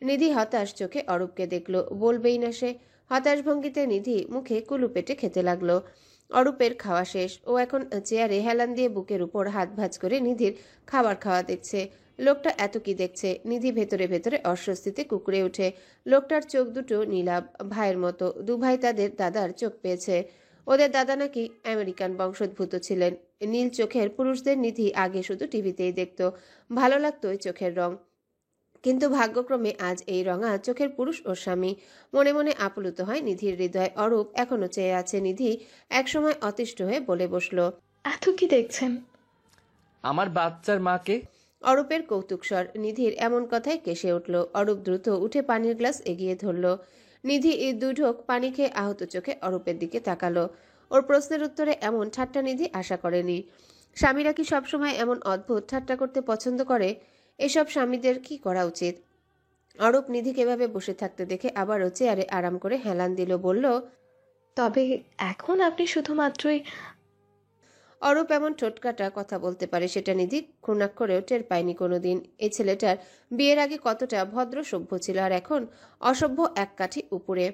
নিধি হতাশ চোখে অরূপকে দেখলো, বলবেই না সে। হতাশ ভঙ্গিতে নিধি মুখে কুলু পেটে খেতে লাগলো। অরূপের খাওয়া শেষ। ও এখন চেয়ারে হেলান দিয়ে বুকের উপর হাত ভাঁজ করে নিধির খাবার খাওয়া দেখছে। লোকটা এত কি দেখছে? নিধি ভেতরে ভেতরে অস্বস্তিতে কুকড়ে ওঠে। লোকটার চোখ দুটো নীলাভ, ভাইয়ের মতো। দুভাই তাদের দাদার চোখ পেয়েছে। ওদের দাদা নাকি আমেরিকান বংশোদ্ভূত ছিলেন। নীল চোখের পুরুষদের নিধি আগে শুধু টিভিতেই দেখত। ভালো লাগতো ওই চোখের রং। কিন্তু ভাগ্যক্রমে আজ এই রঙা চোখের পুরুষ ও স্বামী। মনে মনে আপ্লুত হয় নিধির হৃদয়। অরূপ এখনো চেয়ে আছে। নিধি একসময় অতিষ্ঠ হয়ে বলে বসল, এত কি দেখছেন? আমার বাচ্চার মাকে। অরূপের কৌতুকস্বর নিধির এমন কথায় কেসে উঠল। অরূপ দ্রুত উঠে পানির গ্লাস এগিয়ে ধরল। নিধি এই দুই ঢোক পানি খেয়ে আহত চোখে অরূপের দিকে তাকালো। ওর প্রশ্নের উত্তরে এমন ঠাট্টা নিধি আশা করেনি। স্বামীরা কি সবসময় এমন অদ্ভুত ঠাট্টা করতে পছন্দ করে? এসব স্বামীদের কি করা উচিত? অরূপ নিধিকে এভাবে বসে থাকতে দেখে আবারও চেয়ারে আরাম করে হেলান দিল, বলল, তবে এখন আপনি শুধুমাত্রই। অরূপ এমন ঠোটকাটা কথা বলতে পারে সেটা নিধি খুনাক্ষরেও টের পায়নি কোনোদিন। এই ছেলেটার বিয়ের আগে কতটা ভদ্র সভ্য ছিল, আর এখন অসভ্য এক কাঠি উপরে।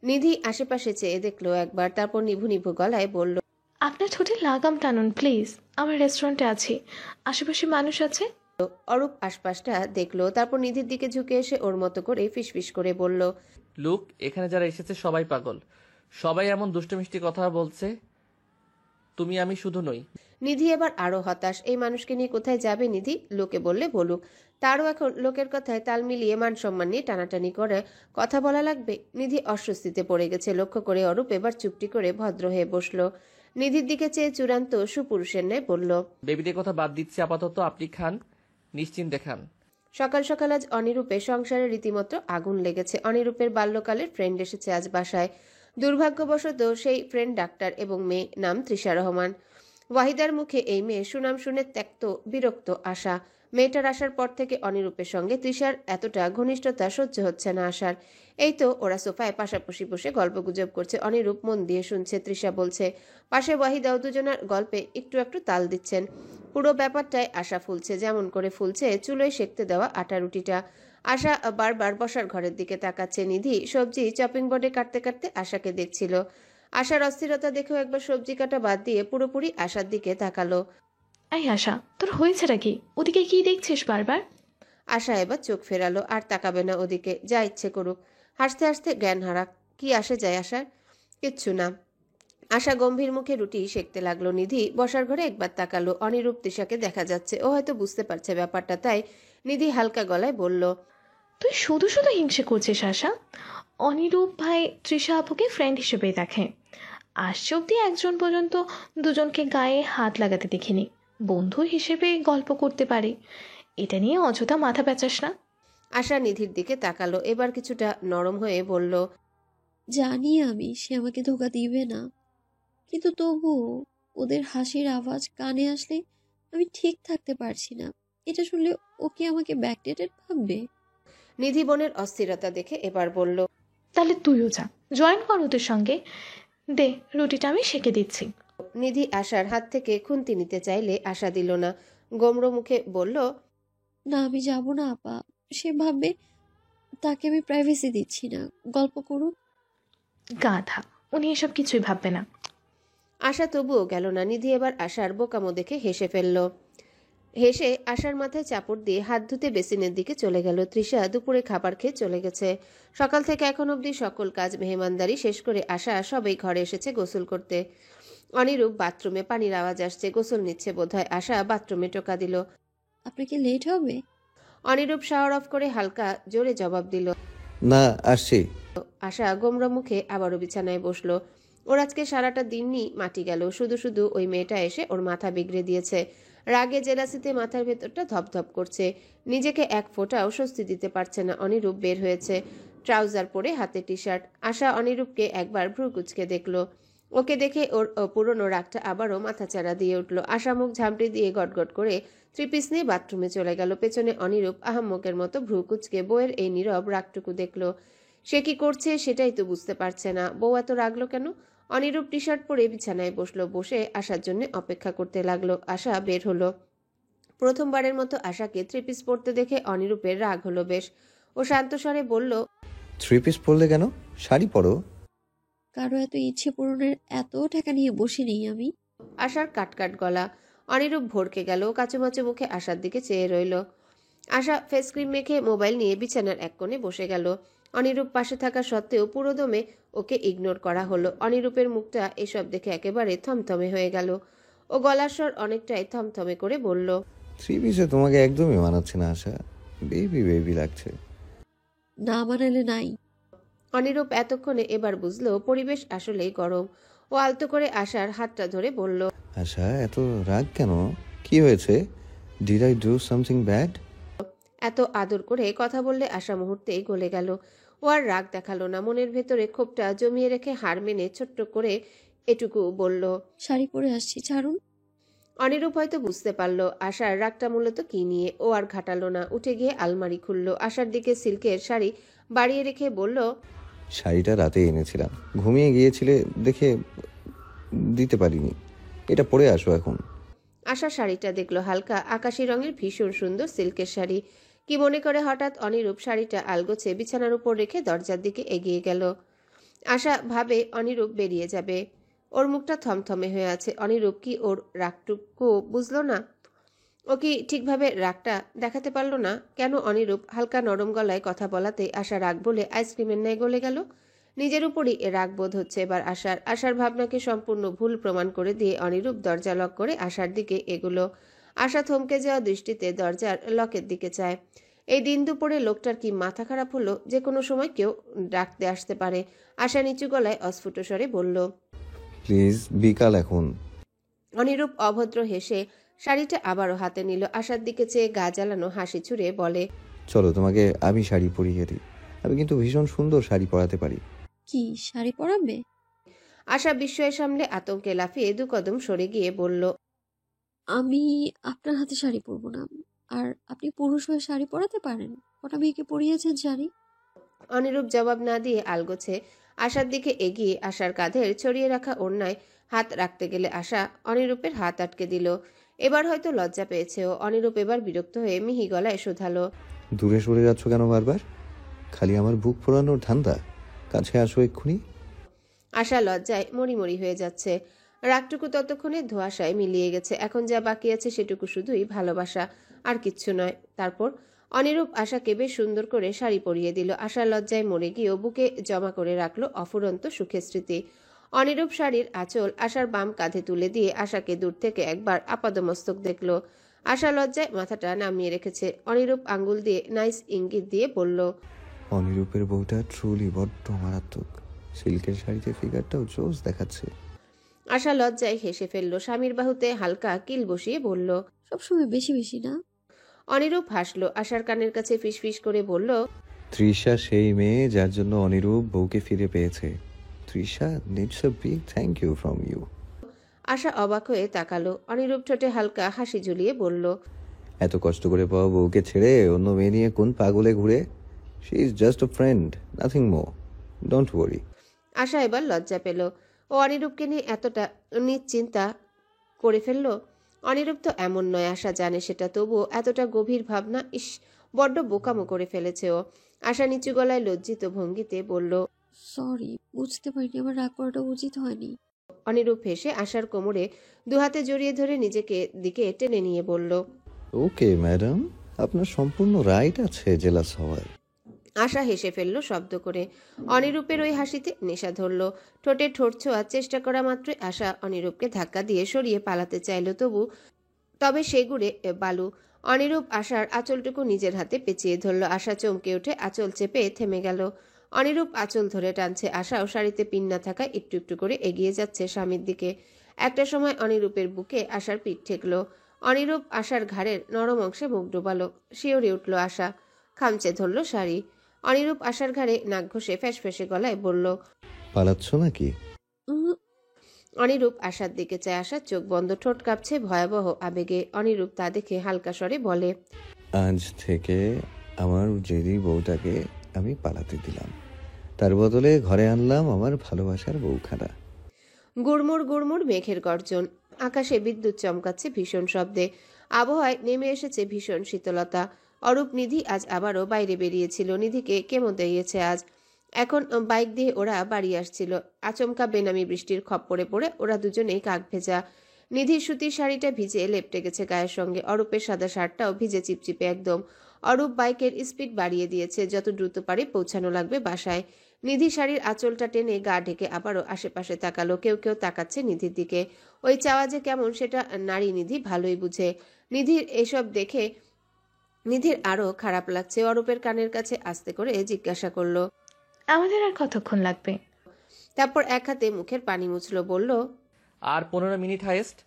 নিধি আশেপাশে চেয়ে দেখলো একবার, তারপর নিভু নিভু গলায় বলল, আপনার ঠোঁটে লাগাম টানুন প্লিজ। আমার রেস্টুরেন্টে আছি, আশেপাশে মানুষ আছে। অরূপ আশপাশটা দেখলো, তারপর নিধির দিকে ঝুঁকে এসে ওর মতো করে ফিসফিস করে বলল, লুক, এখানে যারা এসেছে সবাই পাগল, সবাই এমন দুষ্টমিষ্টি কথা বলছে। তুমি আমি শুধু নই। নিধি এবার আরো হতাশ। এই মানুষকে নিয়ে কোথায় যাবে নিধি? লোকে বললে বলুক, তারও এখন লোকের কথায় তাল মিলিয়ে মান সম্মান নিয়ে টানাটানি করে কথা বলা লাগবে। নিধি অস্বস্তিতে পড়ে গেছে। লক্ষ্য করে অরূপ এবার চুপটি করে ভদ্র হয়ে বসলো। নিধির দিকে চেয়ে চূড়ান্ত সুপুরুষের ন্যায় বলল, বেবিদের কথা বাদ দিচ্ছি আপাতত, আপনি খান, নিশ্চিন্তে খান। সকাল সকাল আজ অনিরূপের সংসারে রীতিমতো আগুন লেগেছে। অনিরূপের বাল্যকালের ফ্রেন্ড এসেছে আজ বাসায়। দুর্ভাগ্যবশত সেই ফ্রেন্ড ডাক্তার এবং মেয়ে, নাম তৃষা রহমান। ওয়াহিদার মুখে এই মেয়ে সুনাম শুনে ত্যক্ত বিরক্ত আশা। মেয়েটার আসার পর থেকে অনিরূপের সঙ্গে তৃষার এতটা ঘনিষ্ঠতা সহ্য হচ্ছে না আসার। এই তো ওরা সোফায় পাশাপাশি বসে গল্পগুজব করছে, অনিরূপ মন দিয়ে শুনছে। তৃষা বলছে, পাশে ওয়াহিদাও দুজনের গল্পে একটু একটু তাল দিচ্ছেন। পুরো ব্যাপারটায় আশা ফুলছে, যেমন করে ফুলছে চুলোয় সেঁকতে দেওয়া আটা রুটিটা। আশা বারবার বসার ঘরের দিকে তাকাচ্ছে। নিধি সবজি চপিং বোর্ডে কাটতে কাটতে আশাকে দেখছিল। আশার অস্থিরতা দেখেও একবার সবজি কাটা বাদ দিয়ে পুরোপুরি আশার দিকে তাকালো। এই আশা, তোর হয়েছেটা কি? ওদিকে কি দেখছিস বারবার? আশা এবার চোখ ফেরালো, আর তাকাবে না ওদিকে, যা ইচ্ছে করুক। হাসতে হাসতে জ্ঞান হারাক, কি আসে যায় আশার? কিচ্ছু না। আশা গম্ভীর মুখে রুটি সেঁকতে লাগলো। নিধি বসার ঘরে একবার তাকালো, অনিরূপ তৃষাকে দেখা যাচ্ছে। ও হয়তো বুঝতে পারছে ব্যাপারটা, তাই নিধি হালকা গলায় বলল, তুই শুধু শুধু হিংসে করছিস আশা। অনিরূপ ভাই তৃষা আপুকে ফ্রেন্ড হিসেবেই দেখে। আসছে অব্দি একজন পর্যন্ত দুজনকে গায়ে হাত লাগাতে দেখিনি। বন্ধু হিসেবে গল্প করতে পারে, এটা নিয়ে অযথা মাথা পেঁচাস না। আশা নিধির দিকে তাকালো, এবার কিছুটা নরম হয়ে বলল, জানি আমি সে আমাকে ধোকা দিবে না, কিন্তু তবুও ওদের হাসির আওয়াজ কানে আসলে আমি ঠিক থাকতে পারছি না। এটা শুনলে ও কি আমাকে ব্যাকডেটেড ভাববে? নিধি বোনের অস্থিরতা দেখে এবার বলল, তাহলে তুইও যা, জয়েন কর ওদের সঙ্গে। দে, রুটিটা আমি সেঁকে দিচ্ছি। নিধি আশার হাত থেকে খুন্তি নিতে চাইলে আশা দিল না। গোমড়ো মুখে বলল, না, আমি যাব না আপা। সে ভাববে তাকে আমি প্রাইভেসি দিচ্ছি না। গল্প করুক। গাধা, উনি এসব কিছুই ভাববে না। আশা তবুও গেল না। নিধি এবার আশার বোকামো দেখে হেসে ফেলল। হেসে আশার মাথায় চাপড় দিয়ে হাত ধুতে বেসিনের দিকে চলে গেল। তৃষা দুপুরে খাবার খেয়ে চলে গেছে। সকাল থেকে এখন অবধি সকল কাজ মেহমানদারি শেষ করে আশা সবাই ঘরে এসেছে গোসল করতে। অনিরূপ বাথরুমে পানির আওয়াজ আসছে, গোসল নিচ্ছে বোধহয়। আশা বাথরুমে টোকা দিল। আপনার কি লেট হবে? অনিরূপ শাওয়ার অফ করে হালকা জোরে জবাব দিল, না, আসছি। আশা গোমরা মুখে আবারও বিছানায় বসলো। ওর আজকে সারাটা দিনই মাটি গেল। শুধু শুধু ওই মেয়েটা এসে ওর মাথা বিগড়ে দিয়েছে। রাগে জেলাসিতে মাথার ভেতরটা ধপধপ করছে। নিজেকে এক ফোঁটাও স্বস্তি দিতে পারছে না। অনিরূপ বের হয়েছে, ট্রাউজার পরে, হাতে টি শার্ট। আশা অনিরূপকে একবার ভ্রু কুচকে দেখলো। ওকে দেখে ওর পুরনো রাগটা আবারও মাথাচাড়া দিয়ে উঠল। আশা মুখ ঝামটে দিয়ে গটগট করে ত্রিপিস নিয়ে বাথরুমে চলে গেল। পেছনে অনিরূপ আহাম্মকের মতো ভ্রু কুচকে বউয়ের এই নীরব রাগটুকু দেখলো। সে কি করছে সেটাই তো বুঝতে পারছে না। বউ এত রাগলো কেন? অনিরূপ টি শার্ট পরে বিছানায় বসলো, বসে আশার জন্য অপেক্ষা করতে লাগলো। আশা বের হলো। প্রথমবারের মতো আশাকে থ্রি-পিস পরতে দেখে অনিরূপের রাগ হলো বেশ। ও শান্ত স্বরে বলল, থ্রি পিস পরলে কেন? শাড়ি পরো। কারো এত ইচ্ছে পূরণের এত টাকা নিয়ে বসে নেই আমি। আশার কাটকাট গলা। অনিরূপ ভড়কে গেল, কাচুমাচু মুখে আশার দিকে চেয়ে রইল। আশা ফেস ক্রিম মেখে মোবাইল নিয়ে বিছানার এক কোণে বসে গেল। অনিরূপ পাশে থাকা সত্ত্বেও পুরোদমে ওকে ইগনোর করা হলো। অনিরূপের মুখটা এসব দেখে একেবারে থমথমে হয়ে গেল। ও গলার স্বর অনেকটাই থমথমে করে বলল, থ্রি পিসে তোমাকে একদমই মানাচ্ছে না আশা। বেবি বেবি লাগছে। না মানালে নাই। অনিরূপ এতক্ষণে এবার বুঝলো পরিবেশ আসলেই গরম। ও আলতো করে আশার হাতটা ধরে বলল, আশা, এত রাগ কেন? কি হয়েছে? Did I do something bad? এত আদর করে কথা বললে আশা মুহূর্তেই গলে গেল। ও আর রাগ দেখালো না, মনের ভেতরে ক্ষোভটা জমিয়ে রেখে হার মেনে ছোট্ট করে এটুকু বলল, শাড়ি পরে আসছি, ছাড়ুন। অনিরূপ হয়তো বুঝতে পারলো আশার রাগটা মূলত কি নিয়ে। ও আর ঘাটালো না, উঠে গিয়ে আলমারি খুলল। আশার দিকে সিল্কের শাড়ি বাড়িয়ে রেখে বলল, শাড়িটা রাতে এনেছিলাম, ঘুমিয়ে গিয়েছিলে দেখে দিতে পারিনি। এটা পরে আসো এখন। আশা শাড়িটা দেখলো, হালকা আকাশি রঙের ভীষণ সুন্দর সিল্কের শাড়ি। কি মনে করে হঠাৎ অনিরূপ শাড়িটা আলগোছে বিছানার উপর রেখে দরজার দিকে এগিয়ে গেল। আশা ভাবে অনিরূপ বেরিয়ে যাবে। ওর মুখটা থমথমে হয়ে আছে। অনিরূপ কি ওর রাগটুকু বুঝলো না? ও কি ঠিকভাবে রাগটা দেখাতে পারলো না? কেন অনিরূপ হালকা নরম গলায় কথা বলাতে আশা রাগ বলে আইসক্রিমের ন্যায় গলে গেল? নিজের উপরই এ রাগ বোধ হচ্ছে এবার আশার। আশার ভাবনাকে সম্পূর্ণ ভুল প্রমাণ করে দিয়ে অনিরূপ দরজা লক করে আশার দিকে এগুলো। আশা থমকে যাওয়া দৃষ্টিতে দরজার লকের দিকে চায়। এই দিন দুপুরে লোকটার কি মাথা খারাপ হলো? যে কোনো সময় কেউ ডাকতে আসতে পারে। আশা নিচু গলায় অস্ফুট স্বরে বলল, প্লিজ, বিকাল এখন। অনিরূপ অভদ্র হেসে শাড়িটা আবারও হাতে নিল। আশার দিকে চেয়ে গা জ্বালানো হাসি ছুড়ে বলে, চলো, তোমাকে আমি শাড়ি পরিয়ে দিই। আমি কিন্তু ভীষণ সুন্দর শাড়ি পরাতে পারি। কি শাড়ি পরাবে? আশা বিস্ময়ের সামনে আতঙ্কে লাফিয়ে দু কদম সরে গিয়ে বলল, আমি আপনার হাতে শাড়ি পরবো না। আর আপনি পুরুষ হয়ে শাড়ি পরাতে পারেন? কটা মেয়েকে পরিয়েছেন শাড়ি? অনিরূপ জবাব না দিয়ে আলগোছে আশার দিকে এগিয়ে আশার কাঁধের ছড়িয়ে রাখা ওড়নায় হাত রাখতে গেলে আশা অনিরূপের হাত আটকে দিল। এবার হয়তো লজ্জা পেয়েছে ও। অনিরূপ এবার বিরক্ত হয়ে মিহি গলায় শোধালো, দূরে সরে যাচ্ছ কেন বারবার? খালি আমার বুক ফোরানোর ধান্দা? কাছে আসো এক্ষুনি। আশা লজ্জায় মরিমরি হয়ে যাচ্ছে। রাগটুকু ততক্ষণে ধোঁয়াশায় মিলিয়ে গেছে। এখন যা বাকি আছে সেটুকু শুধুই ভালোবাসা, আর কিচ্ছু নয়। তারপর অনিরূপ আশাকে বেশ সুন্দর করে শাড়ি পরিয়ে দিল। আশা লজ্জায় মরে গিয়েও বুকে জমা করে রাখলো অফুরন্ত সুখের স্মৃতি। অনিরূপ শাড়ির আঁচল আশার বাম কাঁধে তুলে দিয়ে আশাকে দূর থেকে একবার আপাদমস্তক দেখল। আশা লজ্জায় মাথাটা নামিয়ে রেখেছে। অনিরূপ আঙ্গুল দিয়ে নাইস ইঙ্গিত দিয়ে বলল, অনিরূপের বউটা ট্রুলি বড্ড মারাত্মক। সিল্কের শাড়িতে ফিগারটাও জোস দেখাচ্ছে। আশা লজ্জায় হেসে ফেলল। স্বামীর বাহুতে হালকা কিল বসিয়ে বলল, সবসময় বেশি বেশি না? অনিরূপ হাসলো। আশার কানের কাছে ফিসফিস করে বলল, তৃষা সেই মেয়ে যার জন্য অনিরূপ বউকে ফিরে পেয়েছে। Trisha needs a big thank you from you. Asha অবাক হয়ে তাকালো। অনিরূপ ঠোঁটে হালকা হাসি ঝুলিয়ে বলল, এত কষ্ট করে পাওয়া বউকে ছেড়ে অন্য মেয়ে নিয়ে কোন পাগলে ঘুরে? She is just a friend, nothing more, don't worry. Asha এবার লজ্জা পেল। ও অনিরূপকে নিয়ে এতটা নিশ্চিন্তা করে ফেলল। অনিরূপ তো এমন নয়, আশা জানে সেটা, তবুও এতটা গভীর ভাবনা, ইস, বড্ড বোকামো করে ফেলেছে ও। আশা নিচু গলায় লজ্জিত ভঙ্গিতে বলল, সরি, বুঝতে পারিনি, আমার রাগ করাটা উচিত হয়নি। অনিরূপ হেসে আশার কোমরে দুহাতে জড়িয়ে ধরে নিজেকে দিকে টেনে নিয়ে বলল, ওকে ম্যাডাম, আপনার সম্পূর্ণ রাইট আছে জেলাস হওয়ার। আশা হেসে ফেলল শব্দ করে। অনিরূপের ওই হাসিতে নেশা ধরল। ঠোঁটে ঠোঁট ছোঁয়ার চেষ্টা করা মাত্রই আশা অনিরূপকে ধাক্কা দিয়ে সরিয়ে পালাতে চাইল, তবে সে গুড়ে বালু। অনিরূপ আশার আঁচলটুকু নিজের হাতে পেঁচিয়ে ধরল। আশা চমকে উঠে আঁচল চেপে থেমে গেল। অনিরূপ আঁচল ধরে টানছে। আশাও শাড়িতে পিন না থাকায় একটু একটু করে এগিয়ে যাচ্ছে স্বামীর দিকে। একটা সময় অনিরূপের বুকে আশার পিঠ ঠেকল। অনিরূপ আশার ঘাড়ের নরম অংশে মুখ ডোবালো। শিওরে উঠল আশা, খামচে ধরল শাড়ি। অনিরূপ আশার ঘাড়ে নাক ঘষে ফ্যাসফ্যাসে গলায় বলল, পালাচ্ছ নাকি? অনিরূপ আশার দিকে চায়। আশার চোখ বন্ধ, ঠোঁট কাঁপছে ভয়াবহ আবেগে। অনিরূপ তা দেখে হালকা স্বরে বলে, আজ থেকে আমার জেদি বউটাকে আমি পালাতে দিলাম, তার বদলে ঘরে আনলাম আমার ভালোবাসার বউখানা। গুড়মুড় গুড়মুড় মেঘের গর্জন। আকাশে বিদ্যুৎ চমকাচ্ছে ভীষণ শব্দে। আবহাওয়ায় নেমে এসেছে ভীষণ শীতলতা। অরূপ নিধি আজ আবারও বাইরে বেরিয়েছিল। নিধিকে কেমো দিয়েছে আজ। এখন বাইক দিয়ে ওরা বাড়ি আসছিল। আচমকা বেনামি বৃষ্টির খপ্পরে পড়ে ওরা দুজনেই কাক ভেজা। নিধির সুতির শাড়িটা ভিজে লেপটে গেছে গায়ের সঙ্গে। অরূপের সাদা শার্টটাও ভিজে চিপচিপে একদম। অরূপ বাইকের স্পিড বাড়িয়ে দিয়েছে, যত দ্রুত পারে পৌঁছানো লাগবে বাসায়। নিধি শাড়ির আঁচলটা টেনে গা ঢেকে আবারও আশেপাশে তাকালো। কেউ কেউ তাকাচ্ছে নিধির দিকে। ওই চাওয়া যে কেমন সেটা নারী নিধি ভালোই বুঝে। নিধির এসব দেখে নিধির আরো খারাপ লাগছে। অরূপের কানের কাছে আস্তে করে জিজ্ঞাসা করলো, আমাদের আর কতক্ষণ লাগবে? তারপর এক হাতে মুখের পানি মুছলো, বলল, আর 15 মিনিট হাইয়েস্ট।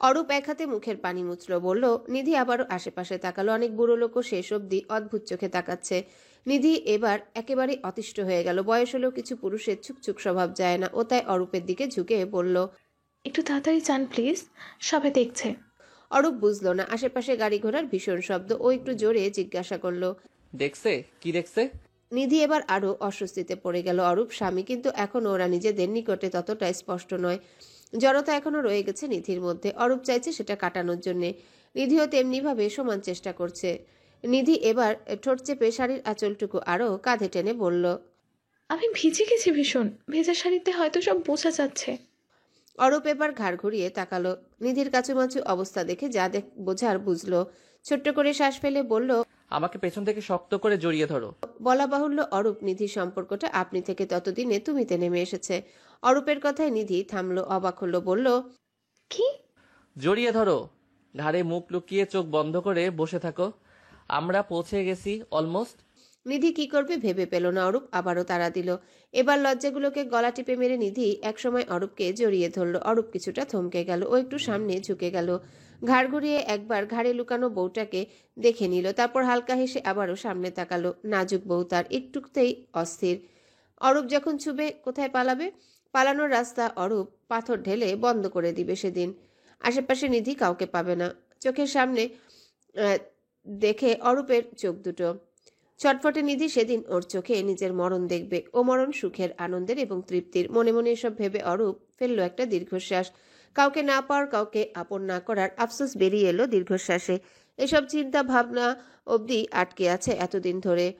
অরূপ এক হাতে মুখের পানি মুছলো, বলল। নিধি আবারও আশেপাশে তাকালো। অনেক বুড়ো লোকও শেষ অবধি অদ্ভুত চোখে তাকাচ্ছে। নিধি এবার একেবারে অতিষ্ঠ হয়ে গেল। বয়স হলেও কিছু পুরুষের ছুকছুক স্বভাব যায় না। ও তাই অরূপের দিকে ঝুঁকে বলল, একটু তাড়াতাড়ি চান প্লিজ, সবাই দেখছে। অরূপ বুঝলো না। আশেপাশে গাড়ি ঘোড়ার ভীষণ শব্দ। ও একটু জোরে জিজ্ঞাসা করলো, দেখছে? কি দেখছে? নিধি এবার আরো অস্বস্তিতে পড়ে গেল। অরূপ স্বামী, কিন্তু এখনো ওরা নিজেদের নিকটে ততটা স্পষ্ট নয়। জড়তা এখনো রয়ে গেছে নিধির মধ্যে। অরূপ চাইছে সেটা কাটানোর জন্যে। নিধিও তেমনিভাবে সমান চেষ্টা করছে। নিধি এবার ঠোঁট চেপে শাড়ির আঁচলটুকু আরো কাঁধে টেনে বলল, আমি ভিজে গেছি ভীষণ, ভেজা শাড়িতে হয়তো সব বোঝা যাচ্ছে। অরূপ এবার ঘাড় ঘুরিয়ে তাকালো। নিধির কাছুমাছু অবস্থা দেখে যা বোঝার বুঝলো। ছোট্ট করে শ্বাস ফেলে বলল, আমাকে পেছন থেকে শক্ত করে জড়িয়ে ধরো। বলা বাহুল্য, অরূপ নিধির সম্পর্কটা আপনি থেকে ততদিনে তুমিতে নেমে এসেছে। অরূপের কথায় নিধি থামলো, অবাক হলো, বলল, কি? জড়িয়ে ধরো। ঘাড়ে মুখ লুকিয়ে চোখ বন্ধ করে বসে থাকো। আমরা পৌঁছে গেছি অলমোস্ট। নিধি কি করবে ভেবে পেল না। অরূপ আবারও তাড়া দিল। এবার লজ্জাগুলোকে গলা টিপে মেরে নিধি একসময় অরূপকে জড়িয়ে ধরল। অরূপ কিছুটা থমকে গেল। ও একটু সামনে ঝুঁকে গেল। ঘাড় ঘুরিয়ে একবার ঘাড়ে লুকানো বউটাকে দেখে নিল। তারপর হালকা হেসে আবারও সামনে তাকালো। নাজুক বউ, তার একটুতেই অস্থির। অরূপ যখন ছুবে, কোথায় পালাবে? পালানোর রাস্তা অরূপ পাথর ঢেলে বন্ধ করে দিবে সেদিন। আশেপাশে নিধি কাউকে পাবে না। চোখের সামনে দেখে অরূপের চোখ দুটো ছটফটে। নিধি সেদিন ওর চোখে নিজের মরণ দেখবে, ও মরণ সুখের, আনন্দের এবং তৃপ্তির। মনে মনে এসব ভেবে অরূপ ফেলল একটা দীর্ঘশ্বাস। কাউকে না পাওয়ার, কাউকে আপন না করার আফসোস বেরিয়ে এলো দীর্ঘশ্বাসে। এসব চিন্তা ভাবনা অবধি আটকে আছে এতদিন ধরে।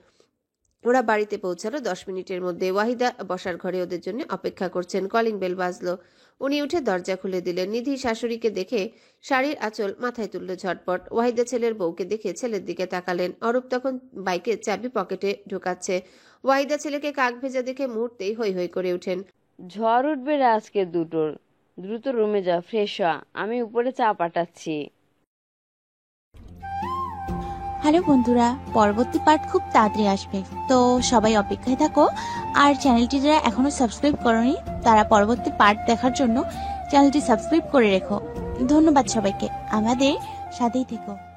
ওরা বাড়িতে পৌঁছালো 10 মিনিটের মধ্যে। ওয়াহিদা বসার ঘরে ওদের জন্য অপেক্ষা করছেন। কলিং বেল বাজলো। উনি উঠে দরজা খুলে দিলেন। নিধি শাশুড়িকে দেখে শাড়ির আঁচল মাথায় তুলল ঝটপট। ওয়াহিদা ছেলের বউকে দেখে ছেলের দিকে তাকালেন। অরূপ তখন বাইকের চাবি পকেটে ঢোকাচ্ছে। ওয়াহিদা ছেলেকে কাক ভেজা দেখে মুহূর্তেই হৈ হৈ করে ওঠেন। ঝড় উঠবে রে আজকে দুটোর। দ্রুত রুমে যা, ফ্রেশ হ, আমি উপরে চা পাঠাচ্ছি। হ্যালো বন্ধুরা, পরবর্তী পার্ট খুব তাড়াতাড়ি আসবে, তো সবাই অপেক্ষায় থাকো। আর চ্যানেলটি যারা এখনো সাবস্ক্রাইব করোনি তারা পরবর্তী পার্ট দেখার জন্য চ্যানেলটি সাবস্ক্রাইব করে রেখো। ধন্যবাদ সবাইকে, আমাদের সাথেই থেকো।